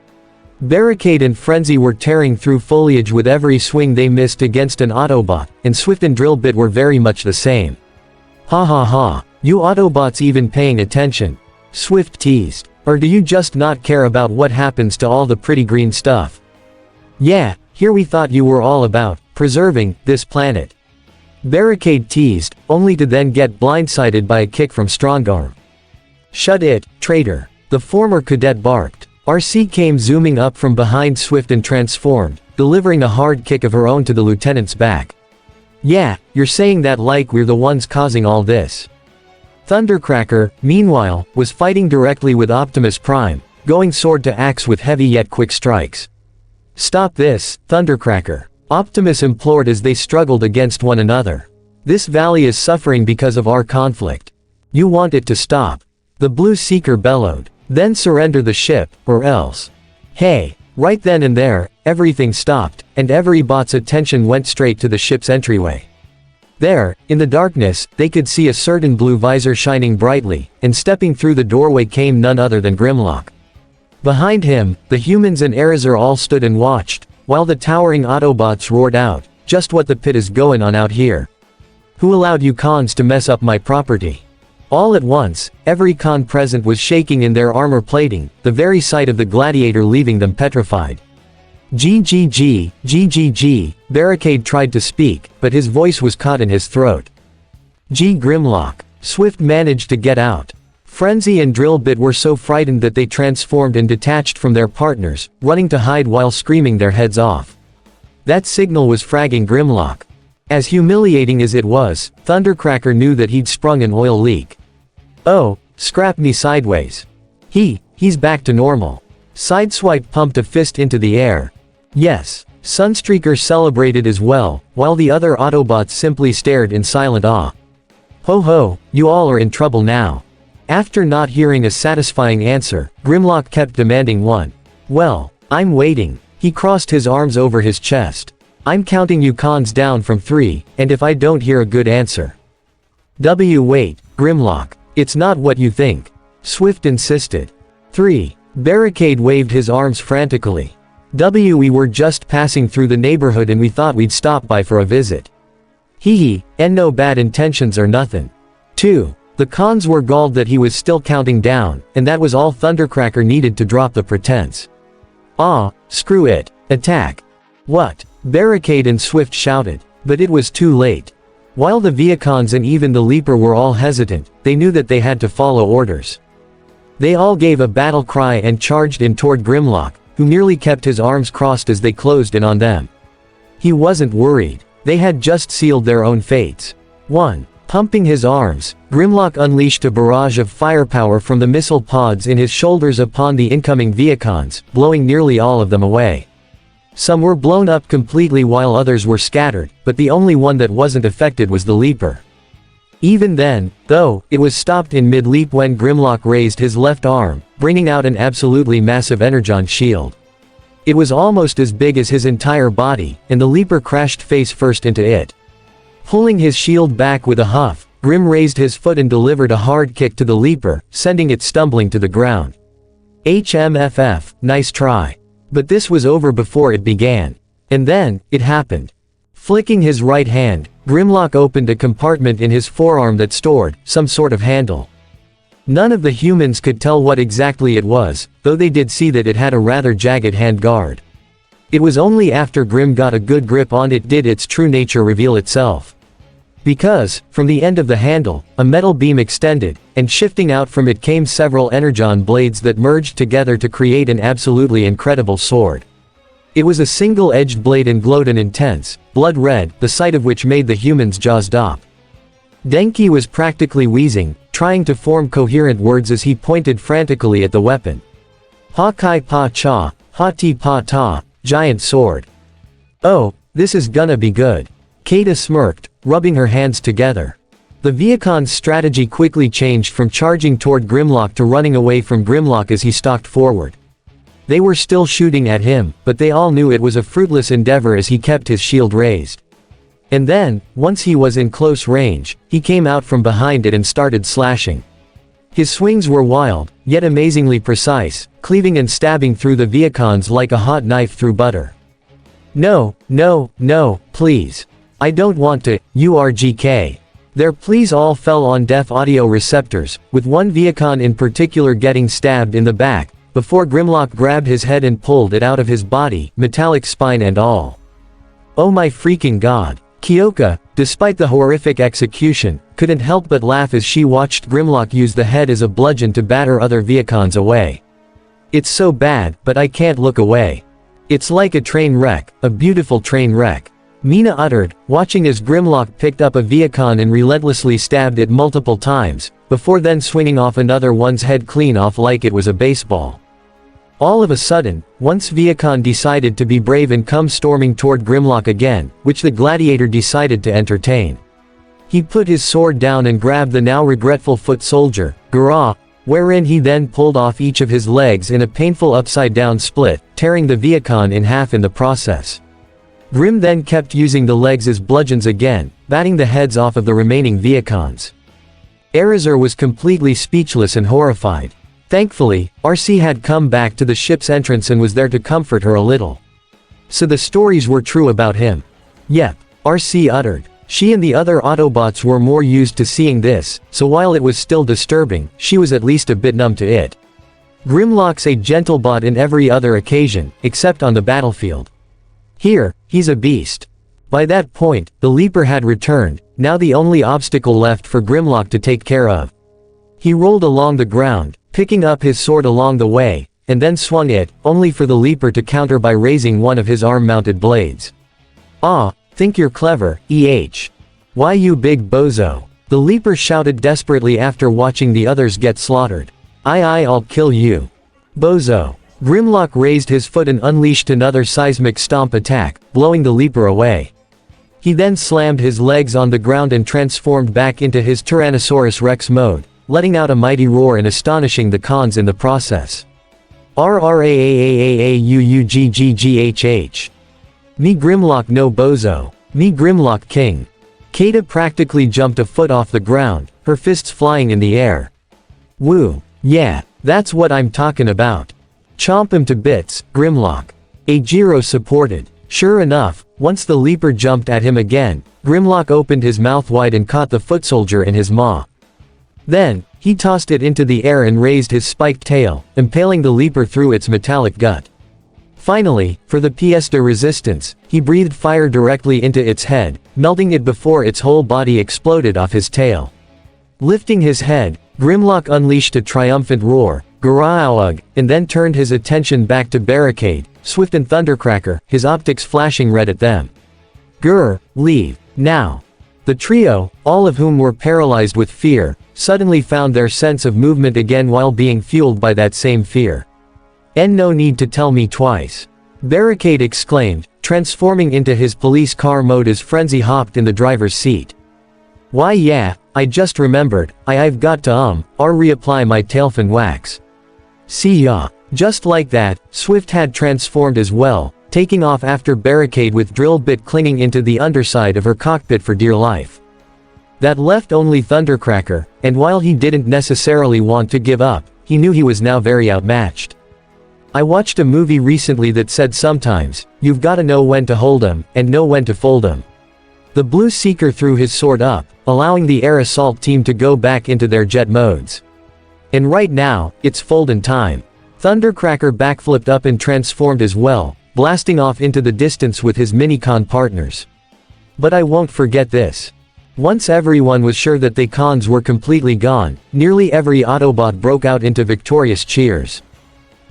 Barricade and Frenzy were tearing through foliage with every swing they missed against an Autobot, and Swift and Drillbit were very much the same. Ha ha ha, you Autobots even paying attention? Swift teased. Or do you just not care about what happens to all the pretty green stuff? Yeah, here we thought you were all about preserving this planet. Barricade teased, only to then get blindsided by a kick from Strongarm. Shut it, traitor. The former cadet barked. RC came zooming up from behind Swift and transformed, delivering a hard kick of her own to the lieutenant's back. Yeah, you're saying that like we're the ones causing all this. Thundercracker, meanwhile, was fighting directly with Optimus Prime, going sword to axe with heavy yet quick strikes. Stop this, Thundercracker. Optimus implored as they struggled against one another. This valley is suffering because of our conflict. You want it to stop. The Blue Seeker bellowed. Then surrender the ship, or else. Hey, right then and there, everything stopped, and every bot's attention went straight to the ship's entryway. There, in the darkness, they could see a certain blue visor shining brightly, and stepping through the doorway came none other than Grimlock. Behind him, the humans and Erazor all stood and watched, while the towering Autobots roared out, just what the pit is going on out here? Who allowed you cons to mess up my property? All at once, every con present was shaking in their armor plating, the very sight of the gladiator leaving them petrified. GGG, Barricade tried to speak, but his voice was caught in his throat. Grimlock. Swift managed to get out. Frenzy and Drillbit were so frightened that they transformed and detached from their partners, running to hide while screaming their heads off. That signal was fragging Grimlock. As humiliating as it was, Thundercracker knew that he'd sprung an oil leak. Oh, scrap me sideways. He's back to normal. Sideswipe pumped a fist into the air. Yes. Sunstreaker celebrated as well, while the other Autobots simply stared in silent awe. Ho ho, you all are in trouble now. After not hearing a satisfying answer, Grimlock kept demanding one. Well, I'm waiting. He crossed his arms over his chest. I'm counting you cons down from 3, and if I don't hear a good answer. Wait, Grimlock. It's not what you think. Swift insisted. 3. Barricade waved his arms frantically. We were just passing through the neighborhood and we thought we'd stop by for a visit. And no bad intentions or nothing. 2. The cons were galled that he was still counting down, and that was all Thundercracker needed to drop the pretense. Screw it. Attack. What? Barricade and Swift shouted, but it was too late. While the Viacons and even the Leaper were all hesitant, they knew that they had to follow orders. They all gave a battle cry and charged in toward Grimlock, who merely kept his arms crossed as they closed in on them. He wasn't worried. They had just sealed their own fates. 1. Pumping his arms, Grimlock unleashed a barrage of firepower from the missile pods in his shoulders upon the incoming Viacons, blowing nearly all of them away. Some were blown up completely while others were scattered, but the only one that wasn't affected was the Leaper. Even then, though, it was stopped in mid-leap when Grimlock raised his left arm, bringing out an absolutely massive Energon shield. It was almost as big as his entire body, and the Leaper crashed face first into it. Pulling his shield back with a huff, Grim raised his foot and delivered a hard kick to the Leaper, sending it stumbling to the ground. HMFF, nice try. But this was over before it began. And then, it happened. Flicking his right hand, Grimlock opened a compartment in his forearm that stored some sort of handle. None of the humans could tell what exactly it was, though they did see that it had a rather jagged handguard. It was only after Grim got a good grip on it did its true nature reveal itself. Because, from the end of the handle, a metal beam extended, and shifting out from it came several Energon blades that merged together to create an absolutely incredible sword. It was a single-edged blade and glowed an intense, blood red, the sight of which made the humans' jaws drop. Denki was practically wheezing, trying to form coherent words as he pointed frantically at the weapon. Pa kai pa cha, ha ti pa ta, giant sword. Oh, this is gonna be good. Kata smirked, rubbing her hands together. The Viacon's strategy quickly changed from charging toward Grimlock to running away from Grimlock as he stalked forward. They were still shooting at him, but they all knew it was a fruitless endeavor as he kept his shield raised. And then, once he was in close range, he came out from behind it and started slashing. His swings were wild, yet amazingly precise, cleaving and stabbing through the Viacons like a hot knife through butter. No, no, no, please. I don't want to, URGK. Their pleas all fell on deaf audio receptors, with one Viacon in particular getting stabbed in the back, before Grimlock grabbed his head and pulled it out of his body, metallic spine and all. Oh my freaking god. Kyoka, despite the horrific execution, couldn't help but laugh as she watched Grimlock use the head as a bludgeon to batter other Viacons away. It's so bad, but I can't look away. It's like a train wreck, a beautiful train wreck. Mina uttered, watching as Grimlock picked up a Viacon and relentlessly stabbed it multiple times, before then swinging off another one's head clean off like it was a baseball. All of a sudden, once Viacon decided to be brave and come storming toward Grimlock again, which the gladiator decided to entertain. He put his sword down and grabbed the now regretful foot soldier, Gura, wherein he then pulled off each of his legs in a painful upside-down split, tearing the Viacon in half in the process. Grim then kept using the legs as bludgeons again, batting the heads off of the remaining Viacons. Erazur was completely speechless and horrified. Thankfully, RC had come back to the ship's entrance and was there to comfort her a little. So the stories were true about him. Yep, RC uttered. She and the other Autobots were more used to seeing this, so while it was still disturbing, she was at least a bit numb to it. Grimlock's a gentle bot in every other occasion, except on the battlefield. Here, he's a beast. By that point, the Leaper had returned, now the only obstacle left for Grimlock to take care of. He rolled along the ground, picking up his sword along the way, and then swung it, only for the Leaper to counter by raising one of his arm-mounted blades. Ah, think you're clever, EH. Why you big bozo? The Leaper shouted desperately after watching the others get slaughtered. I'll kill you. Bozo. Grimlock raised his foot and unleashed another seismic stomp attack, blowing the Leaper away. He then slammed his legs on the ground and transformed back into his Tyrannosaurus Rex mode, letting out a mighty roar and astonishing the cons in the process. RRAAAAAUUGGGHH. Me Grimlock no bozo. Me Grimlock king. Kata practically jumped a foot off the ground, her fists flying in the air. Woo. Yeah, that's what I'm talking about. Chomp him to bits, Grimlock. Ajiro supported. Sure enough, once the Leaper jumped at him again, Grimlock opened his mouth wide and caught the foot soldier in his maw. Then, he tossed it into the air and raised his spiked tail, impaling the Leaper through its metallic gut. Finally, for the pièce de resistance, he breathed fire directly into its head, melting it before its whole body exploded off his tail. Lifting his head, Grimlock unleashed a triumphant roar, Guraawug, and then turned his attention back to Barricade, Swift and Thundercracker, his optics flashing red at them. Grr, leave, now. The trio, all of whom were paralyzed with fear, suddenly found their sense of movement again while being fueled by that same fear. And no need to tell me twice. Barricade exclaimed, transforming into his police car mode as Frenzy hopped in the driver's seat. Why yeah, I just remembered, I've got to reapply my tailfin wax. See ya. Just like that, Swift had transformed as well, taking off after Barricade with drill bit clinging into the underside of her cockpit for dear life. That left only Thundercracker, and while he didn't necessarily want to give up, he knew he was now very outmatched. I watched a movie recently that said sometimes, you've gotta know when to hold 'em, and know when to fold 'em. The Blue Seeker threw his sword up, allowing the Air Assault team to go back into their jet modes. And right now, it's foldin' time. Thundercracker backflipped up and transformed as well, blasting off into the distance with his Minicon partners. But I won't forget this. Once everyone was sure that the cons were completely gone, nearly every Autobot broke out into victorious cheers.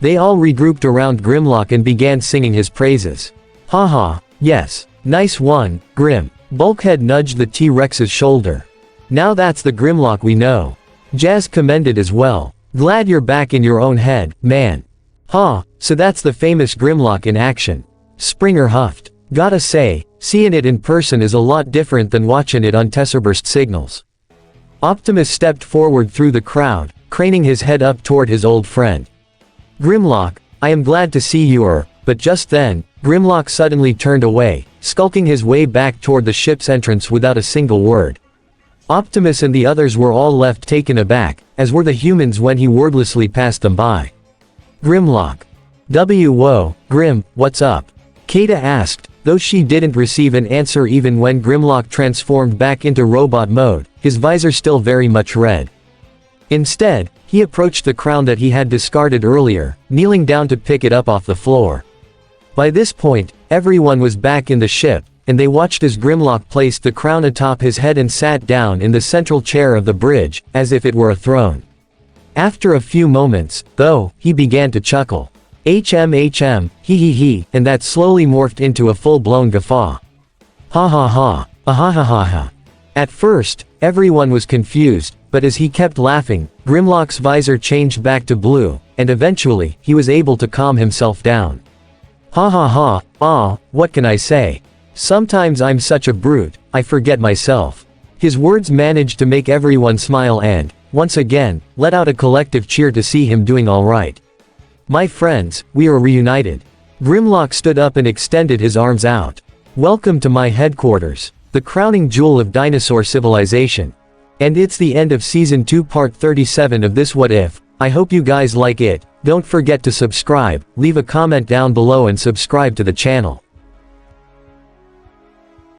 They all regrouped around Grimlock and began singing his praises. Haha, yes, nice one, Grim. Bulkhead nudged the T-Rex's shoulder. Now that's the Grimlock we know. Jazz commended as well. Glad you're back in your own head, man. "Ha, so that's the famous Grimlock in action." Springer huffed. "Gotta say, seeing it in person is a lot different than watching it on Tesserburst signals." Optimus stepped forward through the crowd, craning his head up toward his old friend. "Grimlock, I am glad to see you but just then, Grimlock suddenly turned away, skulking his way back toward the ship's entrance without a single word. Optimus and the others were all left taken aback, as were the humans when he wordlessly passed them by. "Grimlock. Whoa, Grim, what's up?" Kata asked, though she didn't receive an answer even when Grimlock transformed back into robot mode, his visor still very much red. Instead, he approached the crown that he had discarded earlier, kneeling down to pick it up off the floor. By this point, everyone was back in the ship, and they watched as Grimlock placed the crown atop his head and sat down in the central chair of the bridge, as if it were a throne. After a few moments, though, he began to chuckle. HM, he, and that slowly morphed into a full-blown guffaw. Ha ha ha, ha ha ha ha. At first, everyone was confused, but as he kept laughing, Grimlock's visor changed back to blue, and eventually, he was able to calm himself down. Ha ha ha, what can I say? Sometimes I'm such a brute, I forget myself. His words managed to make everyone smile and, once again, let out a collective cheer to see him doing alright. "My friends, we are reunited." Grimlock stood up and extended his arms out. "Welcome to my headquarters, the crowning jewel of dinosaur civilization. And it's the end of Season 2 Part 37 of this What If. I hope you guys like it. Don't forget to subscribe, leave a comment down below and subscribe to the channel.